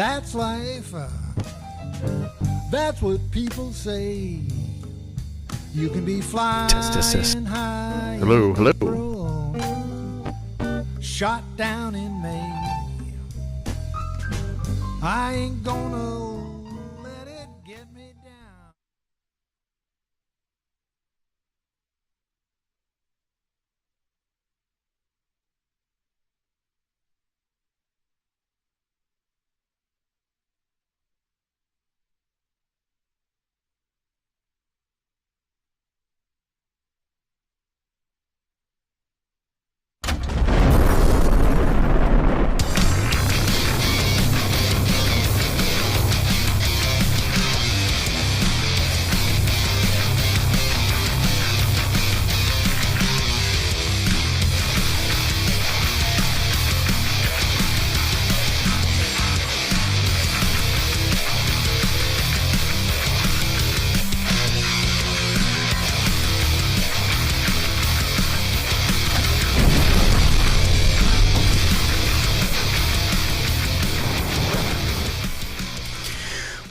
That's life. That's what people say. You can be flying Test. high. Hello. Shot down in May. I ain't gonna let it get me down.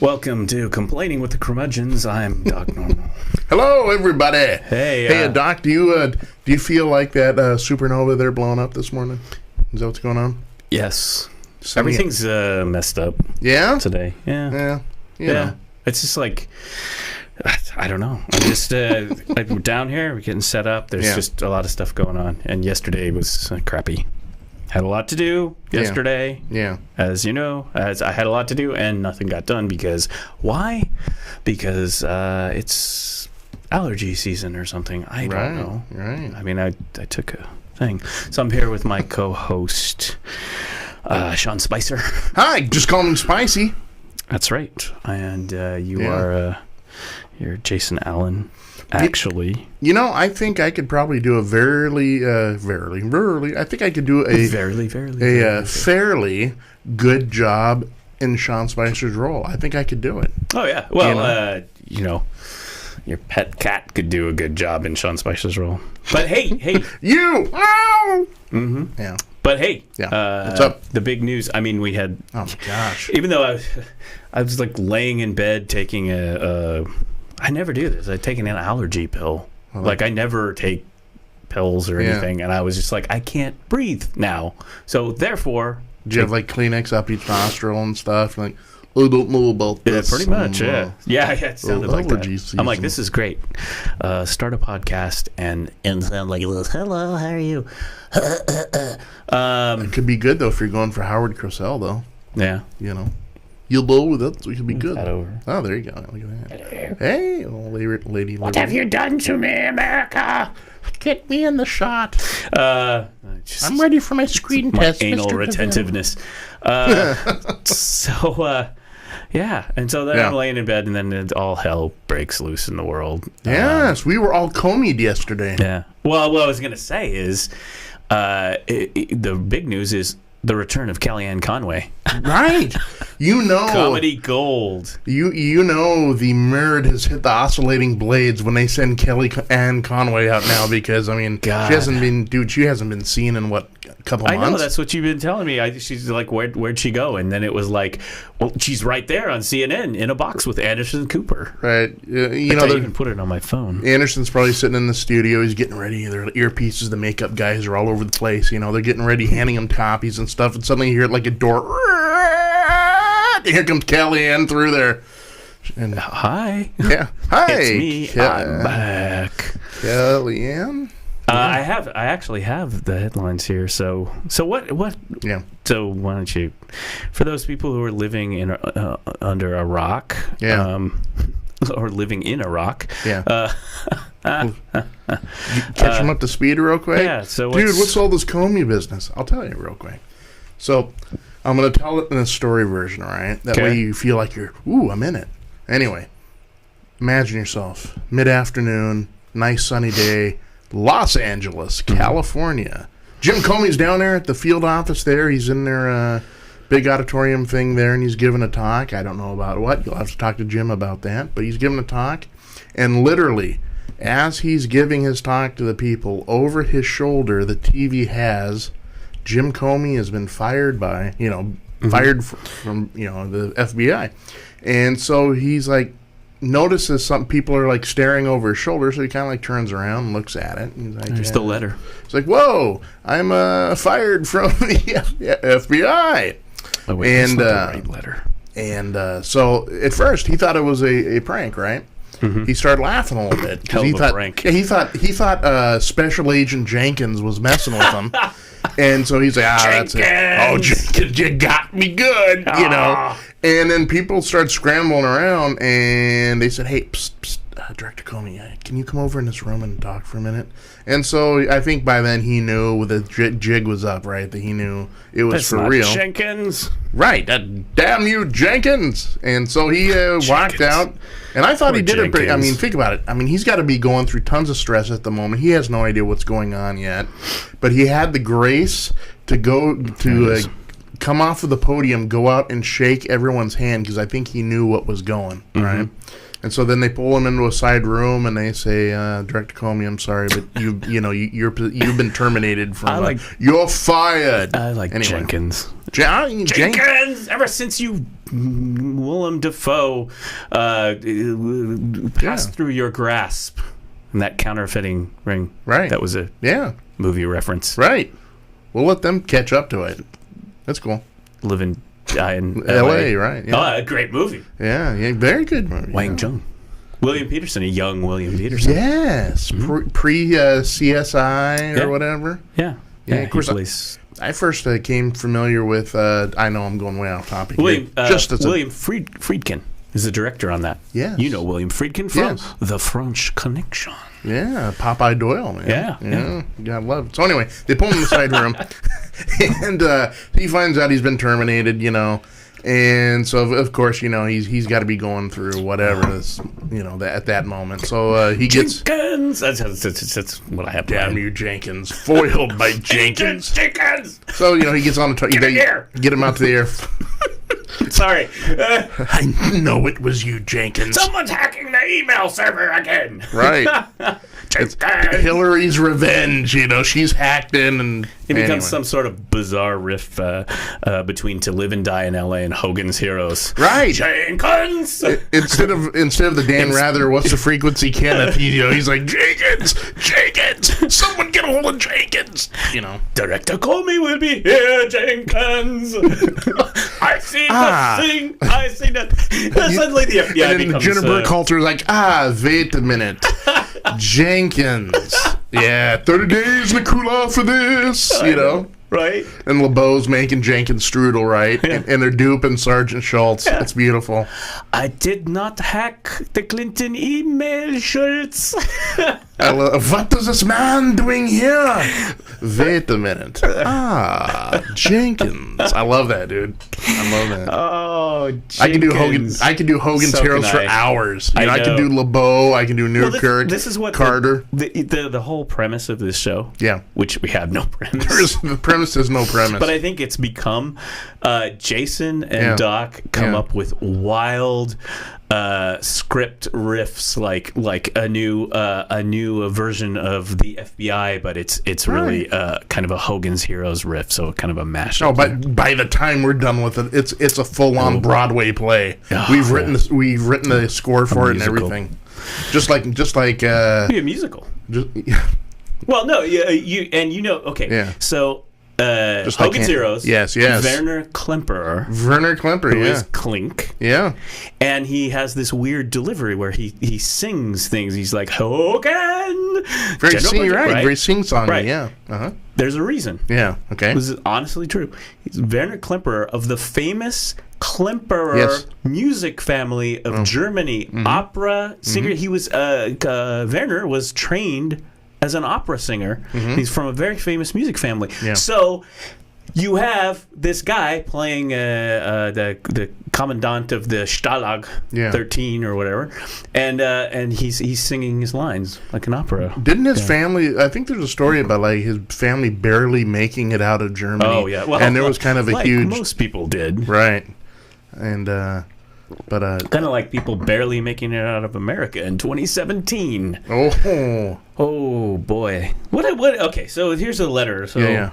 Welcome to Complaining with the Curmudgeons. I'm Doc Normal. Hello, everybody. Hey, Doc. Do you feel like that supernova there blowing up this morning? Is that what's going on? Yes. Everything's messed up. Yeah. Today. Yeah. Yeah. It's just like I don't know. I'm just like we're down here. We're getting set up. There's just a lot of stuff going on. And yesterday was crappy. Had a lot to do yesterday. Yeah. As you know, as I had a lot to do and nothing got done because why? Because it's allergy season or something. I don't know. Right. I mean, I took a thing. So I'm here with my co-host, Sean Spicer. Hi. Just call me Spicy. That's right. And you're Jason Allen. Actually, I think I could probably do a fairly good job in Sean Spicer's role. I think I could do it. Oh yeah. Well, your pet cat could do a good job in Sean Spicer's role. But hey, you. Ow! Mm-hmm. Yeah. But hey, what's up? The big news. I mean, we had. Oh my gosh! Even though I was like laying in bed taking I never do this. I've taken an allergy pill. Like I never take pills or anything, and I was just like, I can't breathe now. So therefore, do you have like Kleenex up each nostril and stuff? Like, I don't know about this. Yeah, pretty much. Yeah. It sounded like that. Season. I'm like, this is great. Start a podcast and sound like this. Hello, how are you? It could be good though if you're going for Howard Cosell though. Yeah. You'll know with it, so it could be good. Over. Oh, there you go. Look at that. Hello. Hey, lady. What have you done to me, America? Get me in the shot. I'm ready for my screen test. Anal Mr. retentiveness. And so then I'm laying in bed, and then all hell breaks loose in the world. Yes, we were all comied yesterday. Yeah. Well, what I was going to say is the big news is the return of Kellyanne Conway. Right. Comedy gold. You know the nerd has hit the oscillating blades when they send Kellyanne Conway out now because, I mean, God. she hasn't been seen in, what, a couple months? I know, that's what you've been telling me. She's like, where'd she go? And then it was like, well, she's right there on CNN in a box with Anderson Cooper. Right. I even put it on my phone. Anderson's probably sitting in the studio. He's getting ready. Their earpieces, the makeup guys are all over the place. They're getting ready, handing him copies and stuff. And suddenly you hear it like a door. And here comes Kellyanne through there. And hi. Yeah. Hi. It's me. I'm back. Kellyanne. I actually have the headlines here. So what? Yeah. So why don't you, for those people who are living in under a rock, or living in a rock, catch them up to speed real quick. Yeah. So dude, what's all this Comey business? I'll tell you real quick. So I'm gonna tell it in a story version, all right? That way you feel like I'm in it. Anyway, imagine yourself mid-afternoon, nice sunny day. Los Angeles, California. Jim Comey's down there at the field office there. He's in their big auditorium thing there, and he's giving a talk. I don't know about what. You'll have to talk to Jim about that. But he's giving a talk, and literally, as he's giving his talk to the people, over his shoulder, the TV has Jim Comey has been fired by, fired from the FBI. And so he's like, notices some people are like staring over his shoulder, so he kind of like turns around and looks at it. And he's like, There's the letter. It's like, whoa, I'm fired from the FBI. Oh, wait, that's not the right letter. And so at first he thought it was a prank, right? Mm-hmm. He started laughing a little bit because he thought Special Agent Jenkins was messing with him. And so he's like, that's it. Oh, Jenkins, you got me good, And then people start scrambling around, and they said, hey, psst, psst, Director Comey, can you come over in this room and talk for a minute? And so I think by then he knew the jig was up, right? That he knew it was for real. Jenkins. Right. Damn you, Jenkins. And so he walked out. And I thought he did it pretty. I mean, think about it. I mean, he's got to be going through tons of stress at the moment. He has no idea what's going on yet. But he had the grace to come off of the podium, go out and shake everyone's hand because I think he knew what was going, right? And so then they pull him into a side room and they say, Director Comey, I'm sorry, but you've been terminated from. You're fired. I like Jenkins. Jenkins. Ever since you, Willem Dafoe, passed through your grasp in that counterfeiting ring. Right. That was a movie reference. Right. We'll let them catch up to it. That's cool. Live and die in L.A., right? Yeah. Oh, a great movie. Yeah, very good movie. Wang Chung. William Peterson, a young William Peterson. Yes, pre-CSI or whatever. Yeah. Of course, I first came familiar with, I know I'm going way off topic. William Friedkin is the director on that. Yes. You know William Friedkin from The French Connection. Yeah, Popeye Doyle, man. Yeah. You gotta love it. So anyway, they pull him in the side room, and he finds out he's been terminated, and so of course, he's got to be going through whatever this, at that moment. So he gets Jenkins. That's what I have. Damn you, Jenkins! Foiled by Jenkins. Jenkins. So he gets on the get him out to the air. Sorry. I know it was you, Jenkins. Someone's hacking the email server again. Right. It's Hillary's revenge, she's hacked in, and it becomes some sort of bizarre riff between To Live and Die in L.A. and Hogan's Heroes. Right. Jenkins. Instead of the Dan Rather, what's the frequency, Kenneth? He's like, Jenkins, someone get a hold of Jenkins. Director Comey will be here, Jenkins. I see nothing. I see nothing. Suddenly the FBI becomes... Jennifer Coulter's like, wait a minute. Jenkins. Yeah, 30 days to cool off for this, Right. And LeBeau's making Jenkins strudel, right? Yeah. And they're duping Sergeant Schultz. Yeah. It's beautiful. I did not hack the Clinton email, Schultz. What is this man doing here? Wait a minute. Jenkins. I love that, dude. I love that. Oh, Jenkins. I can do Hogan's Heroes for hours. I can do LeBeau. I can do Newkirk. This is what Carter. The whole premise of this show. Yeah. Which we have no premise. The premise is no premise. But I think it's become Jason and Doc come up with wild script riffs, like a new version of the FBI, but it's really kind of a Hogan's Heroes riff, so kind of a mashup. Oh, but by the time we're done with it, it's a full on Broadway play. We've written the score for it and everything. Just like be a musical. Well, no, okay. Yeah. So Hogan's Heroes. Yes. Werner Klemperer. Who is Klink. Yeah. And he has this weird delivery where he sings things. He's like, Hogan! Very sing-songy, right. Yeah. Uh-huh. There's a reason. Yeah, okay. This is honestly true. He's Werner Klemperer of the famous Klemperer music family of Germany. Opera singer. He was, Werner was trained as an opera singer. He's from a very famous music family. Yeah. So you have this guy playing the commandant of the Stalag 13 or whatever, and he's singing his lines like an opera. Didn't his family? I think there's a story about like his family barely making it out of Germany. Oh yeah, well, and there was kind of a huge. Most people did, right? And But kind of like people barely making it out of America in 2017. Oh boy. What? Okay, so here's a letter. So yeah.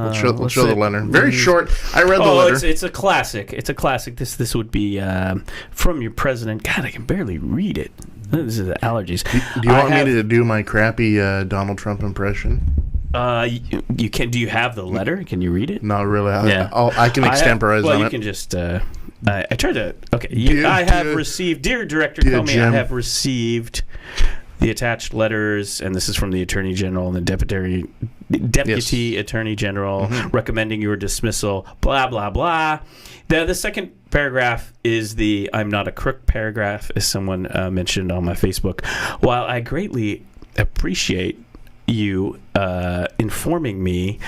Let's show the letter. Very short. I read the letter. It's a classic. It's a classic. This would be from your president. God, I can barely read it. This is allergies. Do you want me to do my crappy Donald Trump impression? You can. Do you have the letter? Can you read it? Not really. I can extemporize on it. Well, you can just. I tried to. Okay. I have received, dear Director Comey, I have received the attached letters, and this is from the Attorney General and the Deputy Attorney General recommending your dismissal. Blah blah blah. The second paragraph is the "I'm not a crook" paragraph, as someone mentioned on my Facebook. While I greatly appreciate you informing me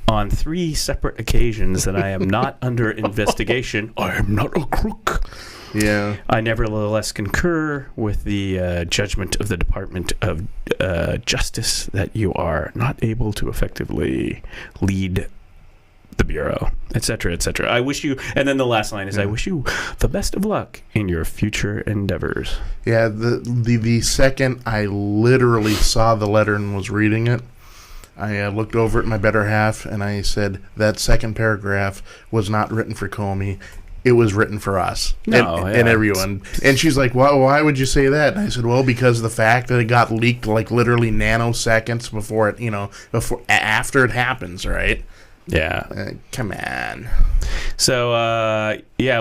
on 3 separate occasions that I am not under investigation, I am not a crook. Yeah. I nevertheless concur with the judgment of the Department of Justice that you are not able to effectively lead the Bureau, etc., etc. I wish you, and then the last line is, I wish you the best of luck in your future endeavors. Yeah, the second I literally saw the letter and was reading it, I looked over at my better half and I said, that second paragraph was not written for Comey. It was written for us and everyone. And she's like, why would you say that? And I said, well, because of the fact that it got leaked like literally nanoseconds before it, after it happens, right? Yeah. Come on. So,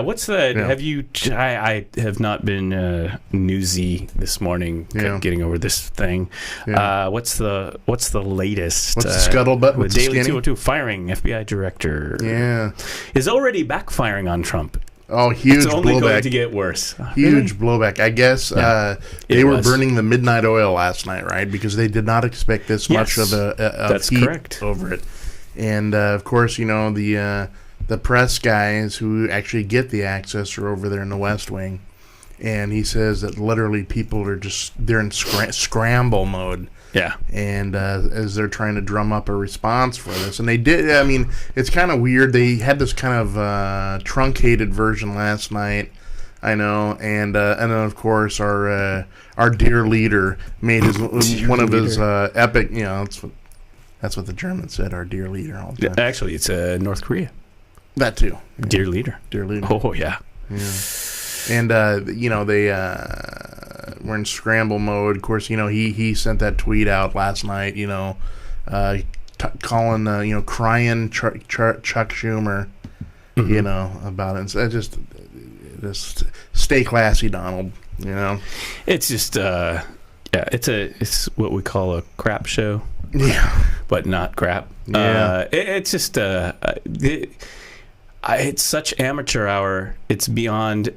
what's the... Yeah. Have you... I have not been newsy this morning getting over this thing. Yeah. What's the latest? What's the scuttlebutt with Daily 202 firing FBI director? Yeah. Is already backfiring on Trump. Oh, huge blowback. It's only going to get worse. Huge blowback. I guess they were burning the midnight oil last night, right? Because they did not expect this much of a heat correct. Over it. And, of course, the press guys who actually get the access are over there in the West Wing. And he says that literally people are they're in scramble mode. Yeah. And as they're trying to drum up a response for this. And they did, I mean, it's kind of weird. They had this kind of truncated version last night. I know. And then, of course, our dear leader made one of his epic, that's what the Germans said, our dear leader all the time. Actually, it's North Korea. That too. Yeah. Dear leader. Dear leader. Oh, yeah. And, they were in scramble mode. Of course, he sent that tweet out last night, calling, crying Chuck Schumer, about it. And so just stay classy, Donald, It's just, it's what we call a crap show. Yeah, but not crap. Yeah. It's just it's such amateur hour. It's beyond.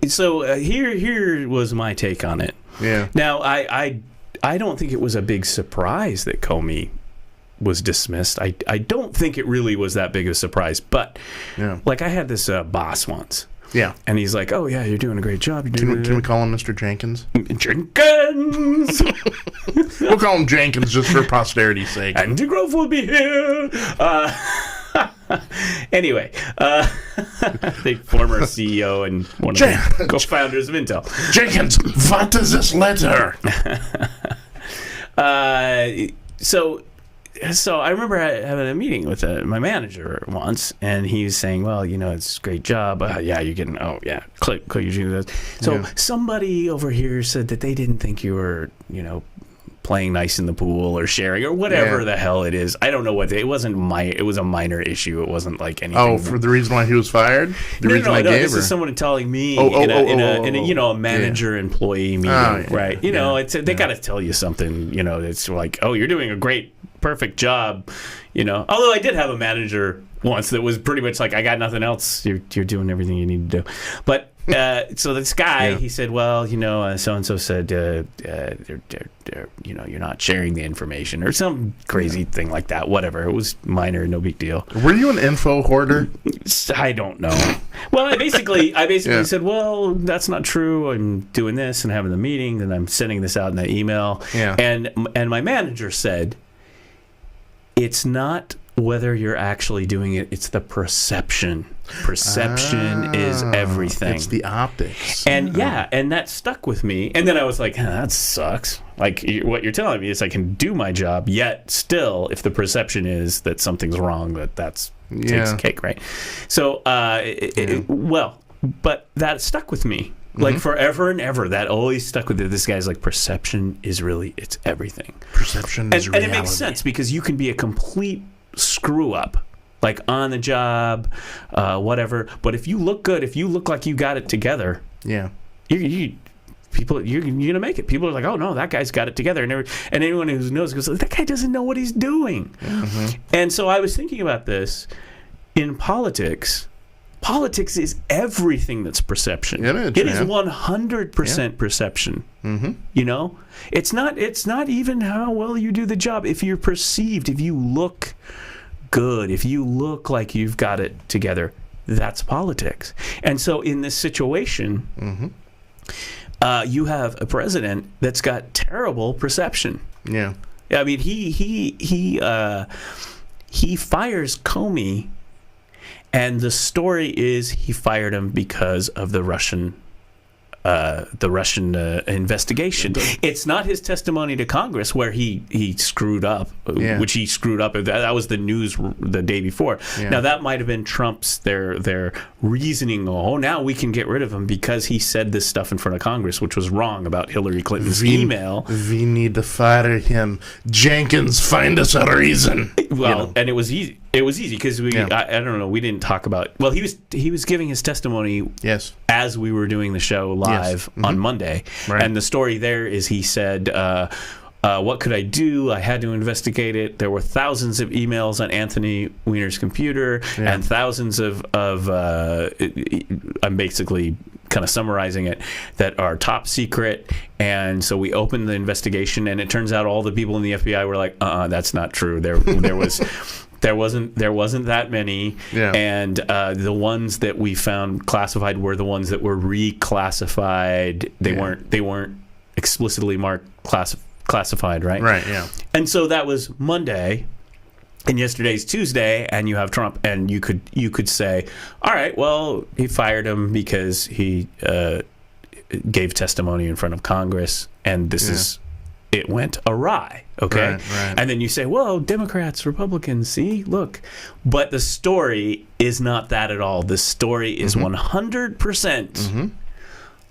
So here was my take on it. Yeah. Now I don't think it was a big surprise that Comey was dismissed. I don't think it really was that big of a surprise. But like I had this boss once. Yeah. And he's like, oh, yeah, you're doing a great job. Can we call him Mr. Jenkins? Jenkins! We'll call him Jenkins just for posterity's sake. Andy Grove will be here. Anyway, the former CEO and one of the co-founders of Intel. Jenkins, what is this letter? So I remember having a meeting with my manager once, and he was saying, well, it's a great job. You're getting, click, you're doing this. So somebody over here said that they didn't think you were, playing nice in the pool or sharing or whatever the hell it is. I don't know what it wasn't. It was a minor issue. It wasn't like anything. Oh, for the reason why he was fired? This is someone telling me in a manager employee meeting, right? They got to tell you something. It's like, oh, you're doing a perfect job. Although I did have a manager once that was pretty much like, I got nothing else. You're doing everything you need to do. But so this guy, he said, well, so and so said, you're not sharing the information or some crazy thing like that. Whatever. It was minor, no big deal. Were you an info hoarder? I don't know. Well, I basically said, well, that's not true. I'm doing this and having the meeting, and I'm sending this out in that email. Yeah. And my manager said, it's not whether you're actually doing it. It's the perception. Perception is everything. It's the optics. And and that stuck with me. And then I was like, that sucks. Like, what you're telling me is I can do my job, yet still, if the perception is that something's wrong, that's takes cake, right? So, but that stuck with me. Like, forever and ever, that always stuck with it. This guy's like, perception is really, it's everything. Perception is reality. And it makes sense, because you can be a complete screw up, like on the job, whatever. But if you look good, if you look like you got it together, you're gonna make it. People are like, oh no, that guy's got it together, and anyone who knows goes, that guy doesn't know what he's doing. And so I was thinking about this in politics. Politics is everything that's perception. It is 100% perception. You know, it's not even how well you do the job. If you're perceived, if you look good, if you look like you've got it together, that's politics. And so in this situation, you have a president that's got terrible perception. I mean, he fires Comey. And the story is he fired him because of the Russian investigation. It's not his testimony to Congress where he screwed up, which he screwed up. That was the news the day before. Now that might have been Trump's their reasoning. Oh, now we can get rid of him because he said this stuff in front of Congress, which was wrong about Hillary Clinton's email. We need to fire him. Jenkins, find us a reason. Well, and it was easy. It was easy because I don't know, we didn't talk about. Well, he was giving his testimony as we were doing the show live on Monday, and the story there is he said, "What could I do? I had to investigate it. There were thousands of emails on Anthony Weiner's computer, and thousands of I'm basically kind of summarizing it, that are top secret. And so we opened the investigation, and it turns out all the people in the FBI were like, that's not true. There was." There wasn't that many, and the ones that we found classified were the ones that were reclassified. They weren't explicitly marked classified, right? Right. Yeah. And so that was Monday, and yesterday's Tuesday, and you have Trump, and you could say, all right, well, he fired him because he gave testimony in front of Congress, and this is. It went awry, okay? Right. And then you say, well, Democrats, Republicans, see, look. But the story is not that at all. The story is 100%.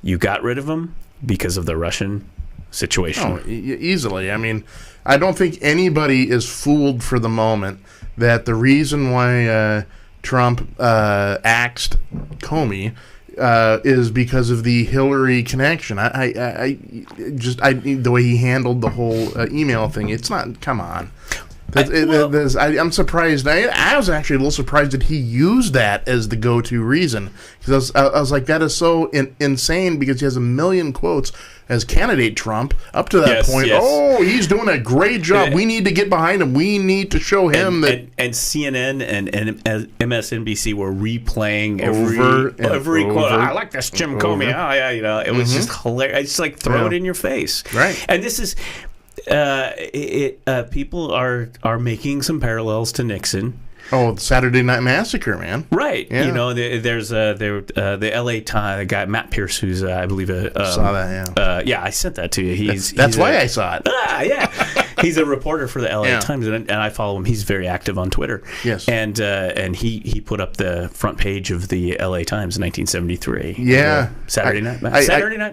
You got rid of him because of the Russian situation. Oh, easily. I mean, I don't think anybody is fooled for the moment that the reason why Trump axed Comey is because of the Hillary connection. I the way he handled the whole email thing. It's not. Come on. I'm surprised. I was actually a little surprised that he used that as the go-to reason, because I was like, that is so insane, because he has a million quotes as candidate Trump up to that point. Yes. Oh, he's doing a great job. We need to get behind him. We need to show him that. And CNN and MSNBC were replaying every quote. I like this Jim Comey. Oh yeah, it was just hilarious. It's like throw it in your face. Right. And this is. People are making some parallels to Nixon. Oh, Saturday Night Massacre, man! Right. Yeah. You know, there's the L.A. Times, the guy Matt Pierce, who's I believe saw that. I sent that to you. That's why I saw it. Yeah. He's a reporter for the L.A. Times, and I follow him. He's very active on Twitter. Yes. And he put up the front page of the L.A. Times in 1973. Yeah. Saturday Night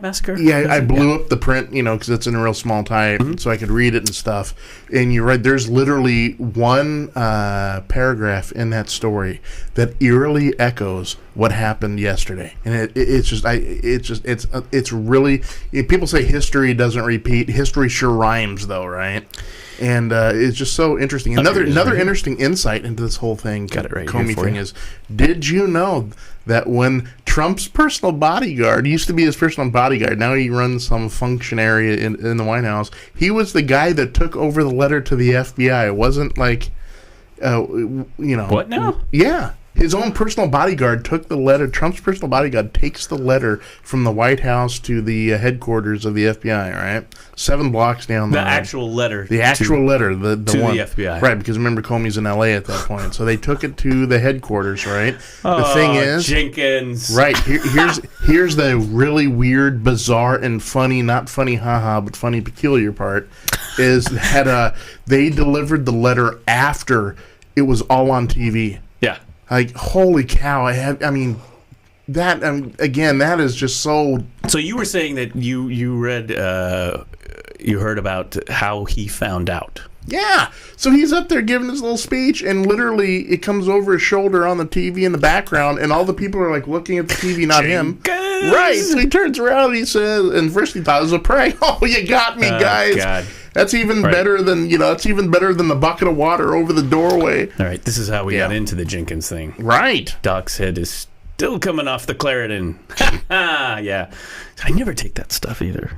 Massacre. Yeah, I blew up the print, because it's in a real small type, so I could read it and stuff. And you're right. There's literally one paragraph in that story that eerily echoes what happened yesterday, and it's really. People say history doesn't repeat. History sure rhymes, though, right? And it's just so interesting. Another interesting insight into this whole thing, got it right Comey thing, is: did you know that when Trump's personal bodyguard used to be his personal bodyguard, now he runs some functionary in the White House, he was the guy that took over the letter to the FBI. It wasn't like, What now? Yeah. His own personal bodyguard took the letter. Trump's personal bodyguard takes the letter from the White House to the headquarters of the FBI, right? 7 blocks down the road. actual letter. The actual letter. The to one. the FBI. Right, because remember, Comey's in L.A. at that point. So they took it to the headquarters, right? The thing is... Jenkins. Right, here's the really weird, bizarre, and funny, not funny haha, but funny peculiar part, is that they delivered the letter after it was all on TV. Yeah. Like, holy cow! Again, that is just so. So you were saying that you read, you heard about how he found out. Yeah. So he's up there giving his little speech, and literally it comes over his shoulder on the TV in the background, and all the people are like looking at the TV, not him. Right. So he turns around and he says, and first he thought it was a prank. Oh, you got me, guys. God. That's even better than That's even better than the bucket of water over the doorway. All right. This is how we got into the Jenkins thing. Right. Doc's head is still coming off the Claritin. Yeah. I never take that stuff either.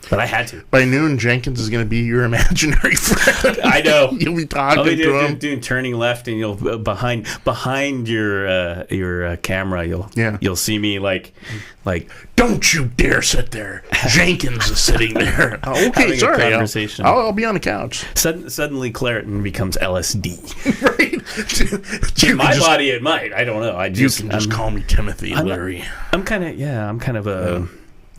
But I had to. By noon, Jenkins is going to be your imaginary friend. I know. You'll be talking to him. Doing turning left, and you'll behind your camera. You'll see me like. Don't you dare sit there. Jenkins is sitting there. Oh, okay, sorry. A conversation. I'll be on the couch. Suddenly, Claritin becomes LSD. Right. In my body, it might. I don't know. You can just call me Timothy Leary. I'm kind of a.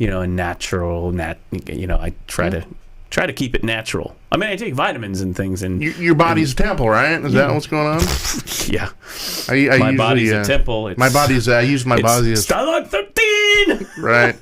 A natural. I try to keep it natural. I mean, I take vitamins and things, and your body's a temple, right? Is that what's going on? Yeah, my body's a temple. I use my body as Starlog 13. Right.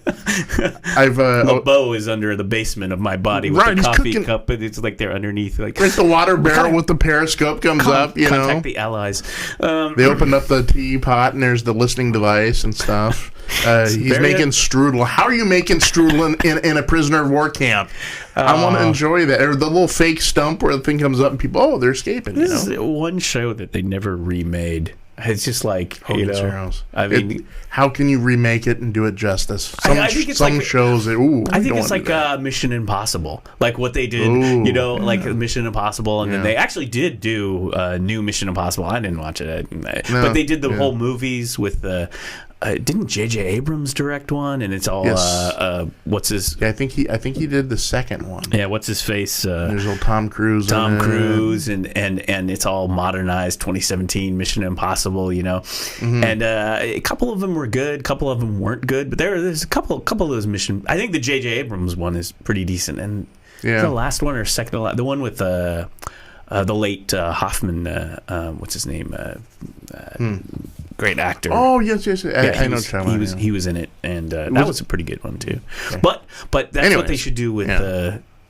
LeBeau is under the basement of my body with the coffee cup, and it's like they're underneath, like the water barrel with the periscope comes up. Contact the allies. They opened up the teapot, and there's the listening device and stuff. He's making strudel. How are you making strudel in a prisoner of war camp? I want to enjoy that. Or the little fake stump where the thing comes up and people, they're escaping. This is one show that they never remade. It's just like, Hogan's Heroes. I mean, how can you remake it and do it justice? Some shows, I think it's like Mission Impossible. Like what they did, like Mission Impossible. And then they actually did do new Mission Impossible. I didn't watch it. But they did the whole movies with the... didn't J.J. Abrams direct one? And it's all what's his? Yeah, I think he did the second one. Yeah, what's his face? There's old Tom Cruise. And it's all modernized 2017 Mission Impossible. And a couple of them were good, a couple of them weren't good. But there's a couple of those mission. I think the J.J. Abrams one is pretty decent. And the last one or second to last, the one with the late Hoffman. What's his name? Great actor. Oh yes. I know. He was in it, and that was a pretty good one too. Okay. But that's what they should do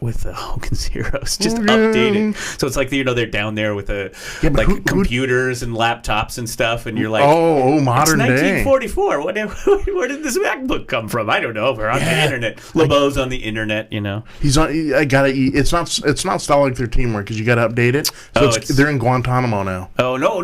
with Hogan's Heroes. Just update it. So it's like they're down there with computers and laptops and stuff, and you're like, modern day. 1944. Where did this MacBook come from? I don't know. We're on the internet. LeBeau's on the internet. He's on. It's not Starlog 13 work because you got to update it. So they're in Guantanamo now. Oh no,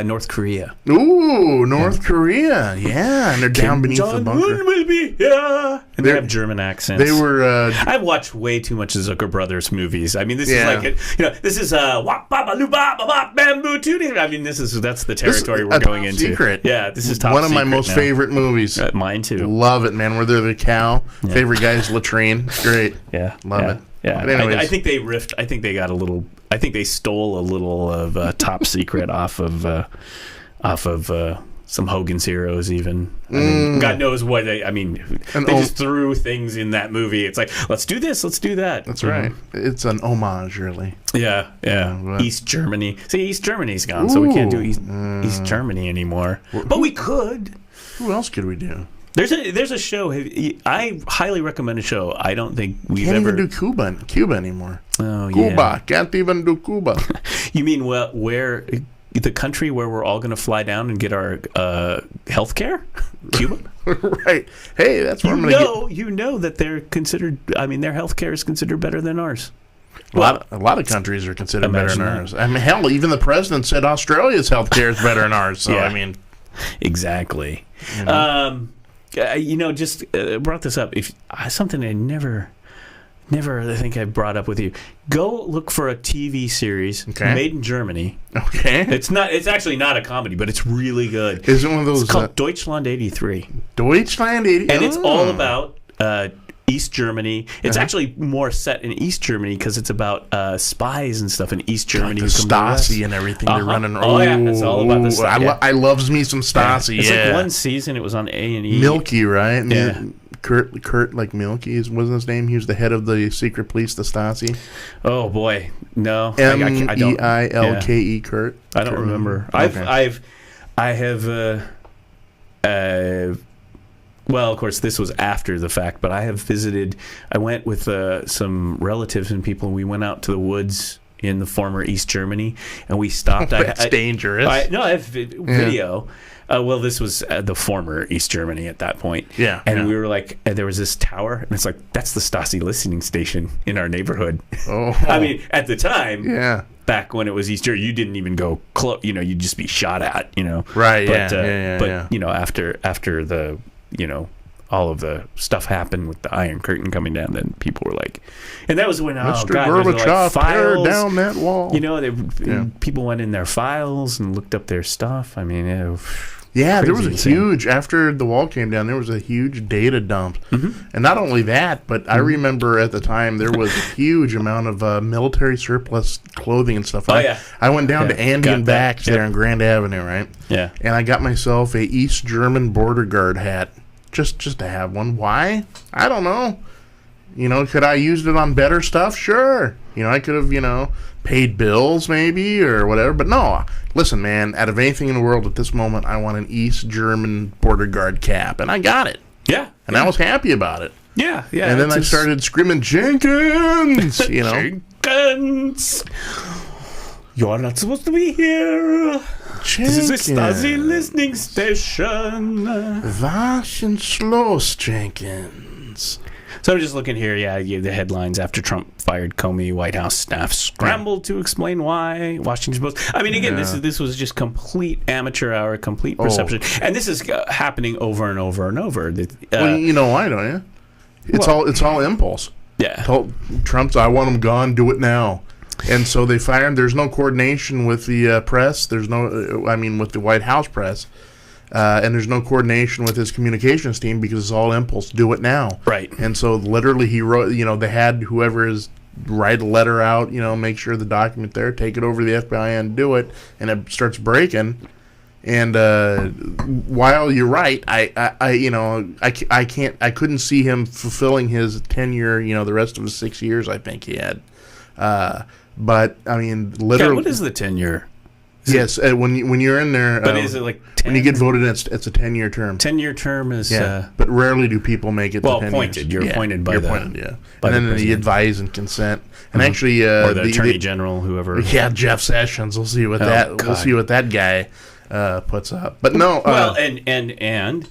North Korea. Ooh, North Korea. Yeah, and they're down beneath the bunker. Jong-un will be here. And they have German accents. They were. I've watched way too much Zucker Brothers movies. I mean, this is like this is wop baba loo bop bop bamboo tootie. I mean, that's the territory we're going into. Secret. Yeah, this is top one of my most favorite movies. Mine too. Love it, man. Where they're the cow. Yeah. Favorite guy is Latrine. Great. Yeah, love it. Yeah, I think they riffed. I think they got a little. I think they stole a little of Top Secret off of some Hogan's Heroes. Even I mean, God knows what they. I mean, they just threw things in that movie. It's like, let's do this, let's do that. That's right. It's an homage, really. Yeah. East Germany. See, East Germany's gone, so we can't do East Germany anymore. But we could. Who else could we do? There's a show. I highly recommend a show. I don't think we've can't ever even do Cuba anymore. Oh, Cuba can't even do Cuba. You mean where the country where we're all going to fly down and get our health care? Cuba? Right. Hey, that's where I'm going to get. You know that they're considered. I mean, their health care is considered better than ours. A lot of countries are considered better than ours. I mean, hell, even the president said Australia's health care is better than ours. So I mean, exactly. Just brought this up. If something I never I think I brought up with you. Go look for a TV series made in Germany. Okay. It's actually not a comedy, but it's really good. Is it one of those? It's called Deutschland 83. Deutschland 83? And it's all about East Germany. It's actually more set in East Germany because it's about spies and stuff in East Germany. Like the Stasi and everything they're running. Oh, yeah. It's all about the Stasi. I loves me some Stasi, It's like one season. It was on A&E. Milky, right? Yeah. Kurt, like Milky, wasn't his name? He was the head of the secret police, the Stasi. Oh boy, no. Meilke, Kurt. I don't remember. Okay. I have. Well, of course, this was after the fact, but I have visited. I went with some relatives and people. And we went out to the woods in the former East Germany, and we stopped. That's dangerous. I have video. Well, this was the former East Germany at that point. Yeah. And we were like, there was this tower, and it's like, that's the Stasi listening station in our neighborhood. Oh. I mean, at the time, yeah. Back when it was East Germany, you didn't even go close. You'd just be shot at, Right, but, after the, all of the stuff happened with the Iron Curtain coming down, then people were like, and that was when, Mr. Gorbachev, tear down that wall. People went in their files and looked up their stuff. I mean, there was a huge, after the wall came down, there was a huge data dump. Mm-hmm. And not only that, but I remember at the time there was a huge amount of military surplus clothing and stuff. I went down to Andy and Bax there on Grand Avenue, right? Yeah. And I got myself a East German border guard hat, just to have one. Why? I don't know. Could I used it on better stuff? Sure. I could have, paid bills maybe or whatever. But no, listen, man, out of anything in the world at this moment, I want an East German border guard cap. And I got it. Yeah. And I was happy about it. Yeah, yeah. And then I started screaming, Jenkins! Jenkins! You're not supposed to be here. Jenkins. This is a Stasi listening station. Was and Schloss, Jenkins. So I'm just looking here, the headlines. After Trump fired Comey, White House staff scrambled to explain why. Washington Post. I mean, again, this was just complete amateur hour, complete perception. And this is happening over and over and over. Well, you know why, don't you? It's all impulse. Yeah. Trump's, I want him gone, do it now. And so they fire him. There's no coordination with the press. There's with the White House press. And there's no coordination with his communications team because it's all impulse. Do it now. Right. And so literally he wrote, they had whoever is write a letter out, make sure the document there, take it over to the FBI and do it. And it starts breaking. And while you're right, I couldn't see him fulfilling his tenure, the rest of his 6 years I think he had. But I mean, literally. What is the tenure? Yes, when you're in there. But is it like 10? When you get voted in, it's a 10-year term. 10-year term is. But rarely do people make it. Well, to 10 appointed. years. You're appointed by the. By and then the advise and consent, and actually, or the attorney general, whoever. Yeah, Jeff Sessions. We'll see what We'll see what that guy puts up. But no. Well, and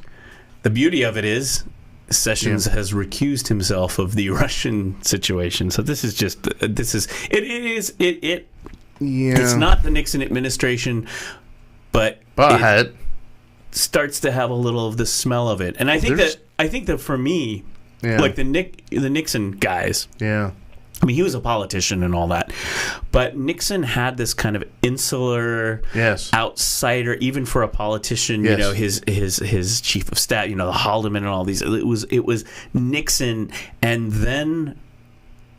the beauty of it is, Sessions has recused himself of the Russian situation. So this is it. Yeah. It's not the Nixon administration, but it starts to have a little of the smell of it. And I think that for me, like the Nixon guys, I mean, he was a politician and all that, but Nixon had this kind of insular outsider, even for a politician. His chief of staff, the Haldeman and all these. It was Nixon, and then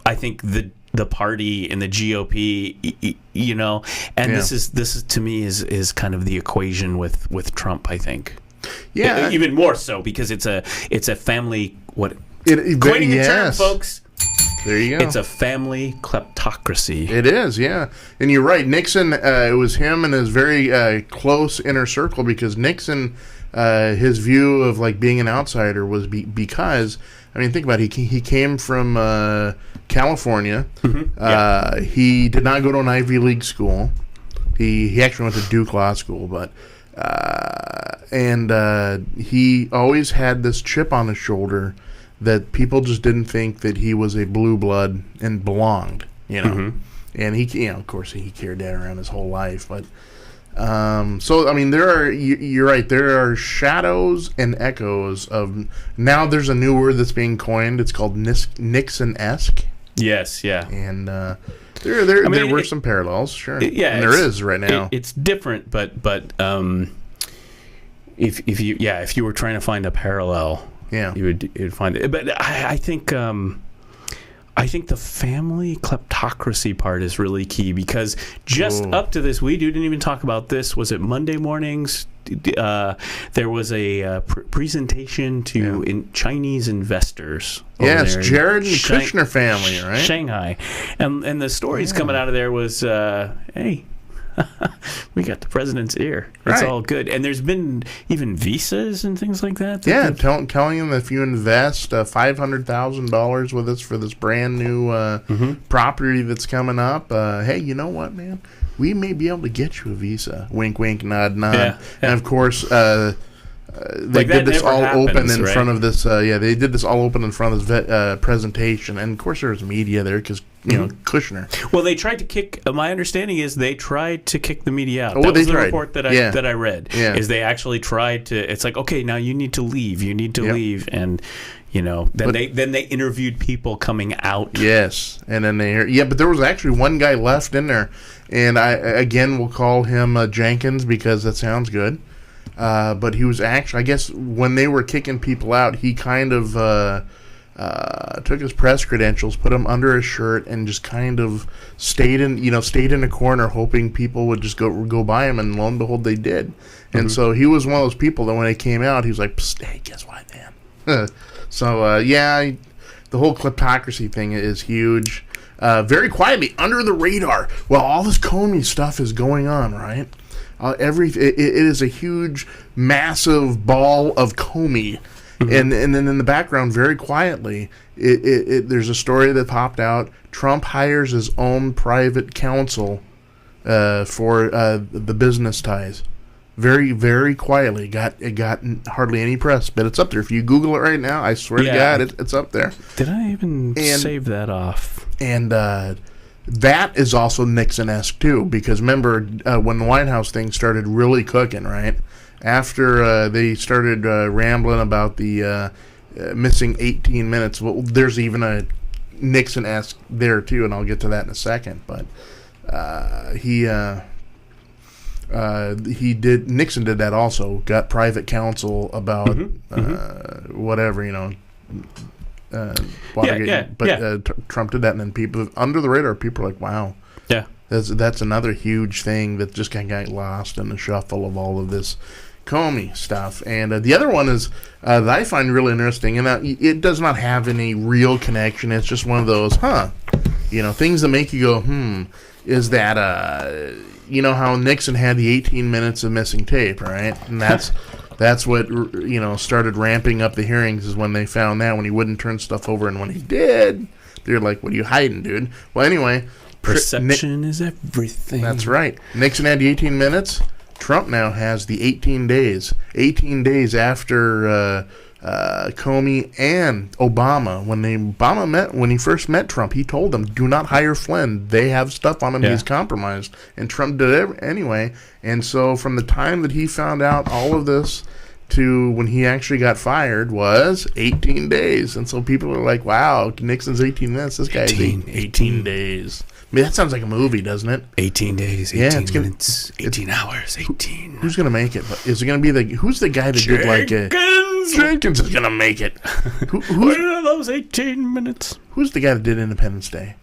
I think the party and the GOP, and this is to me is kind of the equation with Trump. I think, even more so because it's a family. Coining the term, folks. There you go. It's a family kleptocracy. It is, yeah. And you're right. Nixon, it was him and his very close inner circle because Nixon, his view of like being an outsider was because. I mean, think about it. He came from California. Mm-hmm. He did not go to an Ivy League school. He actually went to Duke Law School, but he always had this chip on his shoulder that people just didn't think that he was a blue blood and belonged. Mm-hmm. And he, of course, he carried that around his whole life, but. So I mean, you're right. There are shadows and echoes of. Now there's a new word that's being coined. It's called Nixon-esque. Yes, yeah. And there were some parallels, sure. Yeah, and there is right now. It's different, but if you were trying to find a parallel, you'd find it. But I think the family kleptocracy part is really key, because just up to this, we didn't even talk about this. Was it Monday mornings? There was a presentation to Chinese investors. Yes, Jared and the Kushner family, right? Shanghai. And the stories coming out of there was, hey, we got the president's ear. It's all good. And there's been even visas and things like that. Telling them if you invest $500,000 with us for this brand new property that's coming up, hey, you know what, man? We may be able to get you a visa. Wink, wink, nod, nod. Yeah. And of course, they did this all open in front of this. They did this all open in front of this presentation, and of course there was media there because Kushner. Well, they tried to kick. My understanding is they tried to kick the media out. That was the report that I read. Yeah. Is they actually tried to. It's like, okay, now you need to leave. You need to leave, and then they interviewed people coming out. Yes, and then but there was actually one guy left in there, and I again will call him Jenkins because that sounds good. But he was actually, I guess, when they were kicking people out, he kind of took his press credentials, put them under his shirt, and just kind of stayed in a corner, hoping people would just go by him. And lo and behold, they did. And so he was one of those people that when he came out, he was like, "Psst, hey, guess what, man?" So the whole kleptocracy thing is huge. Very quietly under the radar, while all this Comey stuff is going on, right? It is a huge, massive ball of Comey, and then in the background, very quietly, there's a story that popped out. Trump hires his own private counsel for the business ties. Very, very quietly. It got hardly any press, but it's up there. If you Google it right now, I swear to God, it's up there. Did I even save that off? And that is also Nixon-esque, too, because remember when the White House thing started really cooking, right? After they started rambling about the missing 18 minutes, well, there's even a Nixon-esque there, too, and I'll get to that in a second. But Nixon did that also, got private counsel about whatever, Watergate. But Trump did that, and then people under the radar, people are like, "Wow, that's another huge thing that just kind of got lost in the shuffle of all of this Comey stuff." And the other one is that I find really interesting, and it does not have any real connection. It's just one of those, things that make you go, Is that how Nixon had the 18 minutes of missing tape, right? And that's what started ramping up the hearings, is when they found that, when he wouldn't turn stuff over, and when he did, they're like, "What are you hiding, dude?" Well, anyway, perception is everything. That's right. Nixon had the 18 minutes. Trump now has the 18 days. 18 days after Comey and Obama. When he first met Trump, he told them, "Do not hire Flynn. They have stuff on him. He's compromised." And Trump did it anyway. And so from the time that he found out all of this to when he actually got fired was 18 days. And so people are like, "Wow, Nixon's 18 minutes. This guy's 18 days." I mean, that sounds like a movie, doesn't it? 18 days, 18 minutes, 18 hours, 18. Who's going to make it? Is it going to be who's the guy that did like a... Jenkins is going to make it. What are those 18 minutes? Who's the guy that did Independence Day?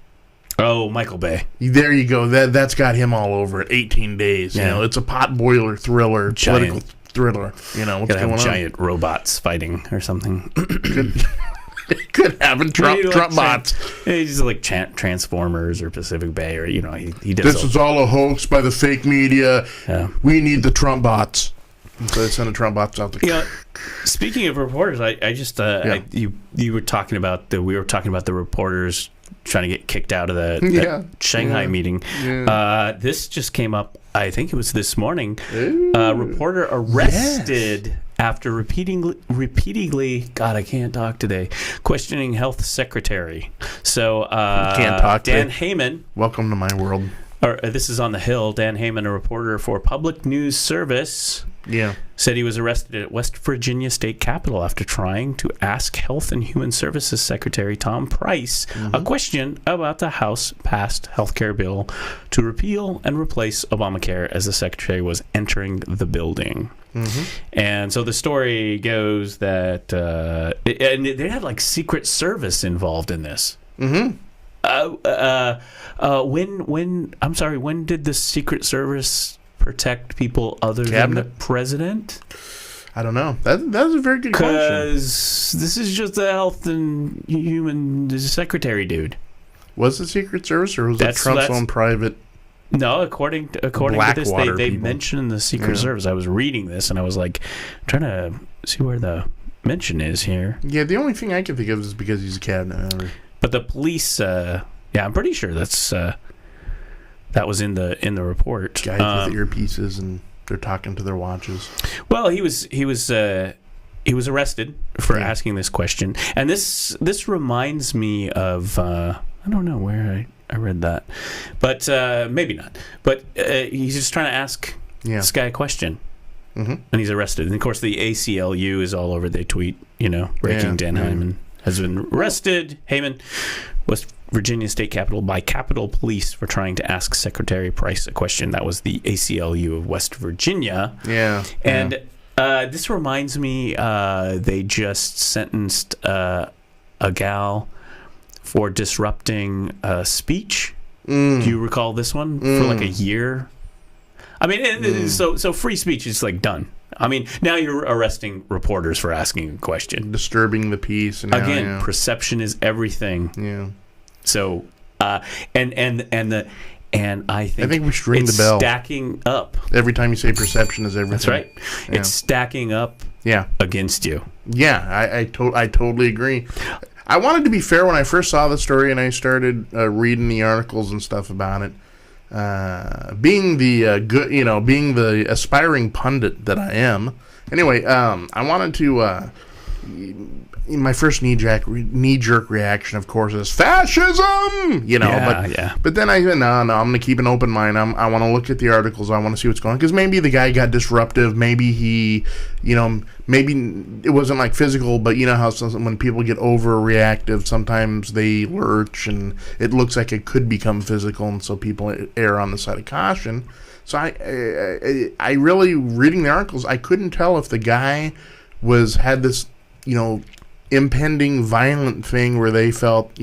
Oh, Michael Bay. There you go. That's got him all over it. 18 days. Yeah. It's a potboiler thriller, political thriller. What's going on? Giant robots fighting or something. Could happen. Trump bots. He's like Transformers or Pacific Bay, or he does. This is all a hoax by the fake media. Yeah. We need the Trump bots. So they send the Trump bots out there. Speaking of reporters, I just you were talking about we were talking about the reporters trying to get kicked out of the Shanghai meeting. Yeah. This just came up. I think it was this morning. A reporter arrested after repeatedly, God, I can't talk today, questioning health secretary. So can't talk Dan Heyman. Welcome to my world. This is on the Hill. Dan Heyman, a reporter for Public News Service, said he was arrested at West Virginia State Capitol after trying to ask Health and Human Services Secretary Tom Price a question about the House-passed healthcare bill to repeal and replace Obamacare as the secretary was entering the building. And so the story goes that and they had like Secret Service involved in this. When did the Secret Service protect people other than the president? I don't know. That's a very good question. Because this is just the Health and Human Secretary dude. Was it Secret Service or was it Trump's own private? No, according to this, they mentioned the Secret Service. I was reading this and I was like, trying to see where the mention is here. Yeah, the only thing I can think of is because he's a cabinet member. But the police, I'm pretty sure that was in the report. Guys with earpieces and they're talking to their watches. Well, he was arrested for asking this question, and this reminds me of I don't know where I read that, but maybe not. But he's just trying to ask this guy a question, and he's arrested. And of course, the ACLU is all over. They tweet, breaking Dan Heyman has been arrested. Heyman, West Virginia State Capitol by Capitol Police for trying to ask Secretary Price a question. That was the ACLU of West Virginia. And this reminds me, they just sentenced a gal for disrupting a speech. Do you recall this one? For like a year? I mean, so free speech is like done. I mean, now you're arresting reporters for asking a question. Disturbing the peace. And again, perception is everything. Yeah. So, and I think we should ring the bell. Stacking up. Every time you say perception is everything. That's right. Yeah. It's stacking up against you. Yeah, I totally agree. I wanted to be fair when I first saw the story and I started reading the articles and stuff about it. Being the aspiring pundit that I am. Anyway, I wanted to. My first knee-jerk reaction, of course, is fascism. But then I said, no, I'm going to keep an open mind. I want to look at the articles. I want to see what's going on because maybe the guy got disruptive. Maybe he, maybe it wasn't like physical, but you know how when people get overreactive, sometimes they lurch, and it looks like it could become physical, and so people err on the side of caution. So I really reading the articles, I couldn't tell if the guy had this, impending violent thing where they felt,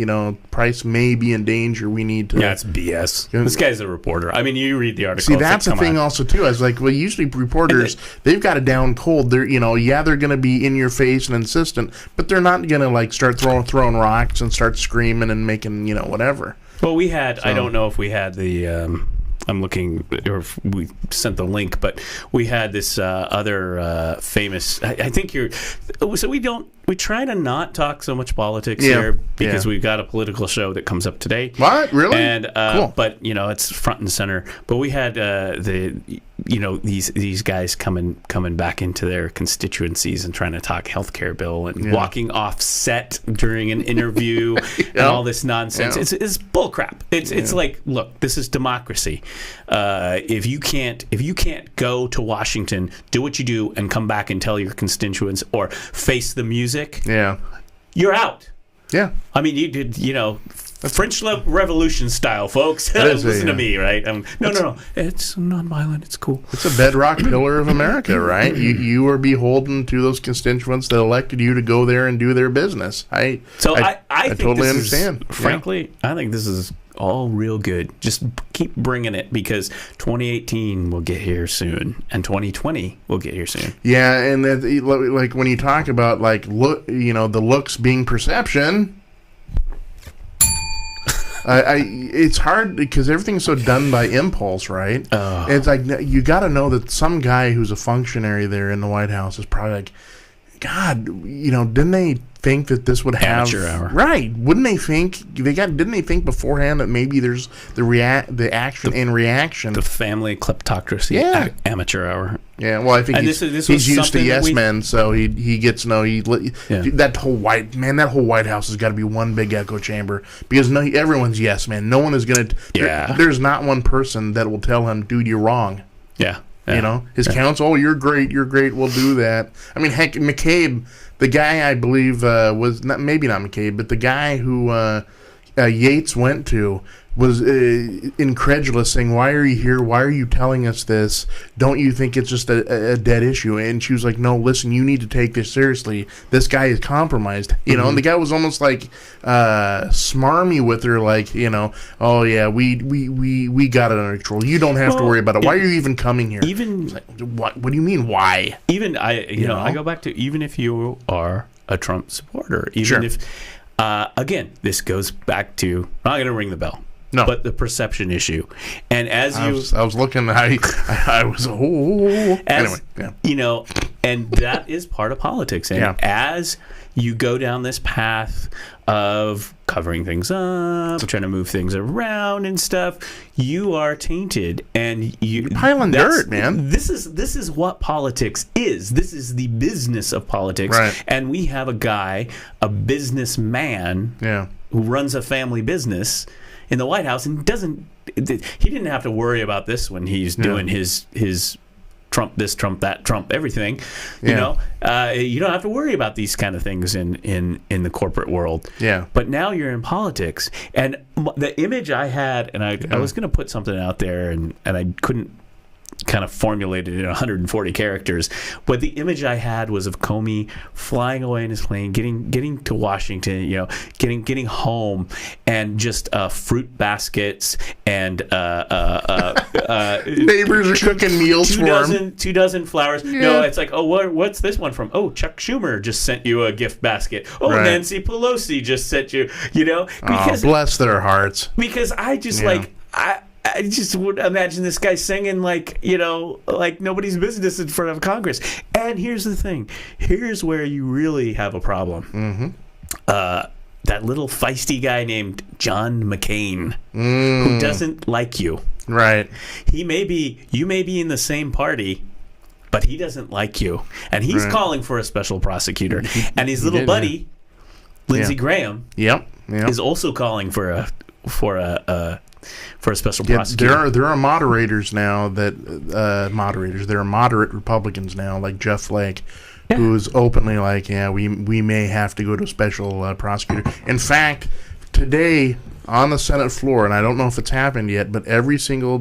Price may be in danger. We need to. Yeah, it's BS. This guy's a reporter. I mean, you read the article. See, that's the thing also, too. I was like, well, usually reporters, they've got it down cold. They're, they're going to be in your face and insistent, but they're not going to, start throwing rocks and start screaming and making, whatever. Well, we had, I don't know if we had the... I'm looking, or if we sent the link, but we had this other famous. I think so we try to not talk so much politics here because we've got a political show that comes up today. What, really? And cool. But it's front and center. But we had these guys coming back into their constituencies and trying to talk healthcare bill and walking off set during an interview and all this nonsense. It's bullcrap. It's like, look, this is democracy. If you can't go to Washington, do what you do, and come back and tell your constituents or face the music, you're out. Yeah. I mean, you did, French Revolution style, folks. Listen to me, right? No. It's nonviolent. It's cool. It's a bedrock pillar of America, right? You are beholden to those constituents that elected you to go there and do their business. I think totally understand. Frankly, I think this is all real good. Just keep bringing it because 2018 will get here soon, and 2020 will get here soon. Yeah, and like when you talk about the looks being perception. It's hard because everything's so done by impulse, right? It's like you got to know that some guy who's a functionary there in the White House is probably like, God, didn't they think that this would have amateur hour? Right? Wouldn't they think Didn't they think beforehand that maybe there's the action and reaction, the family kleptocracy amateur hour? Yeah. Well, I think he's used to yes men, so he gets that whole White House has got to be one big echo chamber because everyone's yes man. No one is gonna. There's not one person that will tell him, dude, you're wrong. Yeah. His counsel, oh, you're great, we'll do that. I mean, heck, McCabe, the guy I believe was maybe not McCabe, but the guy who Yates went to was incredulous, saying, "Why are you here? Why are you telling us this? Don't you think it's just a dead issue?" And she was like, "No, listen, you need to take this seriously. This guy is compromised." And the guy was almost like smarmy with her, like, "Oh yeah, we got it under control. You don't have to worry about it. Why are you even coming here?" Even like, what do you mean? Why? Even I go back to, even if you are a Trump supporter, even if again, this goes back to, I'm not going to ring the bell. No. But the perception issue. And as I was looking, I was, anyway, yeah. And that is part of politics. And as you go down this path of covering things up, trying to move things around and stuff, you are tainted. And you're piling dirt, man. This is what politics is. This is the business of politics. Right. And we have a businessman who runs a family business in the White House, and he didn't have to worry about this when he's doing his Trump this, Trump that, Trump everything. You don't have to worry about these kind of things in the corporate world. Yeah. But now you're in politics, and the image I had, and I was going to put something out there, and I couldn't kind of formulated in 140 characters, but the image I had was of Comey flying away in his plane, getting to Washington, getting home, and just fruit baskets and neighbors are cooking meals for him. 2 dozen flowers. No, it's like, oh, what's this one from? Oh, Chuck Schumer just sent you a gift basket. Oh, right. Nancy Pelosi just sent you. Because bless their hearts. Because I just I just would imagine this guy singing like nobody's business in front of Congress. And here's the thing. Here's where you really have a problem. Mm-hmm. That little feisty guy named John McCain, who doesn't like you. Right. You may be in the same party, but he doesn't like you. And he's calling for a special prosecutor. And his little buddy, Lindsey Graham, is also calling for a special prosecutor. There are moderators now that there are moderate Republicans now, like Jeff Flake, who's openly like, we may have to go to a special prosecutor. In fact, today on the Senate floor, and I don't know if it's happened yet, but every single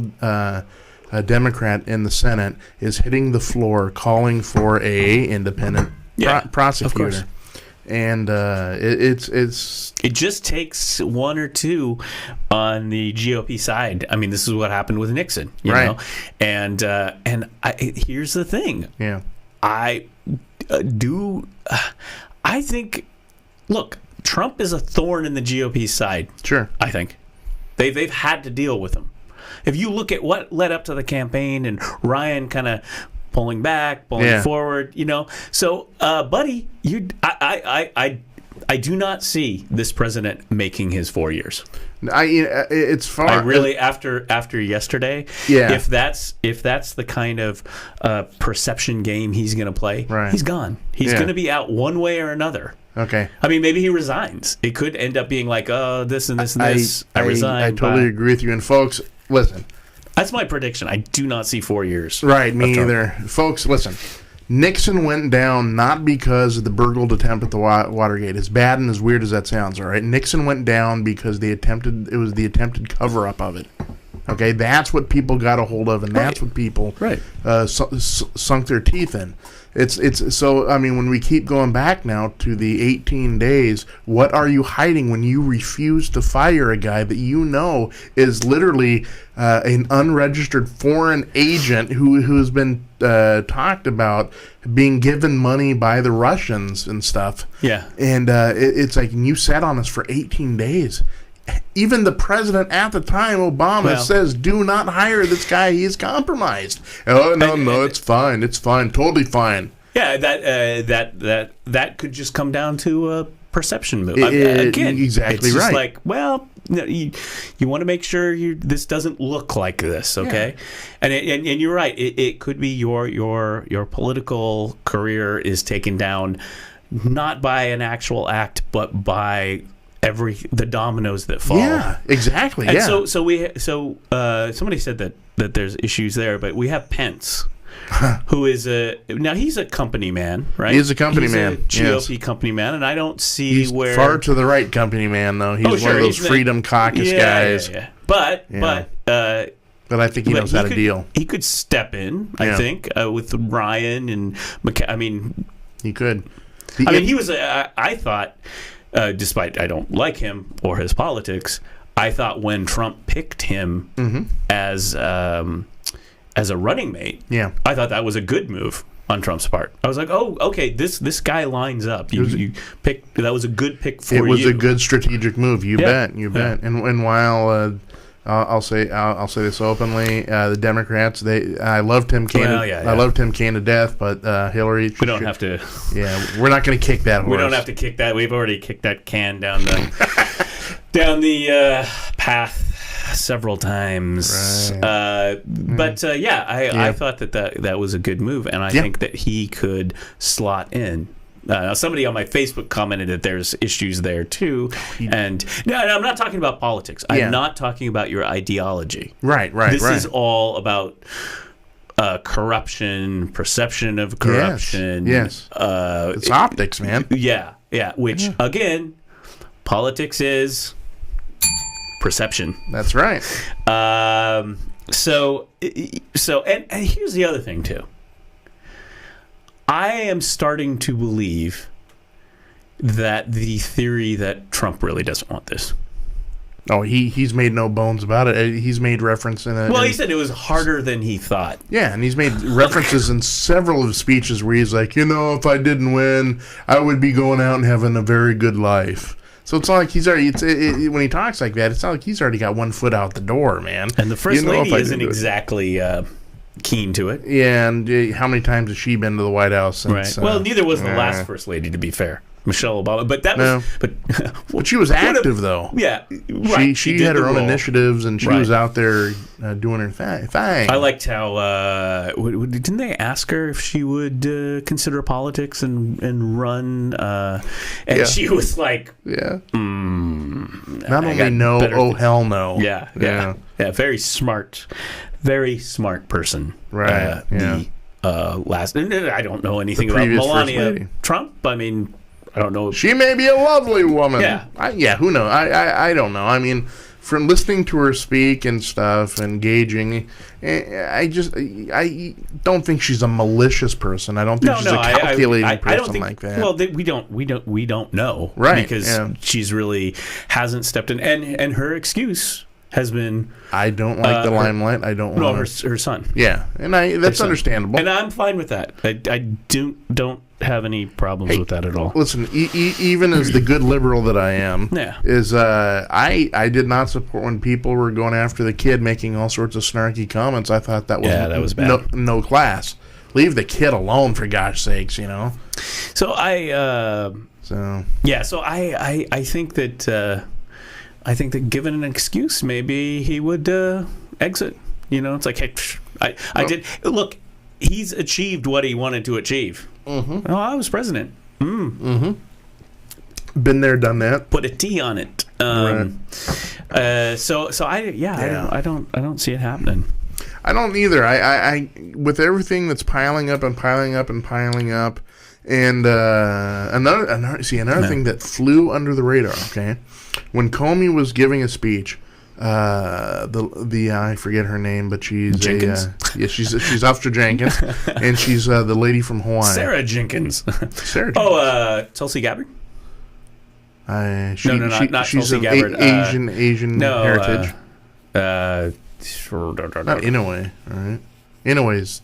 Democrat in the Senate is hitting the floor calling for a independent prosecutor. Of course. And it just takes one or two on the GOP side. I mean, this is what happened with Nixon, you know. And here's the thing. Yeah, I think. Look, Trump is a thorn in the GOP side. Sure, I think they've had to deal with him. If you look at what led up to the campaign and Ryan kind of pulling back, pulling forward, So, buddy, I do not see this president making his 4 years. It's far. I really after yesterday. Yeah. If that's the kind of perception game he's going to play, he's gone. He's going to be out one way or another. Okay. I mean, maybe he resigns. It could end up being like, this and this and this. I resign. I totally agree with you. And folks, listen. That's my prediction. I do not see 4 years. Right, me either. Folks, listen. Nixon went down not because of the burgled attempt at the Watergate. As bad and as weird as that sounds, all right? Nixon went down because it was the attempted cover-up of it. Okay, that's what people got a hold of, and that's what people sunk their teeth in. It's so, I mean, when we keep going back now to the 18 days, what are you hiding when you refuse to fire a guy that you know is literally an unregistered foreign agent who's been talked about being given money by the Russians and stuff? Yeah. And it's like, you sat on us for 18 days. Even the president at the time, Obama, says, do not hire this guy. He is compromised. Oh, no, it's fine. It's fine. Totally fine. Yeah, that could just come down to a perception move. Again, exactly it's just right. like, well, you want to make sure this doesn't look like this, okay? Yeah. And you're right. It could be your political career is taken down not by an actual act, but by the dominoes that fall. Yeah, exactly. And yeah. So somebody said that there's issues there, but we have Pence. Who is he's a company man, right? He's a company man. He's a GOP company man, and I don't see he's where far to the right company man though. He's one of those Freedom Caucus guys. Yeah. But I think he knows how to deal. He could step in, I think, with Ryan and I mean, he could. He was. I thought, despite I don't like him or his politics, I thought when Trump picked him as a running mate, I thought that was a good move on Trump's part. I was like, oh, okay, this guy lines up. You picked, that was a good pick for you. It was a good strategic move. You bet. And while I'll say this openly, the Democrats, I loved Tim Kaine. I loved Tim Kaine to death, but Hillary. We don't have to. Yeah, we're not going to kick that horse. We don't have to kick that. We've already kicked that can down the path several times. Right. I thought that was a good move, and I think that he could slot in. Somebody on my Facebook commented that there's issues there too, and no, I'm not talking about politics. I'm not talking about your ideology. Right. This is all about corruption, perception of corruption. Yes. It's optics, man. Yeah. Which again, politics is perception. That's right. So here's the other thing too. I am starting to believe that the theory that Trump really doesn't want this. Oh, he's made no bones about it. He's made reference in it. Well, he said it was harder than he thought. Yeah, and he's made references in several of his speeches where he's like, if I didn't win, I would be going out and having a very good life. So it's not like he's already. When he talks like that, it's not like he's already got one foot out the door, man. And the first lady isn't exactly keen to it. Yeah, and how many times has she been to the White House? Since, right. Well, neither was the last first lady, to be fair, Michelle Obama. But that was. But she was active though. Yeah, right. She had her own initiatives, and she was out there doing her thing. I liked how didn't they ask her if she would consider politics and run? And she was like, not only no, hell no. Yeah. Very smart person. Right. Last, I don't know anything about Melania Trump. I mean, I don't know. She may be a lovely woman. Yeah. Who knows? I don't know. I mean, from listening to her speak and stuff, engaging, I don't think she's a malicious person. I don't think she's a calculating person like that. Well, we don't know, right? Because she's really hasn't stepped in, and her excuse has been, I don't like the limelight. I don't want her son. Yeah, and that's understandable. And I'm fine with that. I don't have any problems with that at all. Listen, even as the good liberal that I am, is I did not support when people were going after the kid making all sorts of snarky comments. I thought that was bad. No class. Leave the kid alone, for gosh sakes, So I think that. I think that given an excuse, maybe he would exit. It's like, hey, I did. Look, he's achieved what he wanted to achieve. Mm-hmm. Oh, I was president. Mm-hmm. Been there, done that. Put a T on it. Right. I don't see it happening. I don't either. I with everything that's piling up and piling up and piling up, and another thing that flew under the radar. Okay. When Comey was giving a speech, I forget her name, but she's Jenkins. She's Officer Jenkins, and she's the lady from Hawaii, Sarah Jenkins. Tulsi Gabbard. Not she's Tulsi Gabbard. Asian heritage. Not Inouye, all right. Inouye's.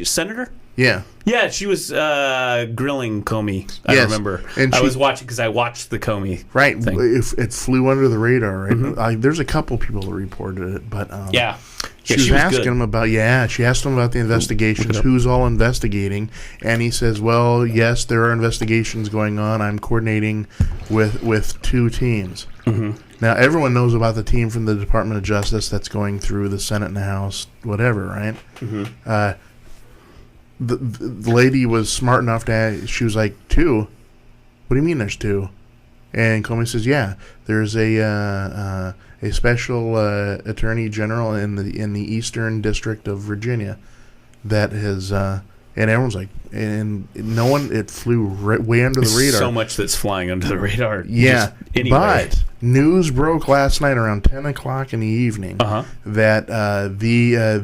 Senator. Yeah, she was grilling Comey. I remember. And I was watching because I watched the Comey. Right, it flew under the radar. Right, there's a couple people that reported it, but She was asking him about, she asked him about the investigations, who's all investigating, and he says, well, yes, there are investigations going on. I'm coordinating with 2 teams. Mm-hmm. Now, everyone knows about the team from the Department of Justice that's going through the Senate and the House, whatever, right? Mm-hmm. The lady was smart enough to ask, she was like, 2? What do you mean there's 2? And Comey says, yeah, there's a special attorney general in the Eastern District of Virginia that has, and everyone's like, and no one, it flew way under the radar. So much that's flying under the radar. Yeah, anyway. But news broke last night around 10 o'clock in the evening that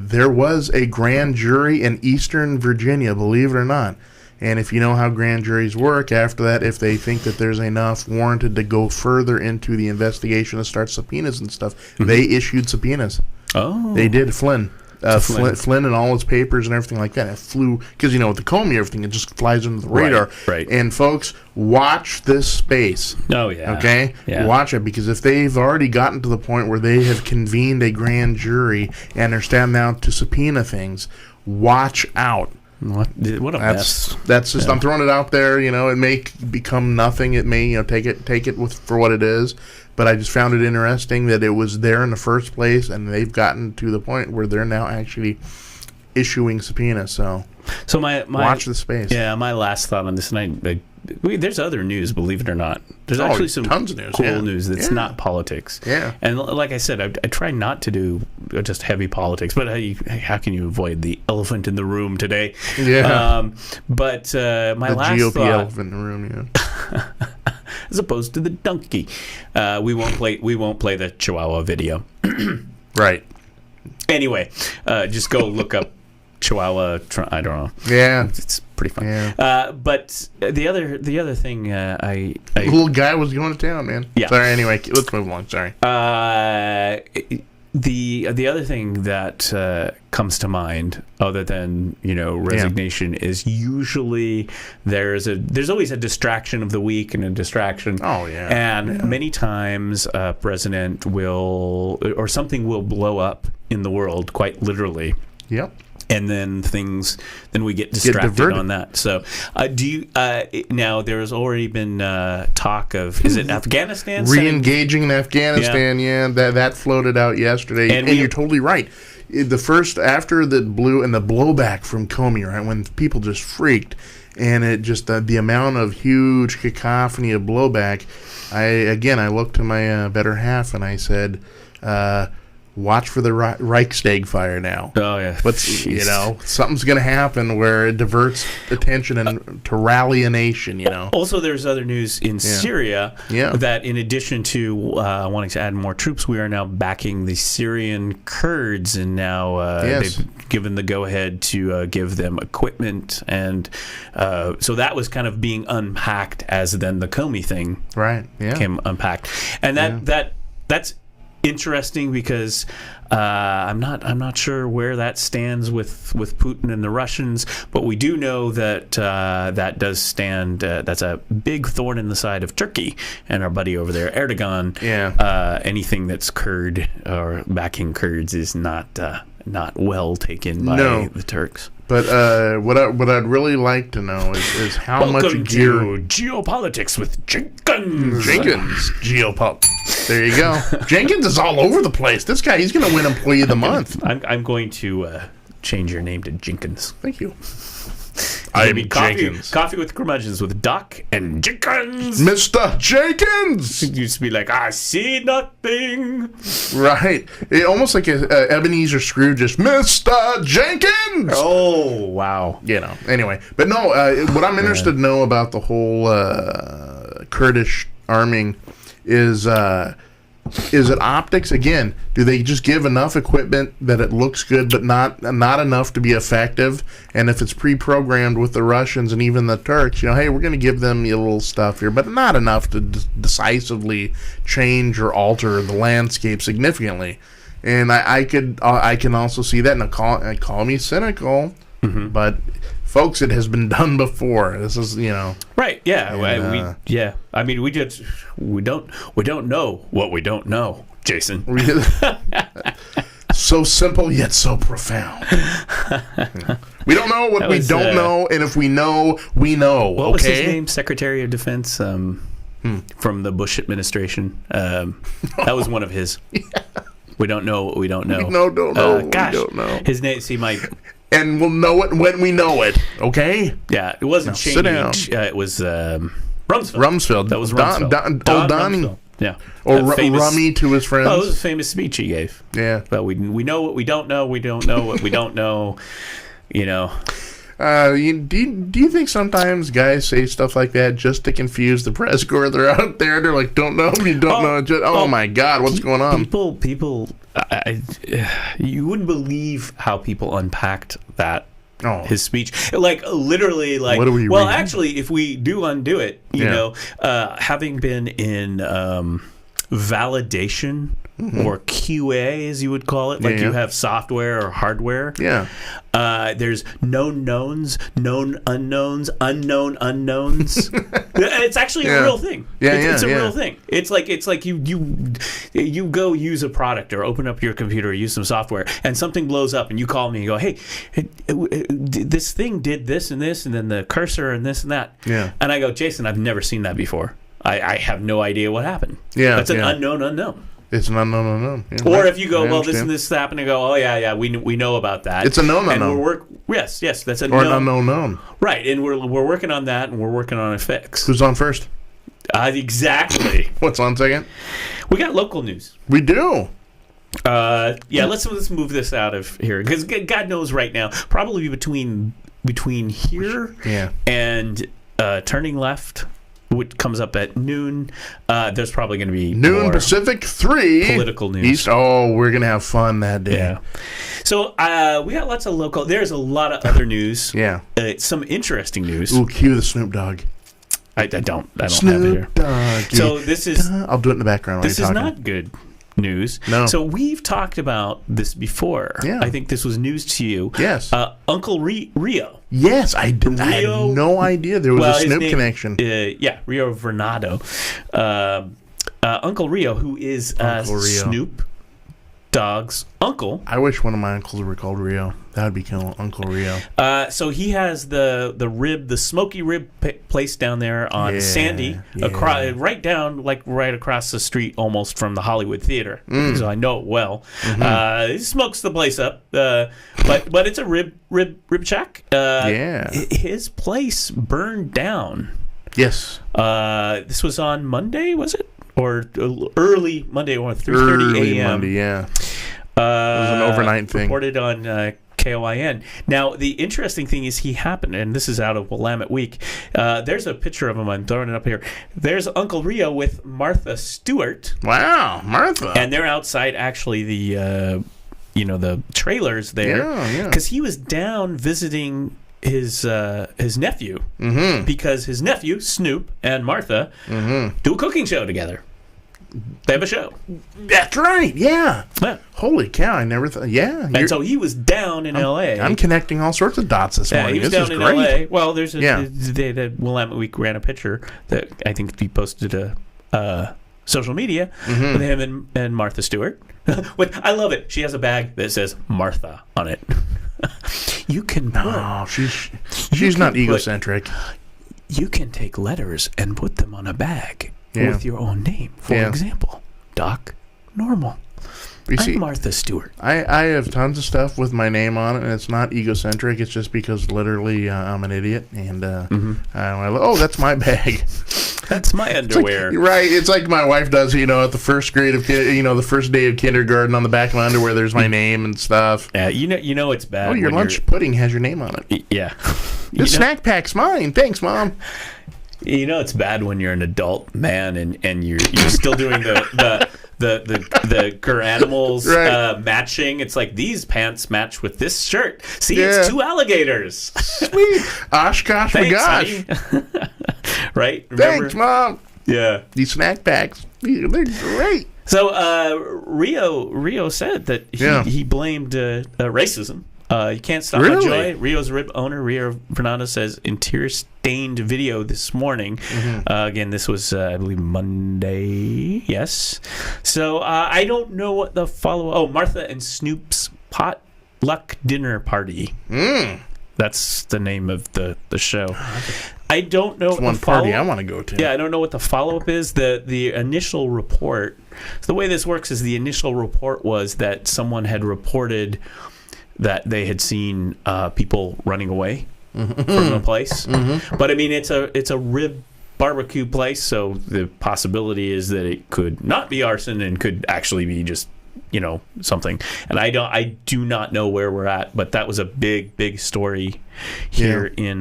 there was a grand jury in Eastern Virginia, believe it or not. And if you know how grand juries work, after that, if they think that there's enough warranted to go further into the investigation and start subpoenas and stuff, they issued subpoenas. Oh. They did. Flynn and all his papers and everything like that. It flew, because, with the Comey, everything, it just flies under the radar. Right. And, folks, watch this space. Oh, yeah. Okay? Yeah. Watch it, because if they've already gotten to the point where they have convened a grand jury and are standing out to subpoena things, watch out. What a mess. That's just, I'm throwing it out there. It may become nothing. It may, take it for what it is. But I just found it interesting that it was there in the first place, and they've gotten to the point where they're now actually issuing subpoenas. So my watch the space. Yeah, my last thought on this, and there's other news, believe it or not. There's actually some tons of news, cool news that's not politics. Yeah. And like I said, I try not to do just heavy politics, but how can you avoid the elephant in the room today? Yeah. But my last GOP thought, elephant in the room, yeah. as opposed to the donkey, we won't play the Chihuahua video. Right. Anyway, just go look up Chihuahua. I don't know. Yeah, it's pretty fun. Yeah. But the other thing, the little guy was going to town, man. Yeah. Sorry. Anyway, let's move along. Sorry. The other thing that comes to mind, other than resignation, is usually there's always a distraction of the week and a distraction. Oh yeah. And many times a president or something will blow up in the world, quite literally. Yep. And then we get distracted on that. So, now there's already been talk of, is it Afghanistan? Re-engaging in Afghanistan, yeah. That floated out yesterday. And you're totally right. After the blowback from Comey, right, when people just freaked, and it just, the amount of huge cacophony of blowback, I looked to my better half and I said, watch for the Reichstag fire now. Oh, yeah. But, something's going to happen where it diverts attention and to rally a nation, Also, there's other news in Syria that in addition to wanting to add more troops, we are now backing the Syrian Kurds, and now they've given the go-ahead to give them equipment. And so that was kind of being unpacked as then the Comey thing came unpacked. And that's interesting because I'm not sure where that stands with Putin and the Russians, but we do know that that does stand. That's a big thorn in the side of Turkey and our buddy over there, Erdogan. Yeah. Anything that's Kurd or backing Kurds is not well taken by the Turks. But what I'd really like to know is how much gear. To Geopolitics with Jenkins. Geopolitics. There you go. Jenkins is all over the place. This guy, he's going to win Employee of the Month. I'm going to change your name to Jenkins. Thank you. Jenkins. Coffee with curmudgeons with Doc and Jenkins. Mr. Jenkins! It used to be like, I see nothing. Right. It almost like a Ebenezer Scrooge, just Mr. Jenkins! Oh, wow. Anyway. But no, what I'm interested to know about the whole Kurdish arming is it optics? Again, do they just give enough equipment that it looks good but not enough to be effective? And if it's pre-programmed with the Russians and even the Turks, hey, we're going to give them a little stuff here, but not enough to decisively change or alter the landscape significantly. And I can also see that, and call me cynical, but folks, it has been done before. This is, right? Yeah, and, we don't know what we don't know, Jason. So simple yet so profound. We don't know what we don't know, and if we know, we know. What was his name? Secretary of Defense from the Bush administration. That was one of his. Yeah. We don't know what we don't know. We don't know. Gosh, we don't know. His name. See, my. And we'll know it when we know it. Okay. Yeah, it wasn't Cheney. Sit down. It was Rumsfeld. Rumsfeld. That was Rumsfeld. Old Donnie. Rumsfeld. Yeah. Or Rummy to his friends. Oh, it was a famous speech he gave. Yeah. But we know what we don't know. We don't know what we don't know. You know. Do you think sometimes guys say stuff like that just to confuse the press corps? They're out there. They're like, don't know. You don't know. Just, my God, what's going on? People. You wouldn't believe how people unpacked that. Oh. His speech, like literally, like. What are we well, reading? actually, if we do undo it, you know, having been in validation or QA, as you would call it, like you have software or hardware. Yeah. There's known knowns, known unknowns, unknown unknowns. It's actually a real thing. It's a real thing. It's like you go use a product or open up your computer or use some software and something blows up and you call me and go, hey, this thing did this and this and then the cursor and this and that. Yeah. And I go, Jason, I've never seen that before. I have no idea what happened. Yeah. That's an unknown unknown. It's an unknown. Yeah, or if you go, well, this and this happened, and go, oh yeah, we know about that. It's a known and unknown. Yes, that's a or known. An unknown known. Right, and we're working on that, and we're working on a fix. Who's on first? Exactly. What's on second? We got local news. We do. Let's move this out of here because God knows right now, probably between here and turning left. Which comes up at noon. There's probably going to be noon more Pacific 3 political news. East. Oh, we're going to have fun that day. Yeah. So we got lots of local. There's a lot of other news. Yeah. Some interesting news. Ooh, cue the Snoop Dogg. I don't Snoop have it here. Dogg. So this is. I'll do it in the background. This is not good news. No. So we've talked about this before. Yeah. I think this was news to you. Yes. Uncle Rio. Yes, I did. I had no idea there was a Snoop connection. Rio Vernado. Uncle Rio, who is Snoop Dogg's uncle. I wish one of my uncles were called Rio. That would be cool, Uncle Rio. So he has the smoky rib place down there on Sandy, right across the street, almost from the Hollywood Theater. So I know it well. He smokes the place up, but it's a rib shack. His place burned down. Yes. This was on Monday, was it? Or early Monday, or 3:30 a.m. Monday, yeah. It was an overnight thing. Reported on KOIN. Now, the interesting thing is he happened, and this is out of Willamette Week. There's a picture of him. I'm throwing it up here. There's Uncle Rio with Martha Stewart. Wow, Martha. And they're outside, actually, the trailers there. Because he was down visiting his nephew, because his nephew Snoop and Martha do a cooking show together. They have a show. That's right. Yeah. Holy cow! I never thought. Yeah. And so he was down in L.A. I'm connecting all sorts of dots this morning. He was this down is in great. L.A. Well, there's the Willamette Week ran a picture that I think he posted to social media with him and Martha Stewart. I love it. She has a bag that says Martha on it. You can put. No, she's not egocentric. You can take letters and put them on a bag with your own name. For example, Doc Normal. I'm Martha Stewart. I have tons of stuff with my name on it, and it's not egocentric. It's just because literally I'm an idiot, and that's my bag. That's my underwear. It's like my wife does. At the first grade of the first day of kindergarten, on the back of my underwear, there's my name and stuff. Yeah, you know it's bad. Oh, your lunch pudding has your name on it. Yeah, the snack pack's mine. Thanks, Mom. It's bad when you're an adult man and you're still doing the animals matching. It's like these pants match with this shirt. See, it's two alligators. Sweet. Oshkosh my gosh. Right? Remember? Thanks, Mom. Yeah. These snack packs, they're great. So Rio said that he blamed racism You can't stop my Really? joy. Rio's rib owner, Rio Fernando, says in tear-stained video this morning. Again, this was, I believe, Monday. Yes. So I don't know what the follow. Oh, Martha and Snoop's potluck dinner party. That's the name of the show. I don't know. It's one party I want to go to. Yeah, I don't know what the follow-up is. The initial report. So the way this works is the initial report was that someone had reported that they had seen people running away from the place. But I mean, it's a rib barbecue place, so the possibility is that it could not be arson and could actually be just something. And I do not know where we're at, but that was a big story here in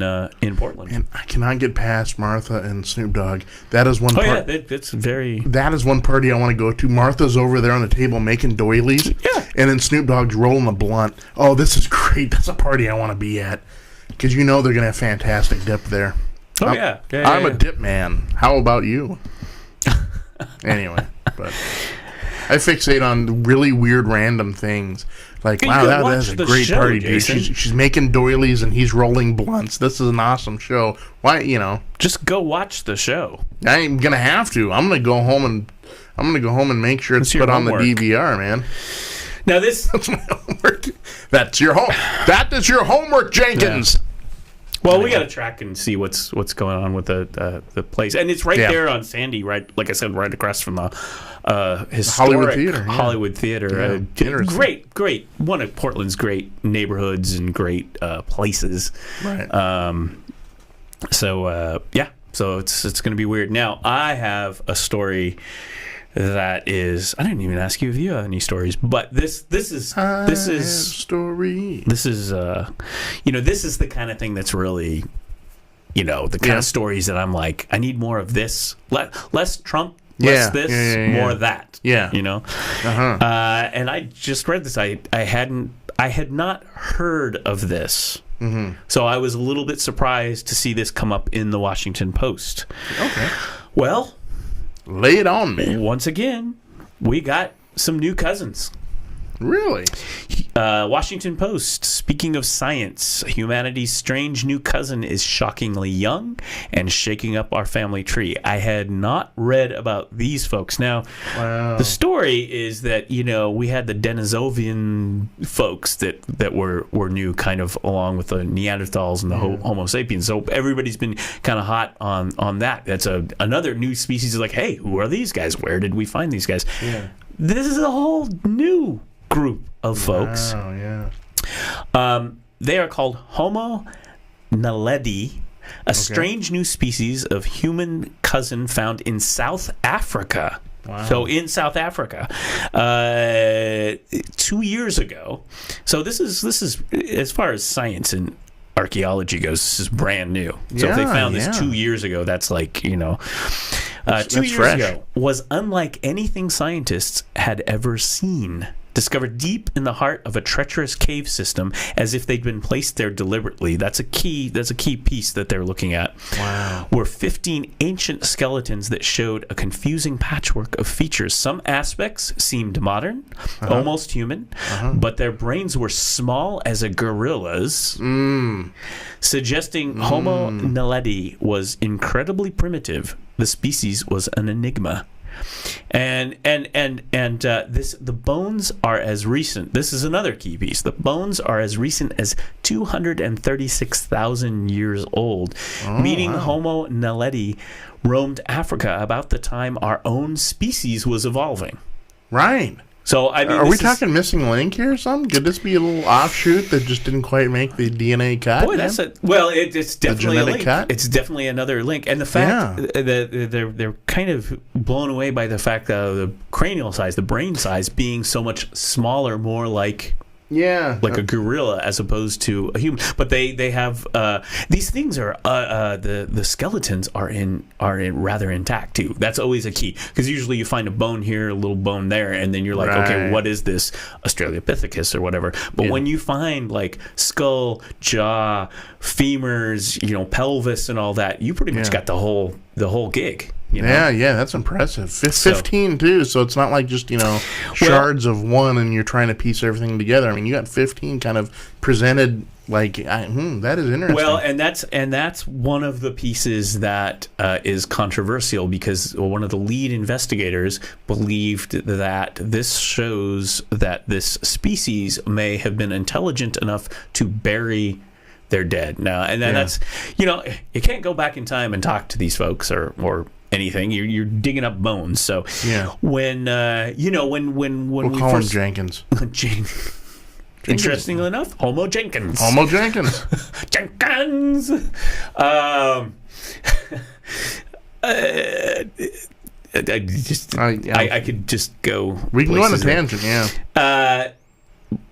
Portland. And I cannot get past Martha and Snoop Dogg. That is one. It's very. That is one party I want to go to. Martha's over there on the table making doilies. Yeah. And then Snoop Dogg's rolling a blunt. Oh, this is great. That's a party I want to be at because they're gonna have fantastic dip there. I'm a dip man. How about you? Anyway, but. I fixate on really weird random things. Like, wow, that is a great party, dude. She's making doilies and he's rolling blunts. This is an awesome show. Why, just go watch the show. I ain't gonna have to. I'm gonna go home and make sure it's put on the DVR, man. Now that's my homework. That is your homework, Jenkins. Yeah. Well, we got to track and see what's going on with the place, and it's right there on Sandy, right? Like I said, right across from the historic Hollywood Theater. Great, one of Portland's great neighborhoods and great places. Right. So it's going to be weird. Now I have a story that is. I didn't even ask you if you have any stories, but this is story. This is this is the kind of thing that's really, the kind of stories that I'm like, I need more of this. Less Trump, less this, more of that. Yeah. And I just read this. I had not heard of this. So I was a little bit surprised to see this come up in the Washington Post. Okay. Well, lay it on me. Once again, we got some new cousins. Really? Washington Post, speaking of science, humanity's strange new cousin is shockingly young and shaking up our family tree. I had not read about these folks. Now, the story is that, we had the Denisovian folks that were new kind of along with the Neanderthals and the Homo sapiens. So everybody's been kind of hot on that. That's another new species. Like, hey, who are these guys? Where did we find these guys? Yeah. This is a whole new group of folks. Wow, yeah. They are called Homo naledi, a strange new species of human cousin found in South Africa. Wow. So in South Africa, 2 years ago. So this is as far as science and archaeology goes, this is brand new. So if they found this 2 years ago, that's like 2 years fresh. ago was unlike anything scientists had ever seen. Discovered deep in the heart of a treacherous cave system, as if they'd been placed there deliberately. That's a key piece that they're looking at. Wow. Were 15 ancient skeletons that showed a confusing patchwork of features. Some aspects seemed modern, almost human, but their brains were small as a gorilla's, suggesting Homo naledi was incredibly primitive. The species was an enigma. And the bones are as recent. This is another key piece. The bones are as recent as 236,000 years old, meaning Homo naledi roamed Africa about the time our own species was evolving. Right. So I mean, are we talking missing link here or something? Could this be a little offshoot that just didn't quite make the DNA cut? Boy, it's definitely a link. Cut? It's definitely another link, and the fact that they're kind of blown away by the fact that the cranial size, the brain size, being so much smaller, more like a gorilla as opposed to a human. But they have these things are the skeletons are in rather intact too. That's always a key, because usually you find a bone here, a little bone there, and then you're like, okay, what is this, Australopithecus or whatever? But when you find like skull, jaw, femurs, pelvis, and all that, you pretty much got the whole gig. You know? Yeah, that's impressive. 15 too, so it's not like just, shards of one and you're trying to piece everything together. I mean, you got 15 kind of presented like, that is interesting. Well, and that's one of the pieces that is controversial because one of the lead investigators believed that this shows that this species may have been intelligent enough to bury their dead. Now, and then that's, you can't go back in time and talk to these folks or anything. You're digging up bones. So when we'll we call first him Jenkins. Interestingly enough, Homo Jenkins. Homo Jenkins. Jenkins. I could just go. We can go on a tangent,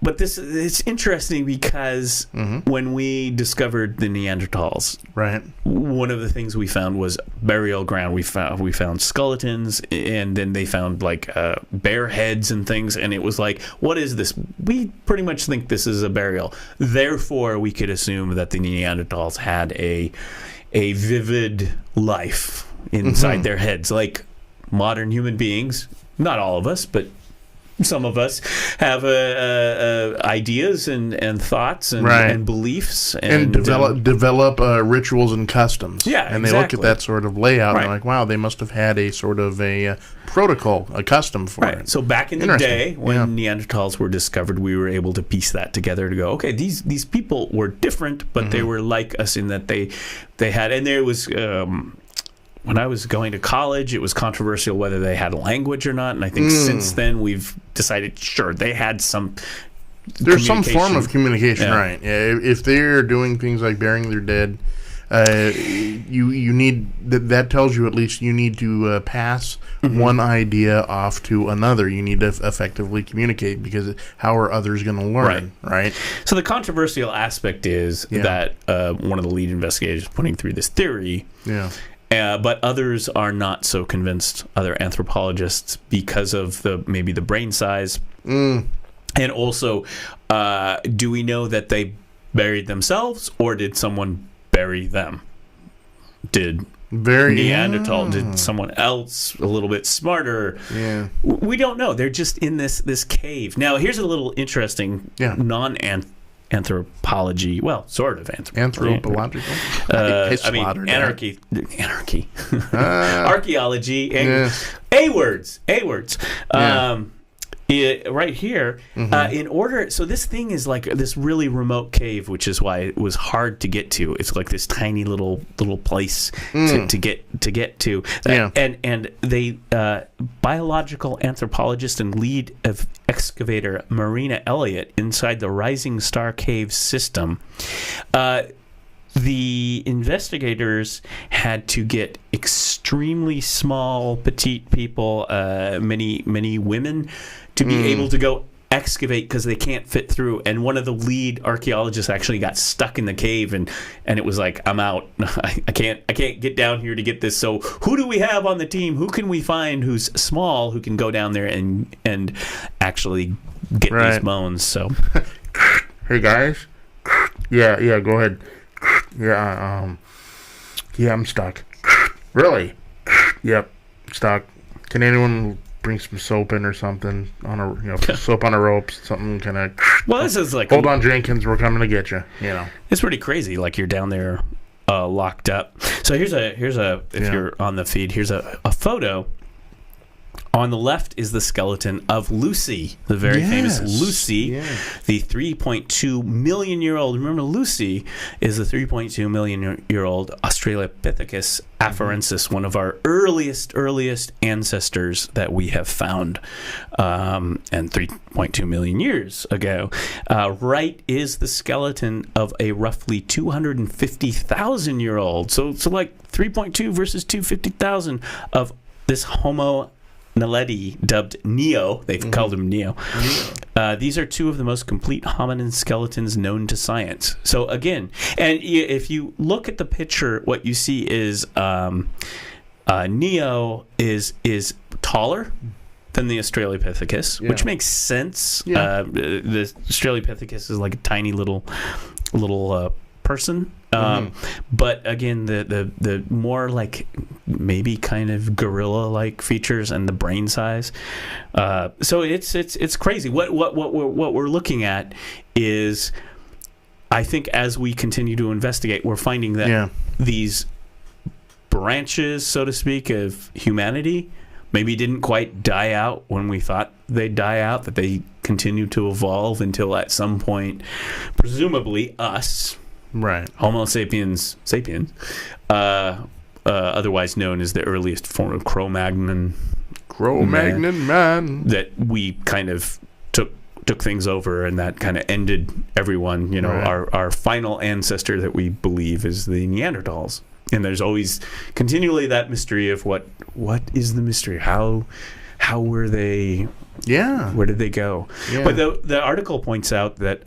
but it's interesting because when we discovered the Neanderthals, right, one of the things we found was burial ground. We found skeletons, and then they found like bear heads and things, and it was like, what is this? We pretty much think this is a burial. Therefore, we could assume that the Neanderthals had a vivid life inside their heads, like modern human beings. Not all of us, but some of us have ideas and thoughts and beliefs and develop rituals and customs. Yeah, and they look at that sort of layout and they're like, wow, they must have had a sort of a protocol, a custom for it. So back in the day when Neanderthals were discovered, we were able to piece that together to go, okay, these people were different, but they were like us in that they had, and there was. When I was going to college, it was controversial whether they had a language or not, and I think since then we've decided, sure, they had some. There's some form of communication, right? Yeah, if they're doing things like burying their dead, you need that tells you at least you need to pass one idea off to another. You need to effectively communicate because how are others going to learn, right? So the controversial aspect is that one of the lead investigators putting through this theory. Yeah. But others are not so convinced, other anthropologists, because of maybe the brain size. And also, do we know that they buried themselves, or did someone bury them? Did Neanderthal, did someone else a little bit smarter? Yeah. We don't know. They're just in this cave. Now, here's a little interesting anthropology, well, sort of anthropological. I mean, anarchy, archaeology, and A words. Right here, in order, so this thing is like this really remote cave, which is why it was hard to get to. It's like this tiny little place to get to. And they biological anthropologist and lead of excavator Marina Elliott inside the Rising Star Cave system. The investigators had to get extremely small, petite people, many women, to be able to go excavate because they can't fit through. And one of the lead archaeologists actually got stuck in the cave, and it was like, I'm out. I can't get down here to get this. So who do we have on the team? Who can we find who's small who can go down there and actually get these bones? So, hey guys, yeah, go ahead. Yeah, I'm stuck. Really? Yep, stuck. Can anyone bring some soap in or something on a soap on a rope, something kind of. Well, this is like hold on, Jenkins, we're coming to get you. It's pretty crazy. Like you're down there, locked up. So here's a if you're on the feed, here's a photo. On the left is the skeleton of Lucy, the very famous Lucy, the 3.2 million year old. Remember, Lucy is the 3.2 million year old Australopithecus afarensis, one of our earliest ancestors that we have found, and 3.2 million years ago. Right is the skeleton of a roughly 250,000 year old. So like 3.2 versus 250,000 of this Homo naledi, dubbed Neo. They've called him Neo. These are two of the most complete hominin skeletons known to science. So again, and if you look at the picture, what you see is Neo is taller than the Australopithecus, which makes sense. The Australopithecus is like a tiny little person. But again, the more like maybe kind of gorilla-like features and the brain size. So it's crazy. What we're looking at is, I think as we continue to investigate, we're finding that these branches, so to speak, of humanity maybe didn't quite die out when we thought they'd die out, that they continue to evolve until at some point, presumably us, right, Homo sapiens otherwise known as the earliest form of Cro-Magnon man, that we kind of took things over, and that kind of ended everyone. Right. Our final ancestor that we believe is the Neanderthals. And there's always continually that mystery of what is the mystery? How were they? Yeah. Where did they go? Yeah. But the article points out that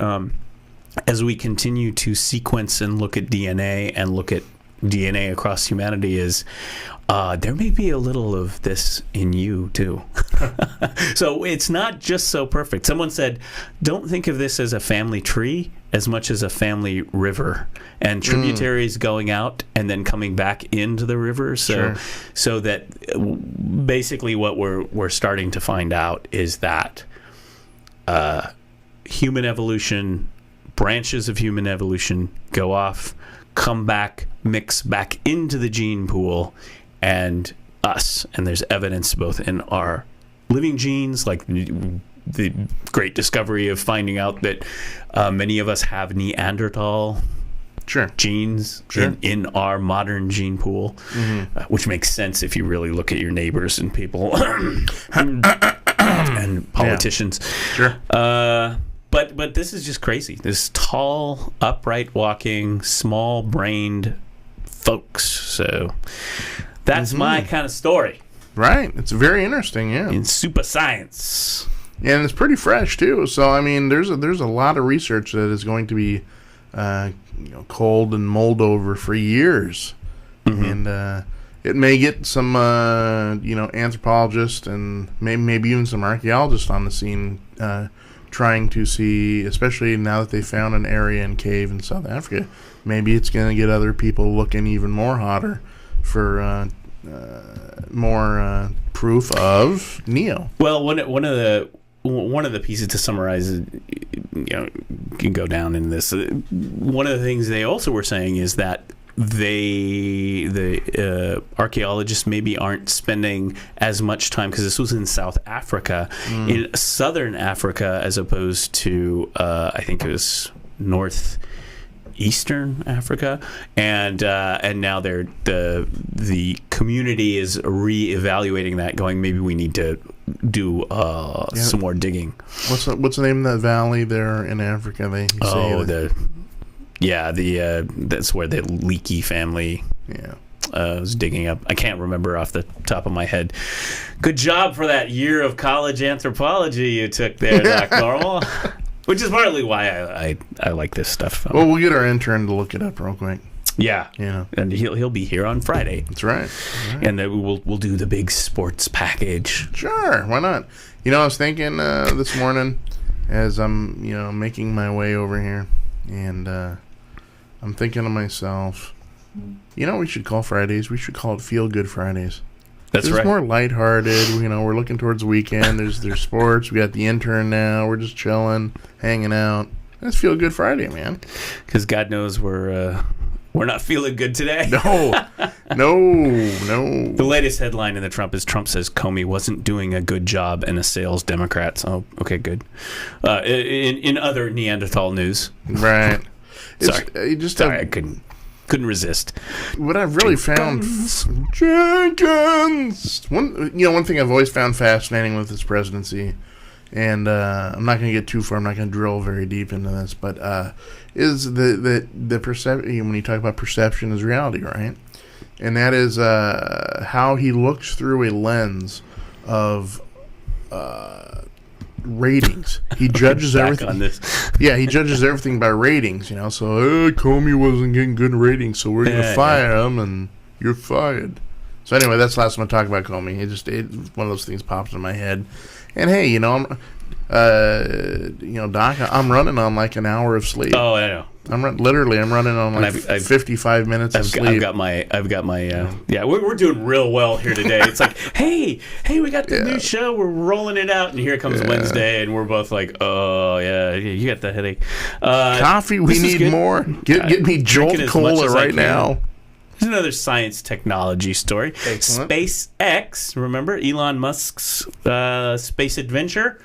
as we continue to sequence and look at DNA and look at DNA across humanity, is there may be a little of this in you too. So it's not just so perfect. Someone said, don't think of this as a family tree as much as a family river, and tributaries going out and then coming back into the river. So that basically what we're starting to find out is that human evolution, branches of human evolution go off, come back, mix back into the gene pool, and us. And there's evidence both in our living genes, like the great discovery of finding out that many of us have Neanderthal genes in our modern gene pool, which makes sense if you really look at your neighbors and people and politicians. But this is just crazy. This tall, upright walking, small-brained folks. So that's my kind of story. Right. It's very interesting, in super science. And it's pretty fresh too. So I mean, there's a lot of research that is going to be culled and mulled over for years, and it may get some anthropologists and maybe even some archaeologists on the scene, trying to see, especially now that they found an area and cave in South Africa, maybe it's going to get other people looking even more hotter for more proof of Neo. Well, one of the pieces to summarize, you can go down in this. One of the things they also were saying is that the archaeologists maybe aren't spending as much time, because this was in South Africa, in Southern Africa, as opposed to I think it was northeastern Africa, and now the community is reevaluating that, going, maybe we need to do some more digging. What's the name of that valley there in Africa? That's where the Leakey family was digging up. I can't remember off the top of my head. Good job for that year of college anthropology you took there, Doc Normal. Which is partly why I like this stuff. Well, we'll get our intern to look it up real quick. Yeah, and he'll be here on Friday. That's right. And then we'll do the big sports package. Sure, why not? I was thinking this morning as I'm making my way over here, and I'm thinking to myself, we should call Fridays. We should call it Feel Good Fridays. That's right. It's more lighthearted. We're looking towards the weekend. There's sports. We got the intern now. We're just chilling, hanging out. Let's Feel Good Friday, man. Because God knows we're not feeling good today. No. The latest headline in the Trump says Comey wasn't doing a good job and a sales Democrat. So, okay, good. In other Neanderthal news. Right. Sorry, I couldn't resist. What I've really found, Jenkins. One thing I've always found fascinating with this presidency, and I'm not going to get too far. I'm not going to drill very deep into this, but is the perception, when you talk about perception, is reality, right? And that is how he looks through a lens of ratings. He judges everything on this. Yeah, he judges everything by ratings, so Comey wasn't getting good ratings, so we're gonna fire him, and you're fired. So anyway, that's the last time I talk about Comey. One of those things pops in my head. And hey, Doc, I'm running on like an hour of sleep. Oh, I know. I'm running on like 55 minutes of sleep. I've got my we're doing real well here today. It's like, hey, we got the new show, we're rolling it out, and here comes Wednesday, and we're both like, oh yeah, you got the headache. Coffee, we need more. Get me Jolt Cola right now. Here's another science technology story. Excellent. SpaceX, remember Elon Musk's space adventure,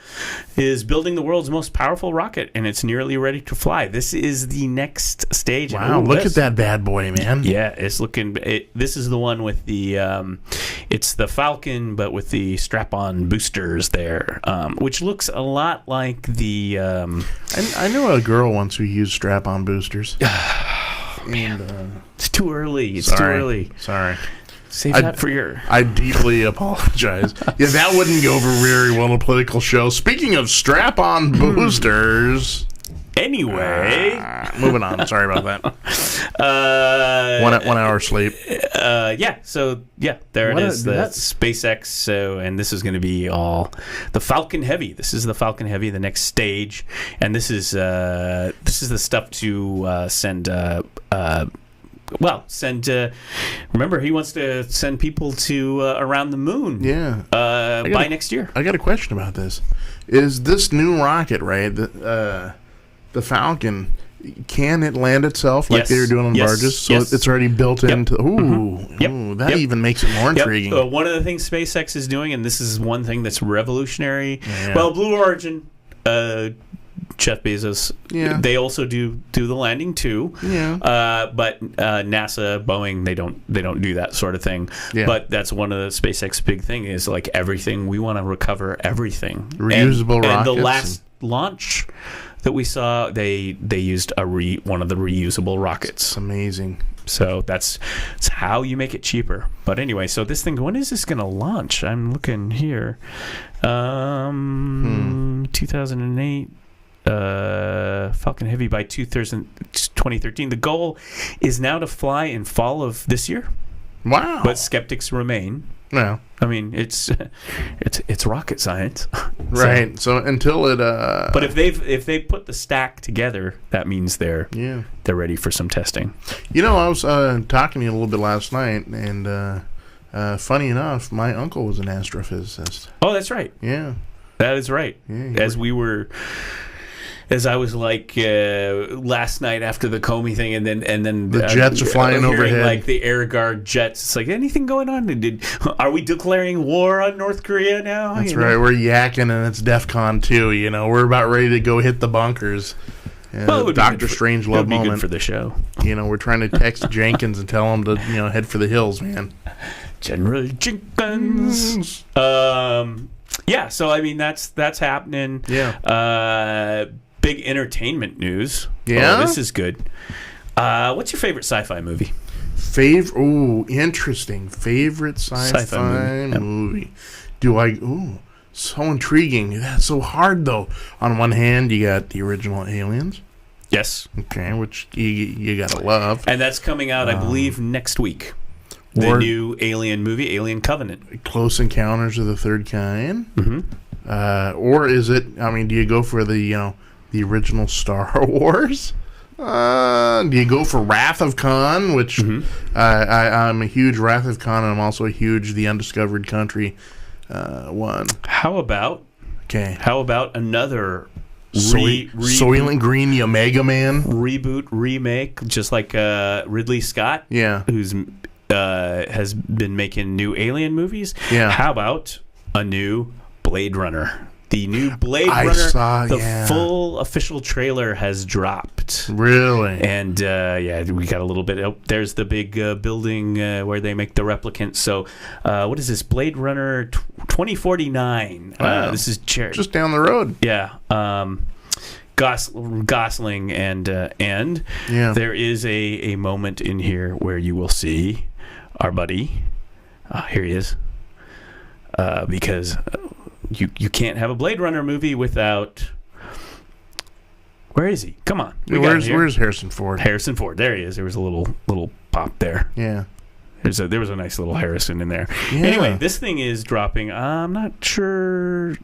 is building the world's most powerful rocket, and it's nearly ready to fly. This is the next stage. Wow, look at that bad boy, man. Yeah, it's looking. This is the one with the. It's the Falcon, but with the strap-on boosters there, which looks a lot like the. I know a girl once who used strap-on boosters. Man, it's too early. It's too early. Sorry. Save that for your... I deeply apologize. Yeah, that wouldn't go over very well in a political show. Speaking of strap-on boosters... Anyway... moving on. Sorry about that. 1 hour sleep. There it is. The SpaceX. And this is going to be all the Falcon Heavy. This is the Falcon Heavy, the next stage, and this is the stuff to send. Remember, he wants to send people to around the moon. Yeah. By next year. I got a question about this. Is this new rocket, right? The Falcon, can it land itself like they were doing on barges? So it's already built into... That even makes it more intriguing. One of the things SpaceX is doing, and this is one thing that's revolutionary... Well, Blue Origin... Jeff Bezos, they also do the landing too. But NASA, Boeing, they don't do that sort of thing. But that's one of the SpaceX big thing is like everything. We want to recover everything. Reusable rockets. And the last launch that we saw, they used one of the reusable rockets. It's amazing. So that's how you make it cheaper. But anyway, so this thing, when is this going to launch? I'm looking here. 2008. Falcon Heavy by 2013. The goal is now to fly in fall of this year. Wow! But skeptics remain. Yeah. I mean, it's rocket science, right? So until it. But if they put the stack together, that means they're ready for some testing. I was talking to you a little bit last night, and funny enough, my uncle was an astrophysicist. Oh, that's right. Yeah, that is right. Yeah, As I was like last night after the Comey thing, and then the jets are flying overhead, like the Air Guard jets. It's like, anything going on? Are we declaring war on North Korea now? That's right. We're yakking, and it's DEFCON 2. We're about ready to go hit the bunkers. Dr. Strangelove moment. Good for the show. We're trying to text Jenkins and tell him to head for the hills, man. General Jenkins. Yeah. So I mean, that's happening. Yeah. Big entertainment news. Yeah? Oh, this is good. What's your favorite sci-fi movie? Interesting. Favorite sci-fi movie. So intriguing. That's so hard, though. On one hand, you got the original Aliens. Yes. Okay, which you gotta love. And that's coming out, I believe, next week. The new Alien movie, Alien Covenant. Close Encounters of the Third Kind. Mm-hmm. Or is it, do you go for the original Star Wars? Do you go for Wrath of Khan, which I'm a huge Wrath of Khan, and I'm also a huge The Undiscovered Country one. How about another Soylent Green, the Omega Man reboot, remake, just like Ridley Scott, who's has been making new Alien movies. How about a new Blade Runner? The new Blade Runner, full official trailer has dropped. Really? And, we got a little bit. Oh, there's the big building where they make the replicants. So, what is this? Blade Runner 2049. This is just down the road. Yeah. Gosling and there is a moment in here where you will see our buddy. Here he is. Because... You can't have a Blade Runner movie without... Where is he? Come on. Where's Harrison Ford? Harrison Ford. There he is. There was a little pop there. Yeah. There was a nice little Harrison in there. Yeah. Anyway, this thing is dropping. I'm not sure.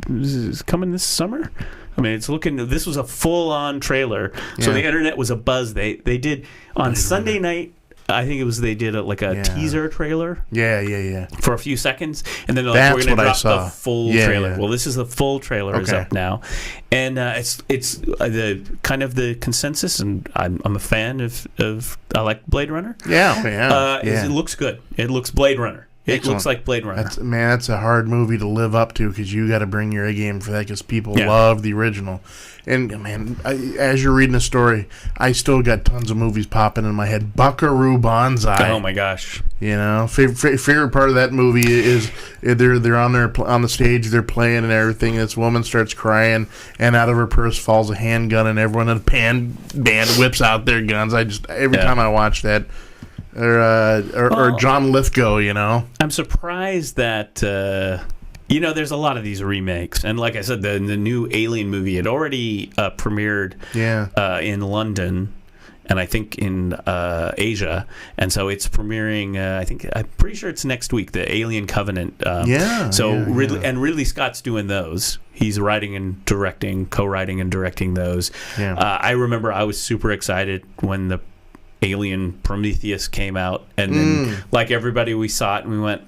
Is it coming this summer? I mean, it's looking. This was a full-on trailer, so the internet was abuzz. They did on Sunday night. I think it was they did a teaser trailer. Yeah. For a few seconds, and then they're like, we're going to drop the full trailer. Yeah. Well, this is the full trailer is up now, and it's the kind of the consensus, and I'm a fan of I like Blade Runner. Yeah. It looks good. It looks Blade Runner. It looks like Blade Runner. That's a hard movie to live up to because you got to bring your A game for that because people love the original. And, man, as you're reading the story, I still got tons of movies popping in my head. Buckaroo Banzai. Oh, my gosh. You know, favorite part of that movie is they're on the stage, they're playing and everything. This woman starts crying, and out of her purse falls a handgun, and everyone in the band whips out their guns. Every time I watch that, or John Lithgow, you know. I'm surprised that there's a lot of these remakes, and like I said, the new Alien movie had already premiered in London, and I think in Asia, and so it's premiering. I'm pretty sure it's next week. The Alien Covenant. Ridley Scott's doing those. He's writing and directing, co-writing and directing those. Yeah. I remember I was super excited when the Alien Prometheus came out, and then like everybody, we saw it and we went,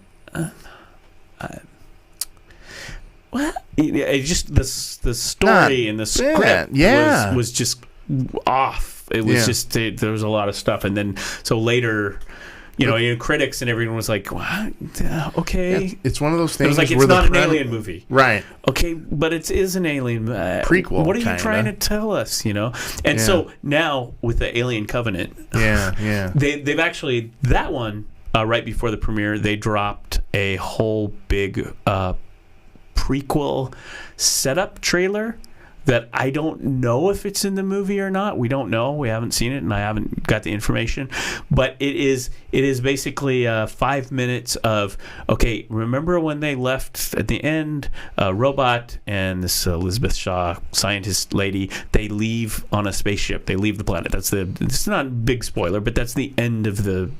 what? It just the story and the script was just off. It was just there was a lot of stuff, and then so later, critics and everyone was like, what? Okay, it's one of those things. It was like it's not an Alien movie, right? Okay, but it is an Alien prequel. What are you trying to tell us? And so now with the Alien Covenant, they've actually that one right before the premiere they dropped a whole big prequel setup trailer that I don't know if it's in the movie or not. We don't know. We haven't seen it, and I haven't got the information. But it is basically 5 minutes of, okay, remember when they left at the end, Robot and this Elizabeth Shaw scientist lady, they leave on a spaceship. They leave the planet. It's not a big spoiler, but that's the end of the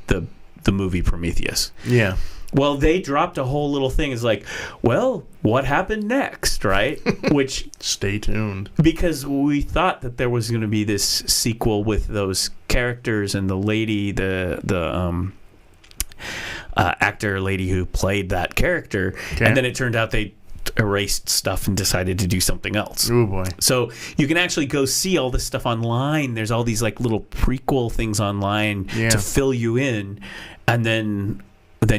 movie Prometheus. Yeah. Well, they dropped a whole little thing. It's like, well, what happened next, right? Which stay tuned, because we thought that there was going to be this sequel with those characters and the lady, the actor lady who played that character, and then it turned out they erased stuff and decided to do something else. Oh boy. So you can actually go see all this stuff online. There's all these like little prequel things online to fill you in, and then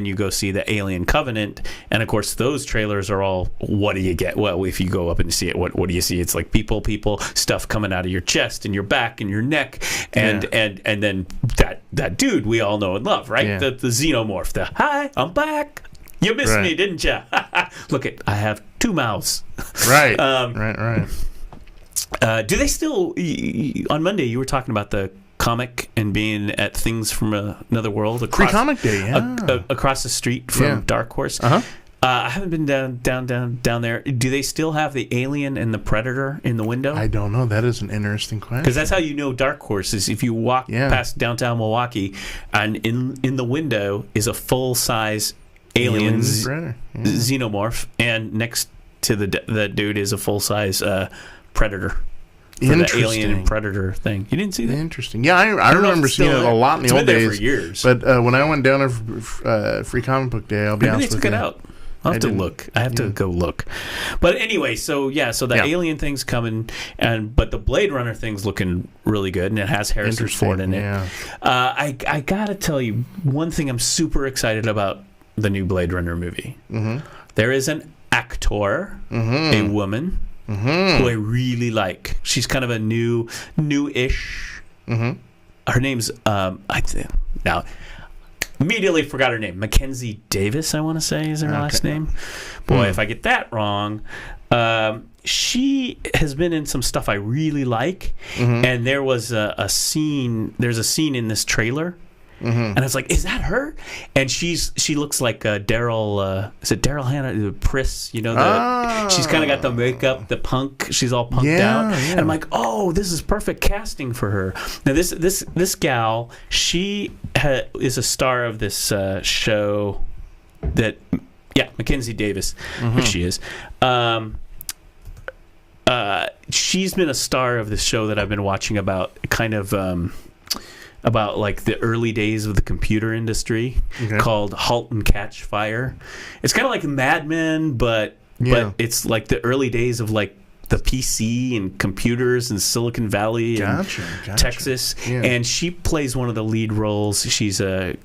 you go see the Alien Covenant, and of course those trailers are all, what do you get? Well, if you go up and see it, what do you see? It's like people, stuff coming out of your chest and your back and your neck, and then that dude we all know and love, right? Yeah. The xenomorph, hi, I'm back. You missed me, didn't you? Look, I have two mouths. Right. Right. Do they still? On Monday, you were talking about the comic and being at Things from Another World. Free Comic Day, across the street from Dark Horse. Uh-huh. I haven't been down there. Do they still have the Alien and the Predator in the window? I don't know. That is an interesting question. Because that's how you know Dark Horse is if you walk past downtown Milwaukee, and in the window is a full-size alien xenomorph, and next to the dude is a full-size Predator. For the Alien and Predator thing. You didn't see that? Interesting. Yeah, I remember seeing it a lot in the old days. For years. But when I went down there for Free Comic Book Day, I'll be honest with you. Maybe they took it out. I'll have to look. I have to go look. But anyway, so the Alien thing's coming, but the Blade Runner thing's looking really good, and it has Harrison Ford in it. Yeah. I got to tell you, one thing I'm super excited about the new Blade Runner movie. Mm-hmm. There is an actor, a woman, who I really like. She's kind of a new-ish. Mm-hmm. Her name's now immediately forgot her name. Mackenzie Davis, I want to say, is her last name. Boy, if I get that wrong. She has been in some stuff I really like, and there was a scene. There's a scene in this trailer And I was like, is that her? And she looks like Daryl. Is it Daryl Hannah? Pris, you know, she's kind of got the makeup, the punk. She's all punked out. Yeah. And I'm like, oh, this is perfect casting for her. Now this gal, she is a star of this show that, Mackenzie Davis, which she is. She's been a star of this show that I've been watching about about like the early days of the computer industry, called Halt and Catch Fire. It's kind of like Mad Men, but it's like the early days of like the PC and computers in Silicon Valley and Texas. Yeah. And she plays one of the lead roles. She's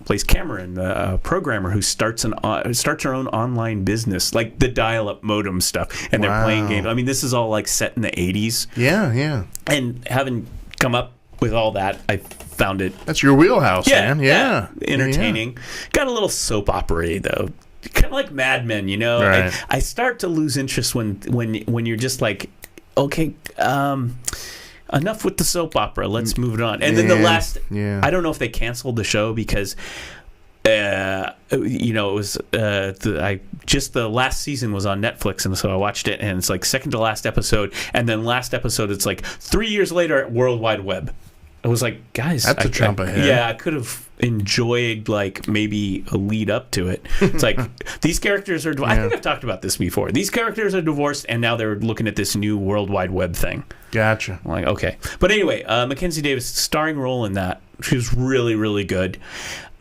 plays Cameron, a programmer who starts her own online business, like the dial-up modem stuff. And they're playing games. I mean, this is all like set in the 80s. Yeah, yeah. And having come up with all that, I found it. That's your wheelhouse, man. Yeah. Entertaining. Yeah. Got a little soap opera though. Kind of like Mad Men, you know. Right. I start to lose interest when you're just like, okay, enough with the soap opera. Let's move it on. And then the last, I don't know if they canceled the show because, it was the last season was on Netflix, and so I watched it, and it's like second to last episode, and then last episode, it's like 3 years later at World Wide Web. I was like, guys, that's a jump ahead. Yeah, I could have enjoyed like maybe a lead up to it. It's like these characters are. I think I've talked about this before. These characters are divorced, and now they're looking at this new World Wide Web thing. Gotcha. I'm like, okay, but anyway, Mackenzie Davis starring role in that. She was really, really good.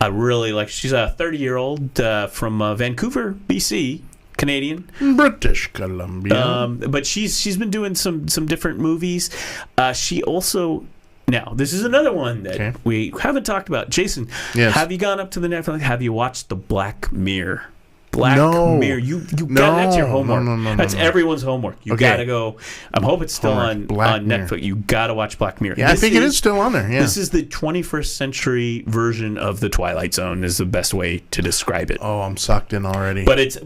I really like. She's a 30-year-old from Vancouver, BC. Canadian, British Columbia. But she's been doing some different movies. She also. Now, this is another one that we haven't talked about. Jason, have you gone up to the Netflix? Have you watched the Black Mirror? Mirror. You got that's your homework. No, that's everyone's homework. You gotta go. I hope it's still on Netflix. You gotta watch Black Mirror. Yeah, I think it is still on there. Yeah. This is the 21st century version of the Twilight Zone. Is the best way to describe it. Oh, I'm sucked in already. But it's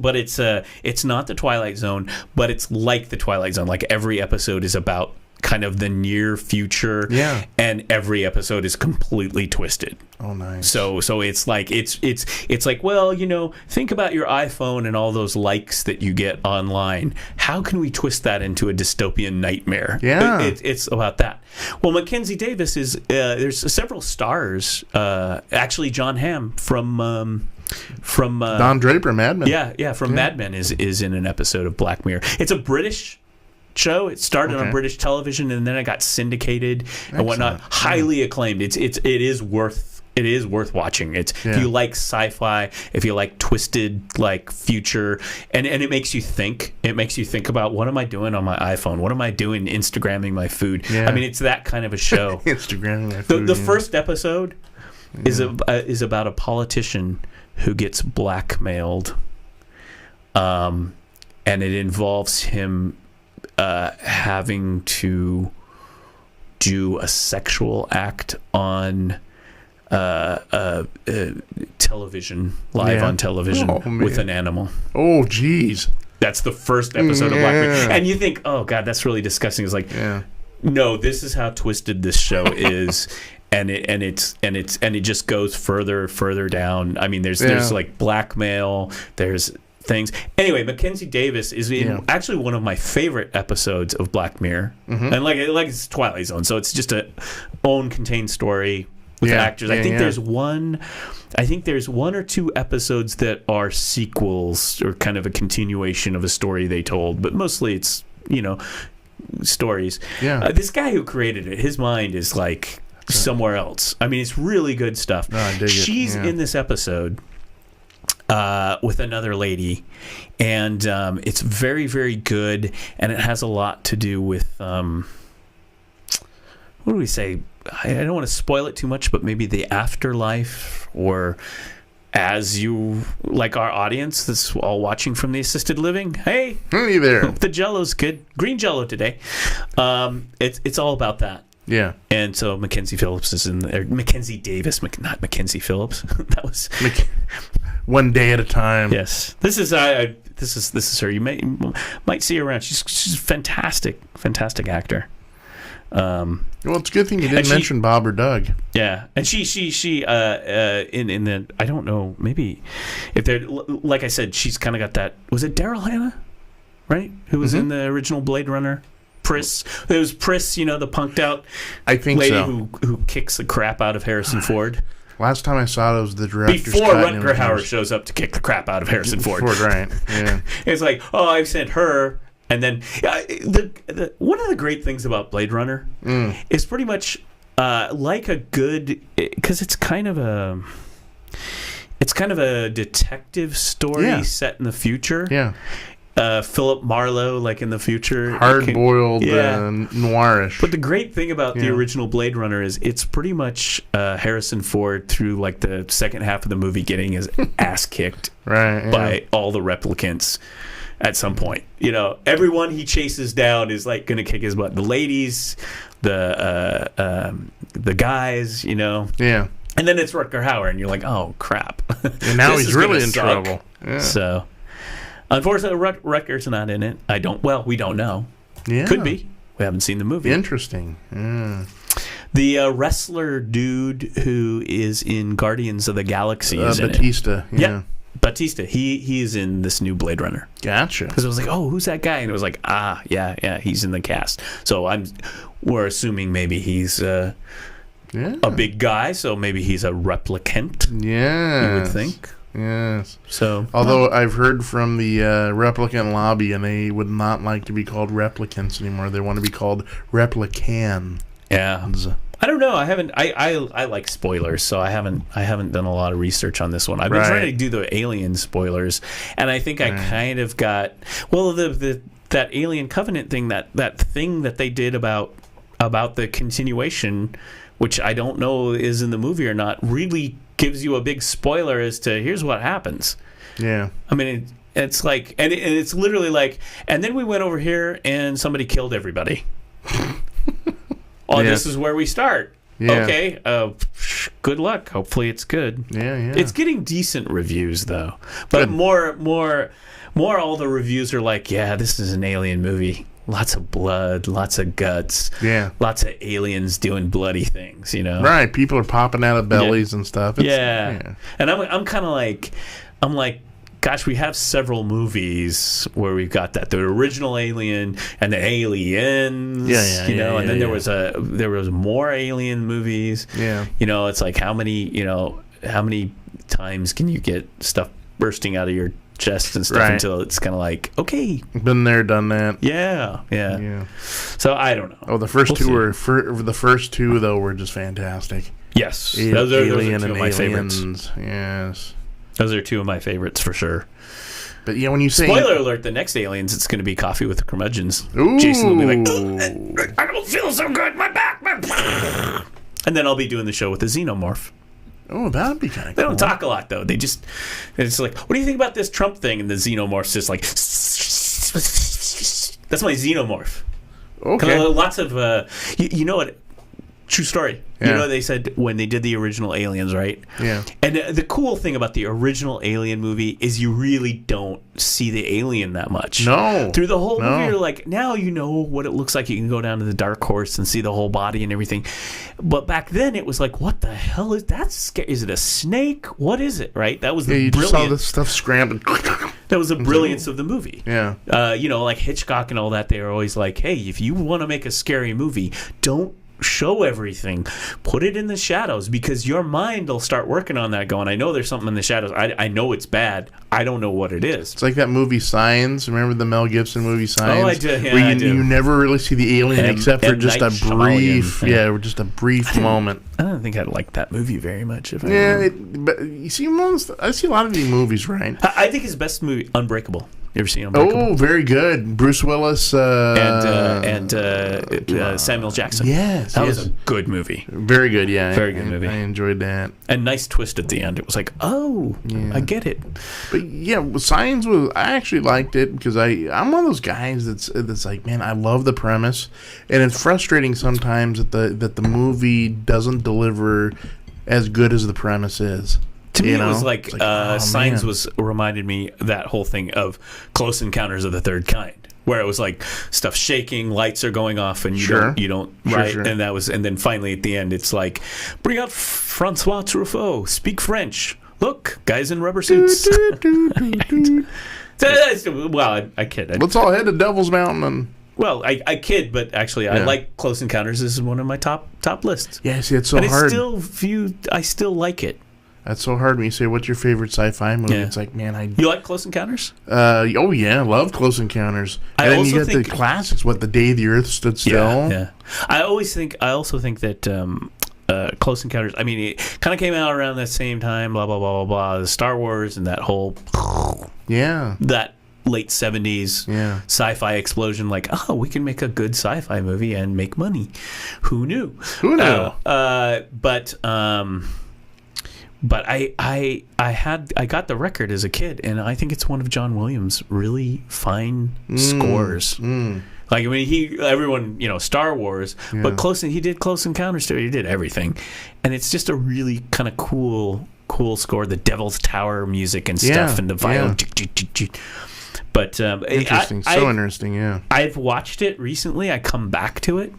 not the Twilight Zone, but it's like the Twilight Zone. Like every episode is about kind of the near future, and every episode is completely twisted. Oh, nice. So it's like it's like, well, you know, think about your iPhone and all those likes that you get online. How can we twist that into a dystopian nightmare? Yeah, it's about that. Well, Mackenzie Davis is there's several stars. Actually, John Hamm from Don Draper, Mad Men. From Mad Men is in an episode of Black Mirror. It's a British show. It started on British television, and then it got syndicated and whatnot. Highly acclaimed. It is worth watching. If you like sci-fi, if you like twisted like future, and it makes you think. It makes you think about, what am I doing on my iPhone? What am I doing Instagramming my food? I mean, it's that kind of a show. Instagramming my food. The first episode is about a politician who gets blackmailed, and it involves him having to do a sexual act on television, live on television with an animal. Oh, geez. That's the first episode of Black Mirror. And you think, oh, God, that's really disgusting. It's like, no, this is how twisted this show is. And it just goes further down. I mean, there's like blackmail, there's things. Anyway, Mackenzie Davis is in actually one of my favorite episodes of Black Mirror, and like it's Twilight Zone, so it's just a own contained story with actors. I think there's one or two episodes that are sequels or kind of a continuation of a story they told, but mostly it's stories. This guy who created it, his mind is like somewhere else. I mean, it's really good stuff. No, I dig She's in this episode with another lady, and it's very, very good, and it has a lot to do with what do we say? I don't want to spoil it too much, but maybe the afterlife, or as you like our audience that's all watching from the assisted living. Hey there. Hope the Jello's good. Green Jello today. It's all about that. Yeah. And so Mackenzie Phillips is in there. Mackenzie Davis, not Mackenzie Phillips. That was one day at a time. Yes. This is her. You might see her around. She's a fantastic actor. Well, it's a good thing you didn't mention Bob or Doug. Yeah, and she in the, I don't know, maybe if they're, like I said, she's kind of got that. Was it Daryl Hannah, right? Who was in the original Blade Runner? Pris. It was Pris, the punked out lady who kicks the crap out of Harrison Ford. Last time I saw it was the director's before Rutger Hauer shows up to kick the crap out of Harrison Ford. Right? Yeah. It's like, oh, I've sent her. And then one of the great things about Blade Runner is pretty much like a good, because it's kind of a detective story set in the future. Yeah. Philip Marlowe, like in the future, hard-boiled, noirish. But the great thing about the original Blade Runner is it's pretty much Harrison Ford through like the second half of the movie getting his ass kicked by all the replicants. At some point, everyone he chases down is like going to kick his butt. The ladies, the guys, Yeah. And then it's Rutger Hauer, and you're like, oh crap! And now he's really in trouble. Yeah. So, unfortunately, Rutger's not in it. We don't know. Yeah. Could be. We haven't seen the movie. Interesting. Yeah. The wrestler dude who is in Guardians of the Galaxy is Batista. In it. Yeah. Batista, he's in this new Blade Runner. Gotcha. Because it was like, oh, who's that guy? And it was like, yeah, he's in the cast. So we're assuming maybe he's a big guy, so maybe he's a replicant. Yeah, you would think. Yes. So, although I've heard from the replicant lobby, and they would not like to be called replicants anymore. They want to be called replicans. Yeah. I don't know. I haven't. I like spoilers, so I haven't done a lot of research on this one. I've been trying to do the Alien spoilers, and I think I kind of got that Alien Covenant thing, that thing that they did about the continuation, which I don't know is in the movie or not, really gives you a big spoiler as to here's what happens. Yeah. I mean, it's like, and it's literally like, and then we went over here and somebody killed everybody. This is where we start. Yeah. Okay. Good luck. Hopefully it's good. Yeah. It's getting decent reviews though, but more. All the reviews are like, yeah, this is an alien movie. Lots of blood, lots of guts. Yeah. Lots of aliens doing bloody things. Right. People are popping out of bellies and stuff. And I'm kind of like, gosh, we have several movies where we've got that. The original Alien and the Aliens, and then there was more Alien movies. Yeah. It's like how many times can you get stuff bursting out of your chest and stuff until it's kind of like, okay. Been there, done that. Yeah. So I don't know. Oh, the first two though were just fantastic. Yes. Those are two of my favorites. Yes. Those are two of my favorites for sure. But when you say spoiler alert, the next Aliens, it's going to be Coffee with the Curmudgeons. Ooh. Jason will be like, I don't feel so good, my back. And then I'll be doing the show with the Xenomorph. Oh, that'd be kind of cool. They don't talk a lot though. It's like, what do you think about this Trump thing? And the Xenomorph's just like, that's my Xenomorph. Okay. Lots of you know what? True story. Yeah. They said when they did the original Aliens, right? Yeah. And the cool thing about the original Alien movie is you really don't see the alien that much. No. Through the whole movie, you're like, now you know what it looks like. You can go down to the Dark Horse and see the whole body and everything. But back then, it was like, what the hell is that? Is it a snake? What is it? Right? That was the you brilliance. just saw this stuff scrambling. That was the brilliance of the movie. Yeah. Like Hitchcock and all that, they were always like, hey, if you want to make a scary movie, don't show everything, put it in the shadows, because your mind will start working on that going, I know there's something in the shadows, I know it's bad, I don't know what it is. It's like that movie Signs. Remember the Mel Gibson movie Signs? Oh, I did. Yeah, where I do. You never really see the alien except for just a brief moment. I don't think I'd like that movie very much. But you see, I see a lot of these movies, right? I think his best movie, Unbreakable. You ever seen Unbreakable? Oh, very good. Bruce Willis and Samuel Jackson. Yes, that was a good movie. Very good. Yeah, very good movie. I enjoyed that. And nice twist at the end. It was like, I get it. But Signs was. I actually liked it because I'm one of those guys that's like, man, I love the premise, and it's frustrating sometimes that the movie doesn't deliver as good as the premise is. To me, it was like Signs reminded me that whole thing of Close Encounters of the Third Kind, where it was like stuff shaking, lights are going off, and you don't right. Sure. And then finally at the end, it's like, bring out Francois Truffaut, speak French. Look, guys in rubber suits. Well, I kid. Let's all head to Devil's Mountain and. Well, I kid, but actually, I like Close Encounters. This is one of my top lists. Yeah, see, it's so and hard. I still like it. That's so hard when you say, what's your favorite sci-fi movie? Yeah. It's like, man, You like Close Encounters? Oh, yeah, I love Close Encounters. And then you get the classics, the Day the Earth Stood Still. Yeah. I also think that Close Encounters, I mean, it kind of came out around the same time, blah, blah, blah, blah, blah, the Star Wars and that whole... Yeah. That late 70s sci-fi explosion, like, oh, we can make a good sci-fi movie and make money. Who knew? But I got the record as a kid, and I think it's one of John Williams' really fine scores. Like, I mean, everyone, Star Wars, but he did Close Encounters too. He did everything, and it's just a really kind of cool score. The Devil's Tower music and stuff, and the violin. But interesting, interesting. Yeah, I've watched it recently. I come back to it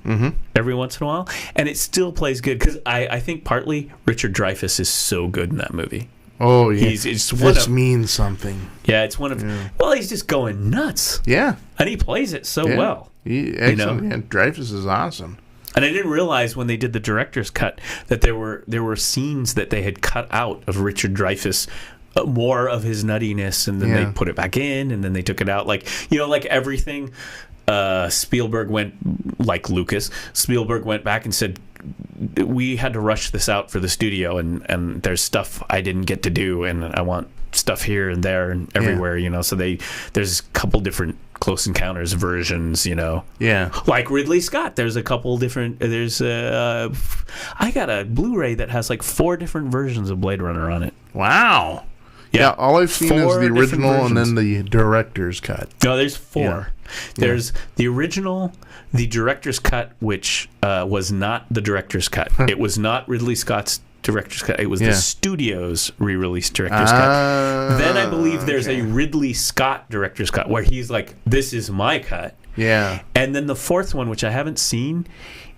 every once in a while, and it still plays good because I think partly Richard Dreyfuss is so good in that movie. Oh yeah, this means something. Yeah, it's one of. Well, he's just going nuts. Yeah, and he plays it so well. Excellent. Yeah, Dreyfuss is awesome. And I didn't realize when they did the director's cut that there were scenes that they had cut out of Richard Dreyfuss. More of his nuttiness, and then they put it back in, and then they took it out. Like everything, Spielberg went back and said, we had to rush this out for the studio, and there's stuff I didn't get to do, and I want stuff here and there and everywhere, So there's a couple different Close Encounters versions, Like Ridley Scott, there's a couple different. I got a Blu-ray that has like 4 different versions of Blade Runner on it. Wow. Yeah, all I've seen is the original and then the director's cut. No, there's 4. Yeah. There's the original, the director's cut, which was not the director's cut. It was not Ridley Scott's director's cut. It was the studio's re-released director's cut. Then I believe there's a Ridley Scott director's cut where he's like, this is my cut. Yeah. And then the 4th one, which I haven't seen,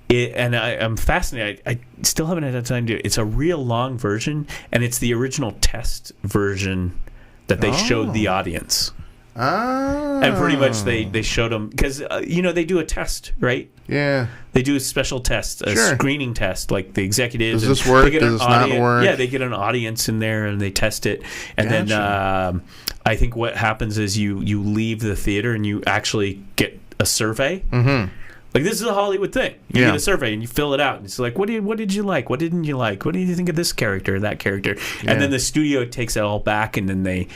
I'm fascinated. I still haven't had time to do it. It's a real long version, and it's the original test version that they showed the audience. And pretty much they showed them because they do a test, right? Yeah, they do a special test, a screening test, like the executives. Does this work? Does this not work? Yeah, they get an audience in there and they test it, and then I think what happens is you leave the theater and you actually get a survey. Mm-hmm. Like, this is a Hollywood thing. You get a survey and you fill it out. And it's like, what did you like? What didn't you like? What did you think of this character or that character? Yeah. And then the studio takes it all back, and then they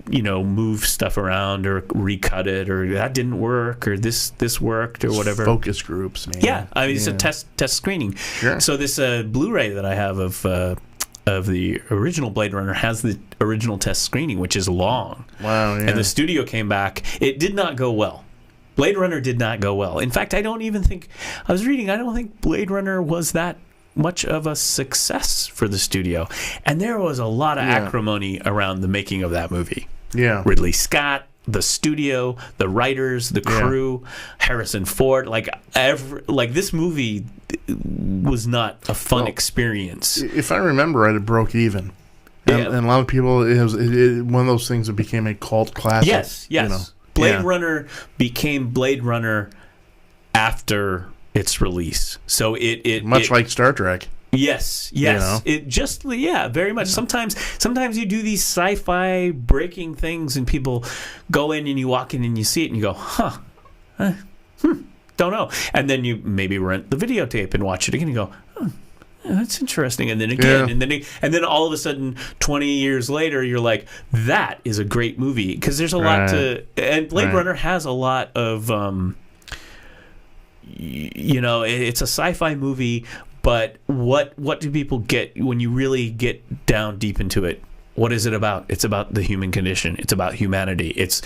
move stuff around or recut it, or that didn't work, or this worked, or whatever. Focus groups, man. Yeah, I mean, it's a test screening. Sure. So this Blu-ray that I have of the original Blade Runner has the original test screening, which is long. Wow. Yeah. And the studio came back. It did not go well. Blade Runner did not go well. In fact, I don't think Blade Runner was that much of a success for the studio. And there was a lot of acrimony around the making of that movie. Yeah. Ridley Scott, the studio, the writers, the crew, Harrison Ford, this movie was not a fun experience. If I remember right, it broke even. And a lot of people, it was one of those things that became a cult classic. Yes. Blade Runner became Blade Runner after its release. So it like Star Trek. Yes. It just very much. Sometimes you do these sci-fi breaking things, and people go in and you walk in and you see it and you go, don't know. And then you maybe rent the videotape and watch it again and you go, that's interesting. And then again, and then all of a sudden, 20 years later, you're like, that is a great movie, because there's a lot to. And Blade Runner has a lot of, it's a sci-fi movie, but what do people get when you really get down deep into it? What is it about? It's about the human condition. It's about humanity. It's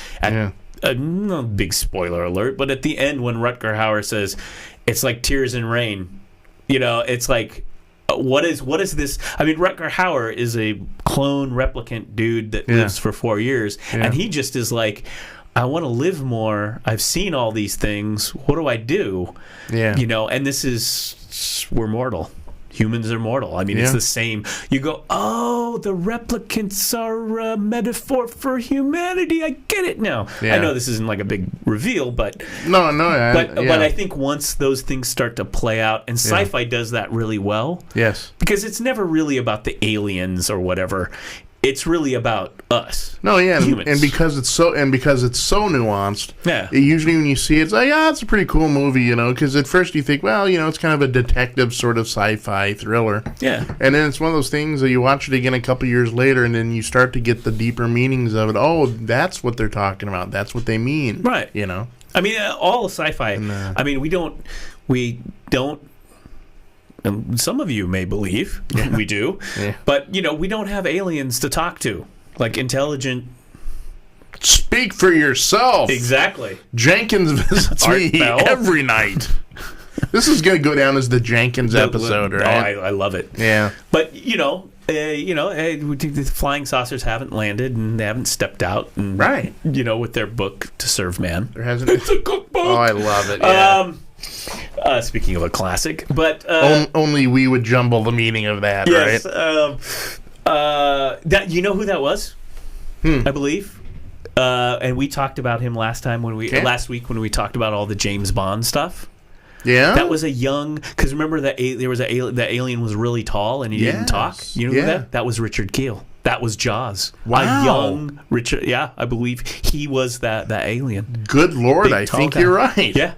no big spoiler alert, but at the end when Rutger Hauer says, "It's like tears in rain," it's like. What is this? I mean, Rutger Hauer is a clone replicant dude that lives for 4 years, and he just is like, I want to live more. I've seen all these things. What do I do? Yeah. And this is, we're mortal. Humans are mortal. I mean, it's the same. You go, oh, the replicants are a metaphor for humanity. I get it now. Yeah. I know this isn't like a big reveal, but but I think once those things start to play out, and sci-fi does that really well. Yes. Because it's never really about the aliens or whatever. It's really about us. No, yeah, humans. and because it's so nuanced. Yeah. Usually when you see it, it's like, it's a pretty cool movie, Because at first you think, well, it's kind of a detective sort of sci-fi thriller. Yeah. And then it's one of those things that you watch it again a couple years later, and then you start to get the deeper meanings of it. Oh, that's what they're talking about. That's what they mean. Right. I mean, all sci-fi. And, I mean, we don't. Some of you may believe we do, but we don't have aliens to talk to, like intelligent. Speak for yourself. Exactly. Jenkins visits me every night. This is going to go down as the Jenkins episode, right? Oh, I love it. Yeah, but the flying saucers haven't landed and they haven't stepped out, and with their book to serve man. There hasn't. It's a cookbook. Oh, I love it. Yeah. Speaking of a classic, but only we would jumble the meaning of that, yes, right? That who that was? I believe, and we talked about him last week when we talked about all the James Bond stuff. Yeah, that was a young, because remember that there was the alien was really tall and he didn't talk. You know who that? That was Richard Keel. That was Jaws. Wow. A young Richard. Yeah, I believe he was that alien. Good Lord, I think you're right. Yeah.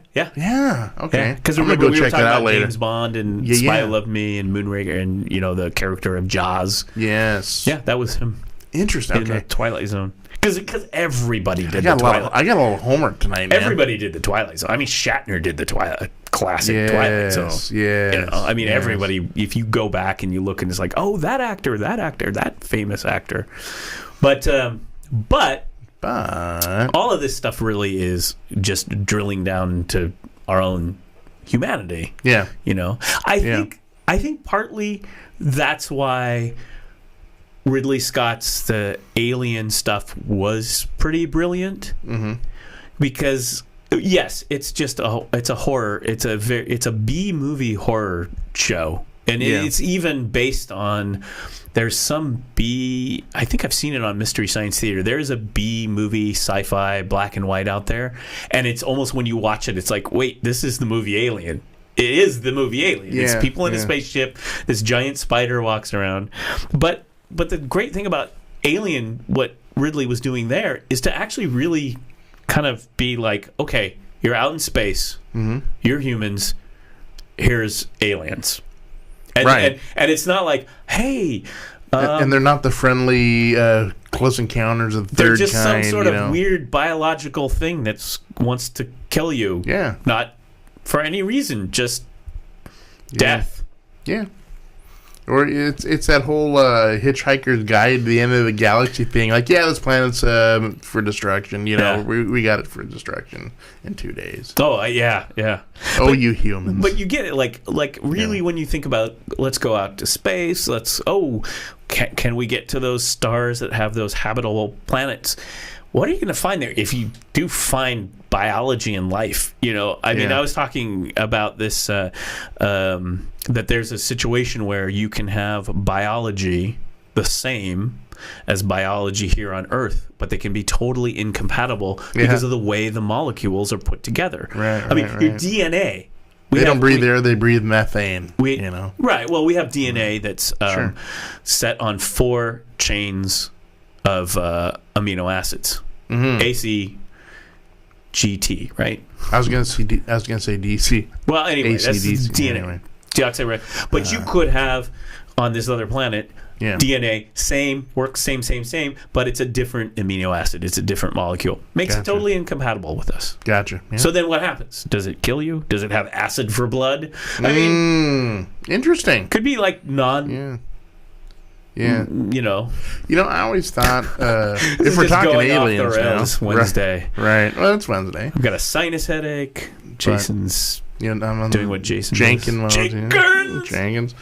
Okay. Because remember we were talking about later. James Bond and Spy Who Loved Me and Moonraker and the character of Jaws. Yes. Yeah, that was him. Interesting. In the Twilight Zone. Because everybody did the Twilight. I got a little homework tonight, man. Everybody did the Twilight Zone. I mean, Shatner did the classic Twilight Zone. Yes. I mean, everybody. If you go back and you look, and it's like, oh, that actor, that famous actor. But all of this stuff really is just drilling down to our own humanity. Yeah. I think partly that's why Ridley Scott's the Alien stuff was pretty brilliant, because yes, it's a horror. It's a B movie horror show, and it's even based on. There's some B. I think I've seen it on Mystery Science Theater. There's a B movie sci-fi black and white out there, and it's almost when you watch it, it's like, wait, this is the movie Alien. It is the movie Alien. It's people in a spaceship. This giant spider walks around, but the great thing about Alien, what Ridley was doing there, is to actually really kind of be like, okay, you're out in space, you're humans, here's aliens. And it's not like, hey... and they're not the friendly Close Encounters of the Third Kind. They're just some sort of weird biological thing that wants to kill you. Yeah. Not for any reason, just death. Yeah. Or it's that whole Hitchhiker's Guide to the End of the Galaxy thing. Like, this planet's for destruction. We got it for destruction in 2 days. Oh, yeah. Oh, you humans. But you get it. Like really, when you think about, let's go out to space. Can we get to those stars that have those habitable planets? What are you going to find there if you do find biology and life? I mean, I was talking about this, that there's a situation where you can have biology the same as biology here on Earth, but they can be totally incompatible because of the way the molecules are put together. Your DNA. They don't breathe air; they breathe methane. Right. Well, we have DNA that's set on 4 chains of amino acids. A, C, G, T. Right. I was gonna say DC. Well, anyway, AC, that's DC, DNA. anyway. Deoxyribonucleic. But you could have on this other planet DNA, works same, but it's a different amino acid. It's a different molecule. Makes it totally incompatible with us. Gotcha. Yeah. So then what happens? Does it kill you? Does it have acid for blood? I mean, interesting. Could be like Yeah. I always thought if we're talking aliens now, Wednesday. Right. Well, it's Wednesday. I've got a sinus headache. Jason's I'm doing what Jason Jenkins. Jenkins. Jenkins.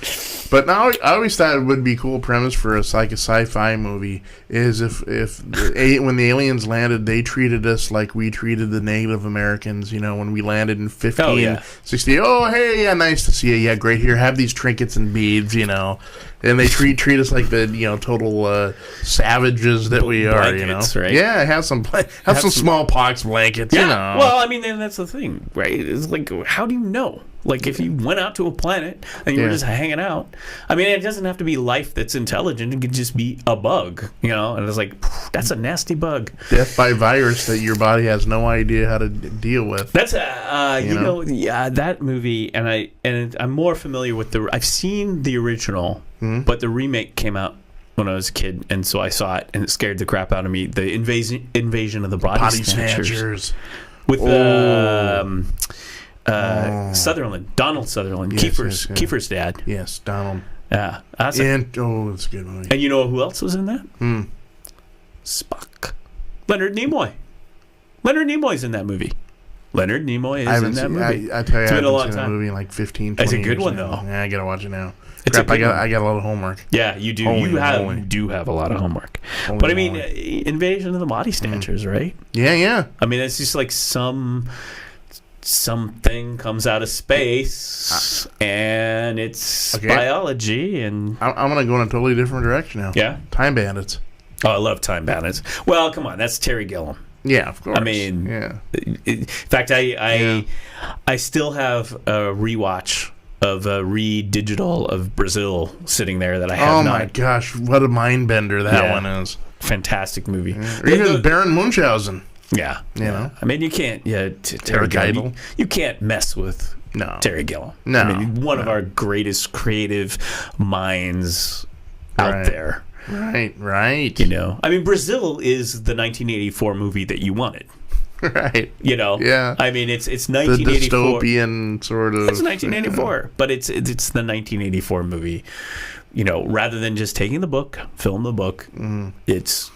But now I always thought it would be a cool premise for a sci-fi movie is if when the aliens landed, they treated us like we treated the Native Americans. When we landed in 1560. Oh, hey, yeah, nice to see you. Yeah, great. Here, have these trinkets and beads. And they treat us like the total savages that we are. Blankets, right? Yeah, have some smallpox blankets. Yeah. Well, I mean, that's the thing, right? It's like, how do you know? Like, if you went out to a planet and you were just hanging out, I mean, it doesn't have to be life that's intelligent. It could just be a bug, And it's like, that's a nasty bug. Death by virus that your body has no idea how to deal with. That's that movie, and I'm more familiar with I've seen the original, but the remake came out when I was a kid, and so I saw it, and it scared the crap out of me. The invasion of the body snatchers. With Sutherland, Donald Sutherland, Kiefer's dad. Yes, Donald. Yeah, that's a good movie. And you know who else was in that? Spock, Leonard Nimoy. Leonard Nimoy's in that movie. Leonard Nimoy is in that movie. I tell you, it's I been a long seen time. The movie in like 15, 20 It's a good years one now. though. Yeah, I gotta watch it now. It's Crap, I got a lot of homework. Yeah, you do. You do have a lot of homework. But I mean, invasion of the body snatchers, right? Yeah. I mean, it's just like something comes out of space and it's biology, and I'm gonna go in a totally different direction now. Yeah, Time Bandits. Oh, I love Time Bandits. Well, come on, that's Terry Gilliam. Yeah, of course. I mean, yeah. In fact, I still have a rewatch of a re-digital of Brazil sitting there that I have not. Oh my gosh, what a mind bender that one is! Fantastic movie. Yeah. Or even Baron Munchausen. Yeah, I mean, you can't. Yeah, Terry Gilliam. You can't mess with Terry Gilliam. No, I mean, one of our greatest creative minds out there. Right. I mean, Brazil is the 1984 movie that you wanted. Right. Yeah. I mean, it's 1984. The dystopian sort of. It's 1984, but it's the 1984 movie. Rather than just taking the book, film the book, it's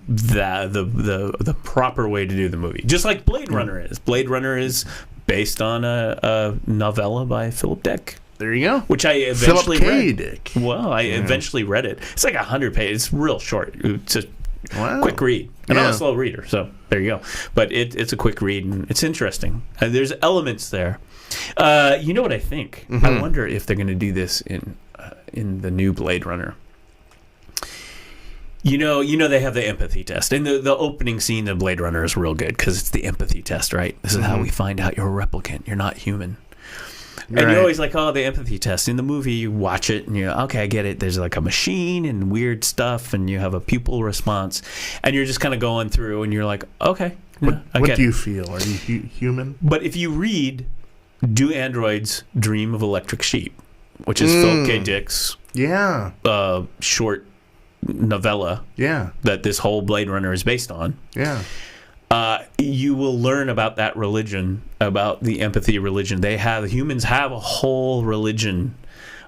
the proper way to do the movie. Just like Blade Runner is. Blade Runner is based on a novella by Philip Dick. There you go. Which I eventually read. Dick. Well, I eventually read it. It's like 100 pages. It's real short. It's a quick read. And I'm a slow reader, so there you go. But it's a quick read, and it's interesting. There's elements there. You know what I think? I wonder if they're going to do this in the new Blade Runner. You know they have the empathy test, and the opening scene of Blade Runner is real good because it's the empathy test, right? This is how we find out you're a replicant. You're not human. And you're always like, the empathy test. In the movie, you watch it, and you're okay, I get it. There's like a machine and weird stuff, and you have a pupil response, and you're just kind of going through, and you're like, okay. What do you feel? Are you human? But if you read Do Androids Dream of Electric Sheep, which is Philip K. Dick's short novella that this whole Blade Runner is based on. Yeah. You will learn about that religion, about the empathy religion. Humans have a whole religion,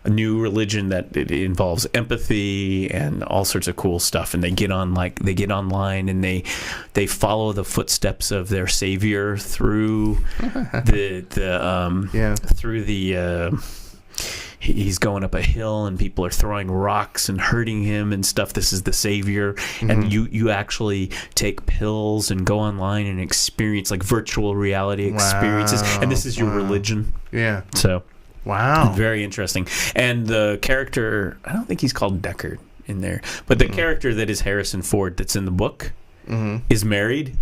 a new religion that it involves empathy and all sorts of cool stuff. And they get online and they follow the footsteps of their savior through he's going up a hill and people are throwing rocks and hurting him and stuff. This is the savior. And you actually take pills and go online and experience like virtual reality experiences. And this is your religion. Yeah. So, wow. Very interesting. And the character, I don't think he's called Deckard in there, but the character that is Harrison Ford that's in the book is married.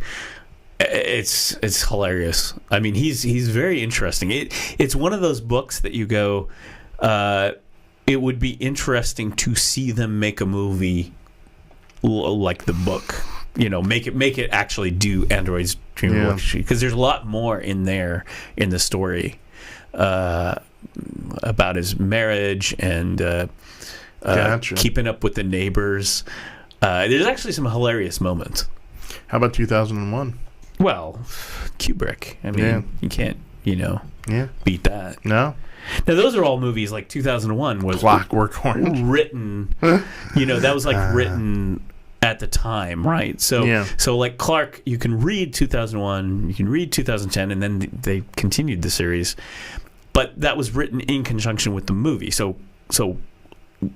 It's hilarious. I mean, he's very interesting. It's one of those books that you go, it would be interesting to see them make a movie like the book. Make it actually do Android's Dream of Electric Sheep, because there's a lot more in there in the story about his marriage and keeping up with the neighbors. There's actually some hilarious moments. How about 2001? Well, Kubrick. I mean, you can't, beat that. No. Now, those are all movies like 2001 was Clockwork Orange. Written, that was like written at the time, right? So like Clark, you can read 2001, you can read 2010, and then they continued the series. but that was written in conjunction with the movie. So Arthur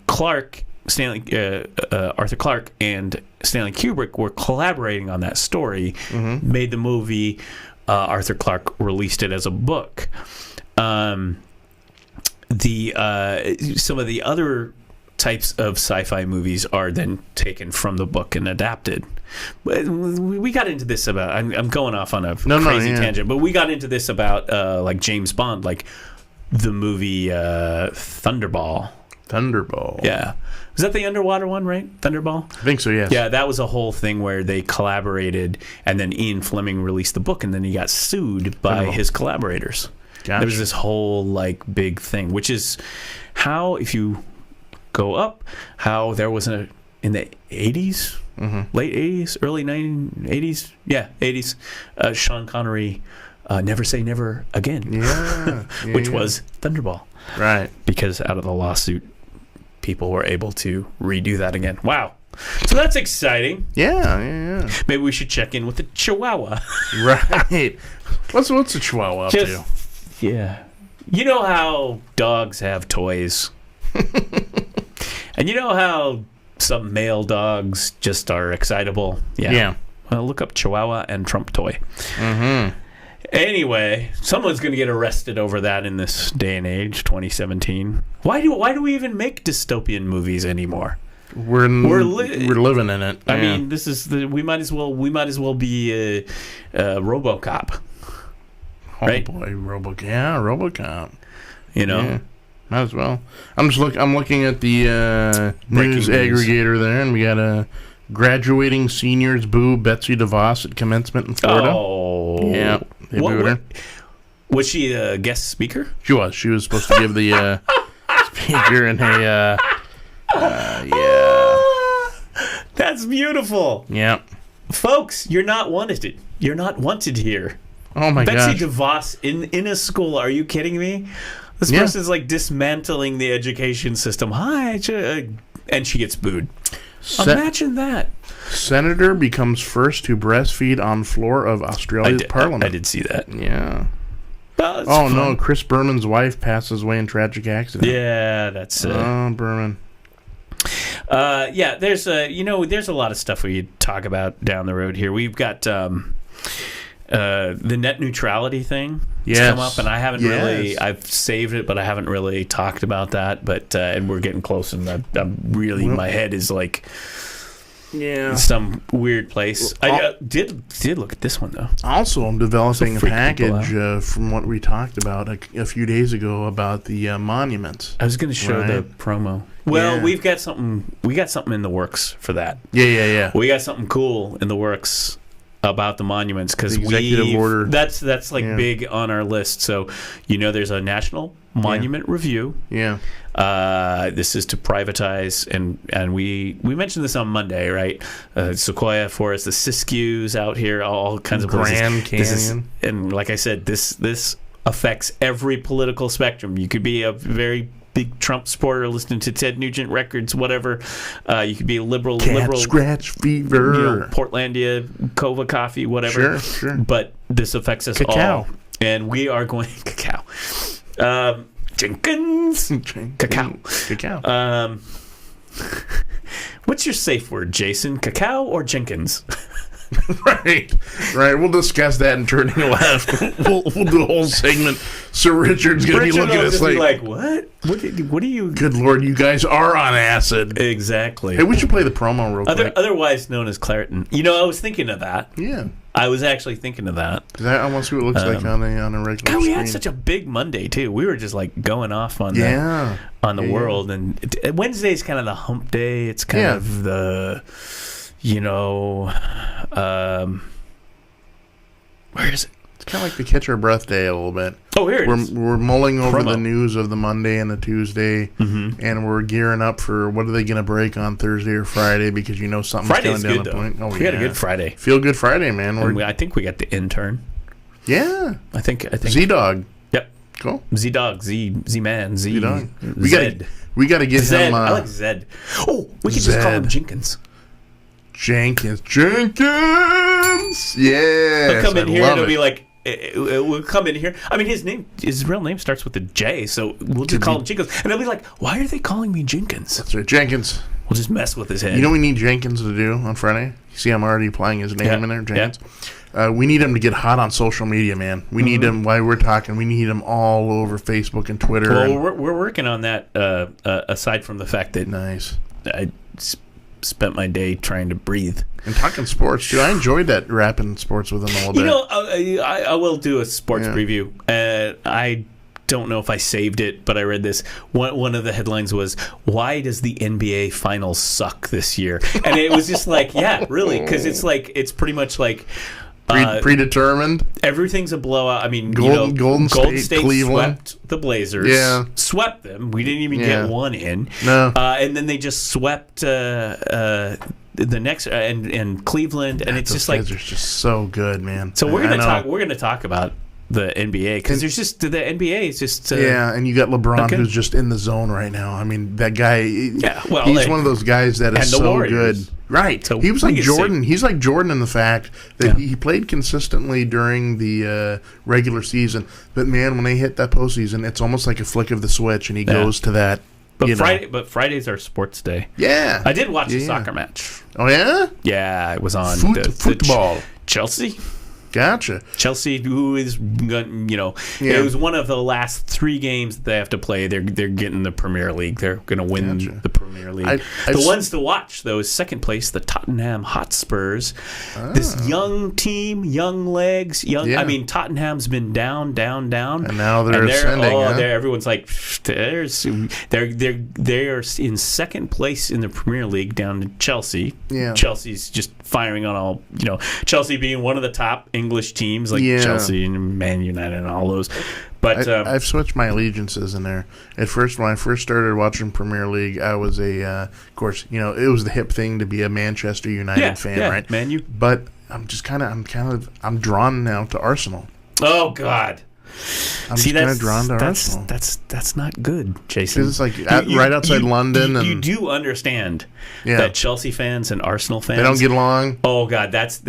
Clarke and Stanley Kubrick were collaborating on that story, made the movie. Arthur Clarke released it as a book. Some of the other types of sci-fi movies are then taken from the book and adapted. But we got into this about. I'm going off on a crazy tangent, but we got into this about like James Bond, like the movie Thunderball. Yeah. Was that the underwater one, right? Thunderball? I think so, yes. Yeah, that was a whole thing where they collaborated, and then Ian Fleming released the book, and then he got sued by his collaborators. Gotcha. There was this whole, like, big thing, which is how, if you go up, how there was in the 80s, late 80s, early 80s, 80s, Sean Connery, Never Say Never Again, which was Thunderball. Right. Because out of the lawsuit, people were able to redo that again. Wow. So that's exciting. Yeah. Maybe we should check in with the Chihuahua. Right. What's a Chihuahua up to? Yeah. You know how dogs have toys? And you know how some male dogs just are excitable? Yeah. Well, look up Chihuahua and Trump toy. Anyway, someone's going to get arrested over that in this day and age, 2017. Why do we even make dystopian movies anymore? We're living in it. I mean, this is we might as well be a RoboCop. Right? Oh boy, RoboCop. You know, might as well. I'm looking at the news aggregator there, and we got a graduating seniors boo Betsy DeVos at commencement in Florida. Oh, yeah. They booed her. Was she a guest speaker? She was. She was supposed to give the speaker and That's beautiful. Yeah. Folks, you're not wanted. You're not wanted here. Oh my god. Betsy DeVos in a school. Are you kidding me? This person's like dismantling the education system. Hi, and she gets booed. Imagine that. Senator becomes first to breastfeed on floor of Australia's parliament. I did see that. Yeah. Well, no, Chris Berman's wife passes away in tragic accident. Yeah, that's Berman. There's a lot of stuff we could talk about down the road here. We've got the net neutrality thing come up, and I haven't really. I've saved it, but I haven't really talked about that. But and we're getting close, and I'm really my head is like some weird place. I did look at this one though. Also, I'm developing a package from what we talked about a few days ago about the monuments. I was going to show the promo. Well, we've got something. We got something in the works for that. Yeah. We got something cool in the works about the monuments because executive order. That's like big on our list. So there's a national monument review. Yeah. This is to privatize and we mentioned this on Monday, right? Sequoia Forest, the Siskiyous out here, all kinds of places. Grand Canyon. And like I said, this affects every political spectrum. You could be a very big Trump supporter listening to Ted Nugent records, whatever. You could be a liberal, scratch fever, Portlandia, Cova coffee, whatever. Sure. But this affects us all, and we are going cacao. Jenkins, cacao. What's your safe word, Jason? Cacao or Jenkins? Right. We'll discuss that in Turning Left. we'll do a whole segment. Sir Richard's going to be looking at us like, what? What are you? Good Lord, you guys are on acid. Exactly. Hey, we should play the promo real quick. Otherwise known as Claritin. I was thinking of that. Yeah. I was actually thinking of that. I want to see what it looks like on a regular screen. We had such a big Monday, too. We were just like going off on the world. And Wednesday's kind of the hump day. It's kind of the... where is it? It's kind of like the catch our breath day a little bit. Oh, here it is. We're mulling over the news of the Monday and the Tuesday, and we're gearing up for what are they going to break on Thursday or Friday because something's Friday's coming down good, the point. Oh, we had a good Friday. Feel good Friday, man. I think we got the intern. Yeah. I think Z-Dog. Yep. Cool. Z-Dog, Z-Man, Z-Dog. Zed. We got to get Zed. him... I like Zed. Oh, we could just call him Jenkins. Jenkins. Yeah. He'll come in here and he'll be like, it will come in here. I mean, his real name starts with a J, so we'll just call him Jenkins. And they'll be like, why are they calling me Jenkins? That's right, Jenkins. We'll just mess with his head. You know what we need Jenkins to do on Friday? You see, I'm already applying his name in there, Jenkins. Yeah. We need him to get hot on social media, man. We need him, while we're talking, we need him all over Facebook and Twitter. Well, we're working on that, aside from the fact that I spent my day trying to breathe. And talking sports, dude. I enjoyed that rapping sports with him all day. You know, I will do a sports preview. I don't know if I saved it, but I read this. One of the headlines was, why does the NBA Finals suck this year? And it was just like, yeah, really, because it's pretty much like predetermined. Everything's a blowout. I mean, Golden State Cleveland swept the Blazers. Swept them. We didn't even get one in. No. And then they just swept the next and Cleveland, and it's just like they're just so good, man. So we're gonna talk about the NBA because there's just the NBA is just and you got LeBron who's just in the zone right now. I mean, that guy. Yeah, well, he's one of those guys that is so Warriors. Good. Right. So he was like Jordan. He's like Jordan in the fact that he played consistently during the regular season, but man, when they hit that postseason, it's almost like a flick of the switch, and he goes to that. But Friday's our sports day. Yeah, I did watch a soccer match. Oh yeah, yeah, it was on football. Chelsea. Gotcha. Chelsea, who is, it was one of the last 3 games that they have to play. They're getting the Premier League. They're going to win the Premier League. The ones to watch, though, is second place, the Tottenham Hotspurs. This young team, young legs, I mean, Tottenham's been down, and now they're ascending. Everyone's like, they're in second place in the Premier League down to Chelsea. Yeah. Chelsea's just firing on all, Chelsea being one of the top English teams like Chelsea and Man United and all those. But I've switched my allegiances in there. At first, when I first started watching Premier League, I was of course, it was the hip thing to be a Manchester United fan, right? Man, But I'm drawn now to Arsenal. Oh God. I'm drawn to Arsenal. That's not good, Jason. It's like right outside London. You do understand that Chelsea fans and Arsenal fans, they don't get along. Oh God, that's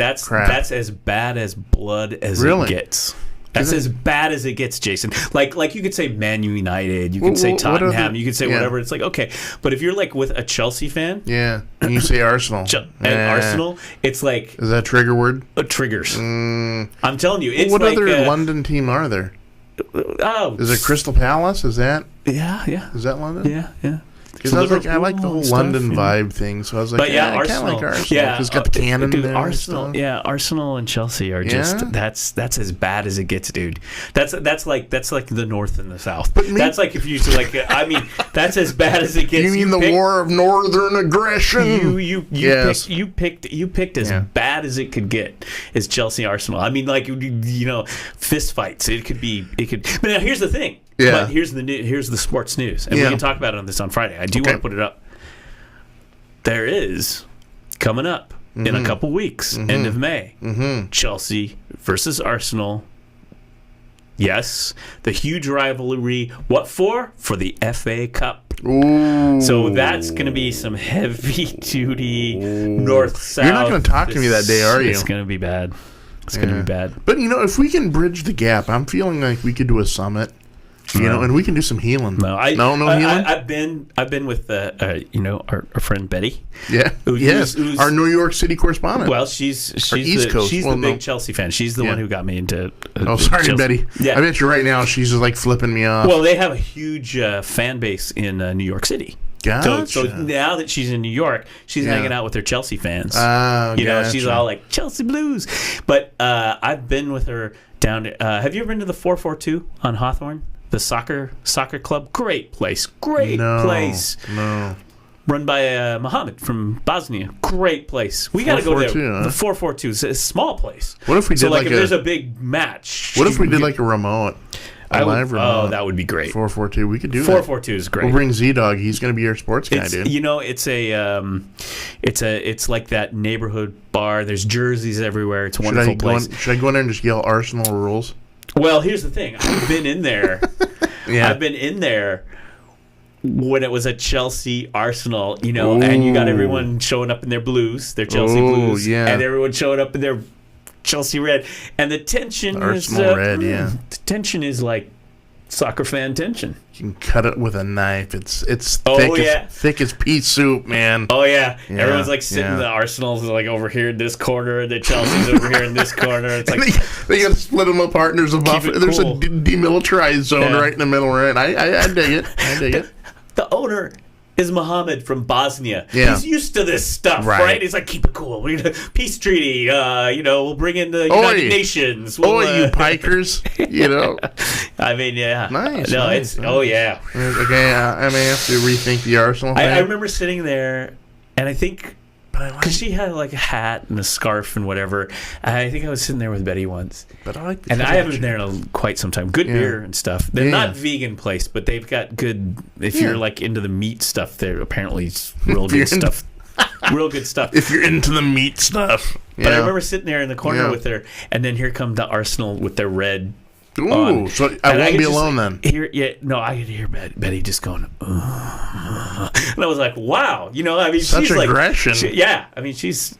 as bad as blood as it gets. That's as bad as it gets, Jason. Like you could say Man United, you could say Tottenham, you could say whatever. It's like, okay, but if you're like with a Chelsea fan, and you say Arsenal, Arsenal, it's like, is that a trigger word? Triggers. I'm telling you, it's what like other London team are there? Oh, is it Crystal Palace? Is that? Yeah. Is that London? Yeah. Because I like the whole London vibe thing, so I was like, I kind of like Arsenal. Yeah, it's got the cannon there. Arsenal and Chelsea are just that's as bad as it gets, dude. That's like the North and the South. That's like if you that's as bad as it gets. You mean the war of northern aggression? You picked as bad as it could get as Chelsea Arsenal. I mean, like fist fights. It could. But now here's the thing. Yeah. But here's the sports news, and we can talk about it on this on Friday. I do want to put it up. There is coming up in a couple weeks, end of May, Chelsea versus Arsenal. Yes, the huge rivalry. What for? For the FA Cup. Ooh. So that's going to be some heavy-duty north-south. You're not going to talk to me that day, are you? It's going to be bad. It's going to be bad. But, if we can bridge the gap, I'm feeling like we could do a summit. And we can do some healing. No healing. I've been with our friend Betty. Yeah, who's our New York City correspondent. Well, she's the big Chelsea fan. She's the one who got me into. Sorry, Chelsea. Betty. Yeah. I bet you right now she's just like flipping me off. Well, they have a huge fan base in New York City. Gotcha. So now that she's in New York, she's hanging out with her Chelsea fans. Gotcha. She's all like Chelsea Blues. But I've been with her down to. Have you ever been to the 442 on Hawthorne? The soccer club, great place. No. Run by Mohammed from Bosnia, great place. We got to go there. The 442 is a small place. What if we did if there's a big match? What if we did like a remote? Live remote. Oh, that would be great. 442, we could do 442 is great. We'll bring Z-Dog. He's going to be our sports guy, dude. It's like that neighborhood bar. There's jerseys everywhere. It's a wonderful place. Should I go in there and just yell Arsenal rules? Well, here's the thing. I've been in there. I've been in there when it was a Chelsea Arsenal, and you got everyone showing up in their blues, their Chelsea blues, and everyone showing up in their Chelsea red, and the tension is Arsenal red. Yeah, the tension is like soccer fan tension. you can cut it with a knife. It's thick as pea soup, man. Oh yeah. Yeah, Everyone's like sitting. yeah. The Arsenal's like over here in this corner. The Chelsea's over here in this corner. It's like they got to split them apart. And there's a buffer. it There's cool. a demilitarized zone right in the middle. Right. I dig it. I dig it. the owner is Mohammed from Bosnia. Yeah. He's used to this stuff, Right. right? He's like, keep it cool. We're gonna peace treaty. We'll bring in the United Nations. We'll, you pikers. You know. I mean, yeah. Nice. No, nice, it's nice. yeah. Okay, I may have to rethink the Arsenal thing. I remember sitting there, and I think but I like, because she had like a hat and a scarf and whatever. And I think I was sitting there with Betty once, but I like the and I haven't been culture. there in quite some time. Good Yeah. beer and stuff. They're Yeah. not vegan place, but they've got good. If Yeah. you're like into the meat stuff, they're apparently real If you're good into- stuff. Real good stuff. If you're into the meat stuff. But I Yeah. remember sitting there in the corner Yeah. with her, and then here come the Arsenal with their red. Ooh, on. so And I won't could be just alone then. I could hear Betty just going, and I was like, wow, I mean, Such she's aggression. like, she's,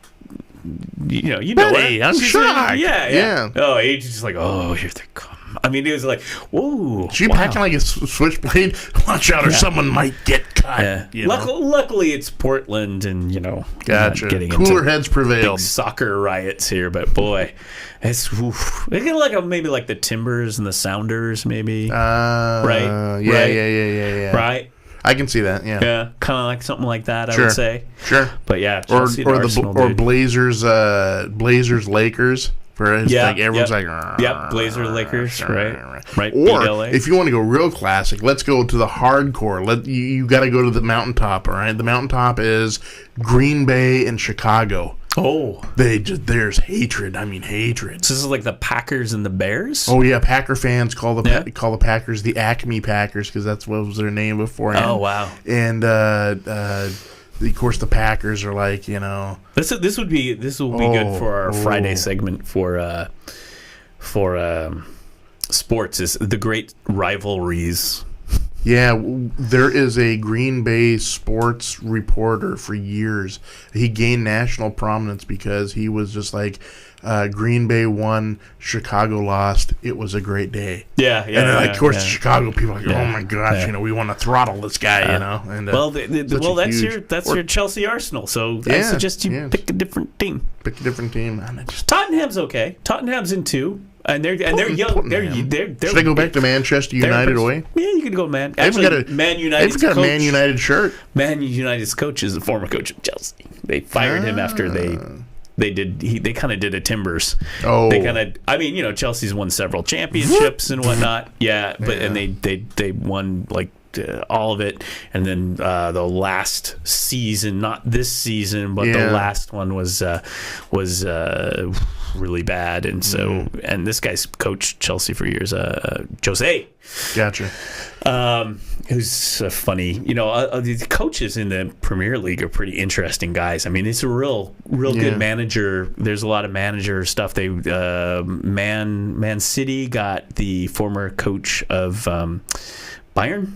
you know Betty, her. I'm She's shocked. yeah. Yeah. Oh, he's just like, oh, here they come. I mean, it was like, whoa. She wow. packing like a switchblade. Watch out, or someone might get cut. Yeah. You know? Luckily, it's Portland, and Gotcha. not getting Cooler into heads prevailed. big soccer riots here, but boy, it's maybe like the Timbers and the Sounders, maybe. Right. Yeah, Right. yeah. Right? I can see that. Yeah. Yeah, kind of like something like that, I Sure. would say. Sure. But yeah, Or Chelsea and Arsenal, dude. Blazers Lakers. Like everyone's like Blazer Lakers, right. Or beat LA. if you want to go real classic, let's go to the hardcore. You got to go to the mountaintop. All right, the mountaintop is Green Bay and Chicago. Oh, There's hatred. I mean hatred. so this is like the Packers and the Bears. Oh yeah, Packer fans call the Yeah. call the Packers the Acme Packers because that's what was their name beforehand. Oh, wow. And of course the Packers are like This will be good for our Friday segment for sports. Is the great rivalries. Yeah, there is a Green Bay sports reporter for years. He gained national prominence because he was just like, Green Bay won, Chicago lost. It was a great day. Yeah. And then, of course, yeah. the Chicago people are like, Yeah. oh my gosh, Yeah. we want to throttle this guy, And that's your Chelsea Arsenal. So I Yeah, suggest you yeah. pick a different team. pick a different team. And I just Tottenham's okay. Tottenham's in 2, and they're young. They're should I go back to Manchester United away? Yeah, you can go, man. They've Actually, got Man They've United's got a coach. Man United shirt. Man United's coach is the former coach of Chelsea. They fired him after they kind of did a Timbers. Oh. They kind of, I mean, Chelsea's won several championships and whatnot. Yeah, but and they won like all of it, and then the last season, not this season, but the last one was really bad, and so and this guy's coached Chelsea for years, Jose. Gotcha. Who's funny. The coaches in the Premier League are pretty interesting guys. I mean, it's a real good manager. There's a lot of manager stuff. They Man City got the former coach of Bayern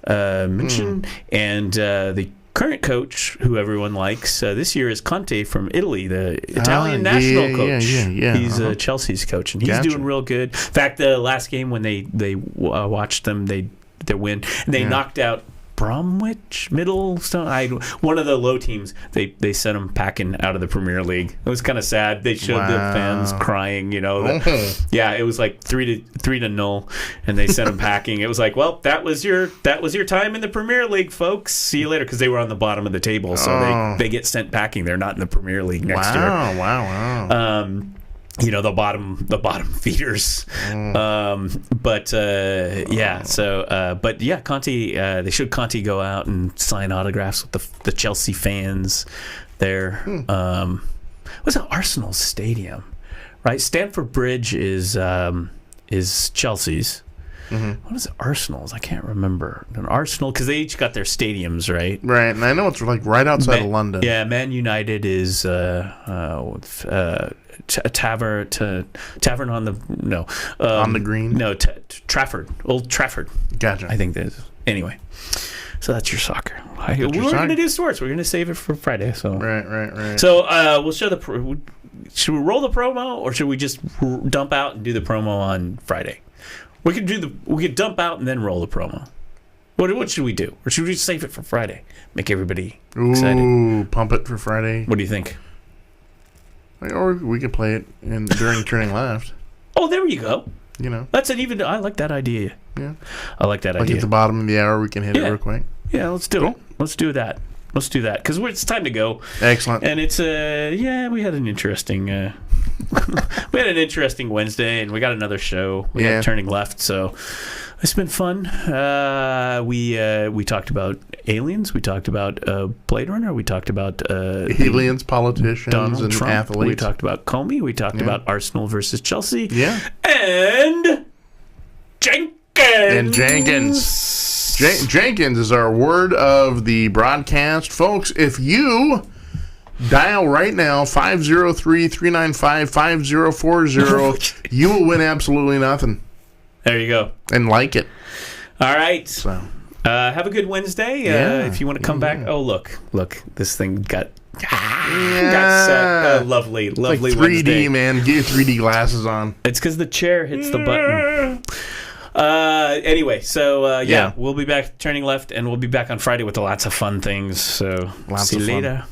München, and the current coach, who everyone likes this year, is Conte from Italy, the Italian national coach. Yeah. He's Chelsea's coach, and he's Gotcha. doing real good. In fact, the last game when they watched them, they win, and they knocked out Bromwich, Middlestone, one of the low teams. They sent them packing out of the Premier League. It was kind of sad. They showed the fans crying. Yeah, it was like 3-0, and they sent them packing. It was like, well, that was your time in the Premier League, folks. See you later, because they were on the bottom of the table, so they get sent packing. They're not in the Premier League next year. Wow. The bottom feeders. Conte, they showed Conte go out and sign autographs with the Chelsea fans there. What's it, Arsenal Stadium, right? Stamford Bridge is Chelsea's. What is it, Arsenal's? I can't remember. An Arsenal, because they each got their stadiums, right? Right, and I know it's like right outside of London. Yeah, Man United is Tavern on the on the Green. No, Trafford, Old Trafford. Gotcha. I think that is. Anyway, so that's your soccer. We're soccer. going to do sports. We're going to save it for Friday. So Right. So we'll show should we roll the promo or should we just dump out and do the promo on Friday? We could dump out and then roll the promo. What should we do? Or should we just save it for Friday? Make everybody excited. Ooh, pump it for Friday. What do you think? Or we could play it during Turning Left. Oh, there you go. You know. I like that idea. Yeah. I like that idea. At the bottom of the hour, we can hit it real quick. Yeah, let's do it. Let's do that. Let's do that. Because it's time to go. Excellent. And it's, we had an interesting... we had an interesting Wednesday, and we got another show. We got Turning Left, so it's been fun. We talked about aliens. We talked about Blade Runner. We talked about aliens, politicians, Donald and Trump. athletes. We talked about Comey. We talked about Arsenal versus Chelsea. Yeah. And Jenkins. Jenkins is our word of the broadcast. Folks, if you dial right now, 503-395-5040, you will win absolutely nothing. There you go. And like it. All right. So, have a good Wednesday. If you want to come back. Oh, look. This thing got set. Lovely like 3D, Wednesday. man. Get your 3D glasses on. It's because the chair hits the button. Anyway, so we'll be back Turning Left, and we'll be back on Friday with lots of fun things. So see you later.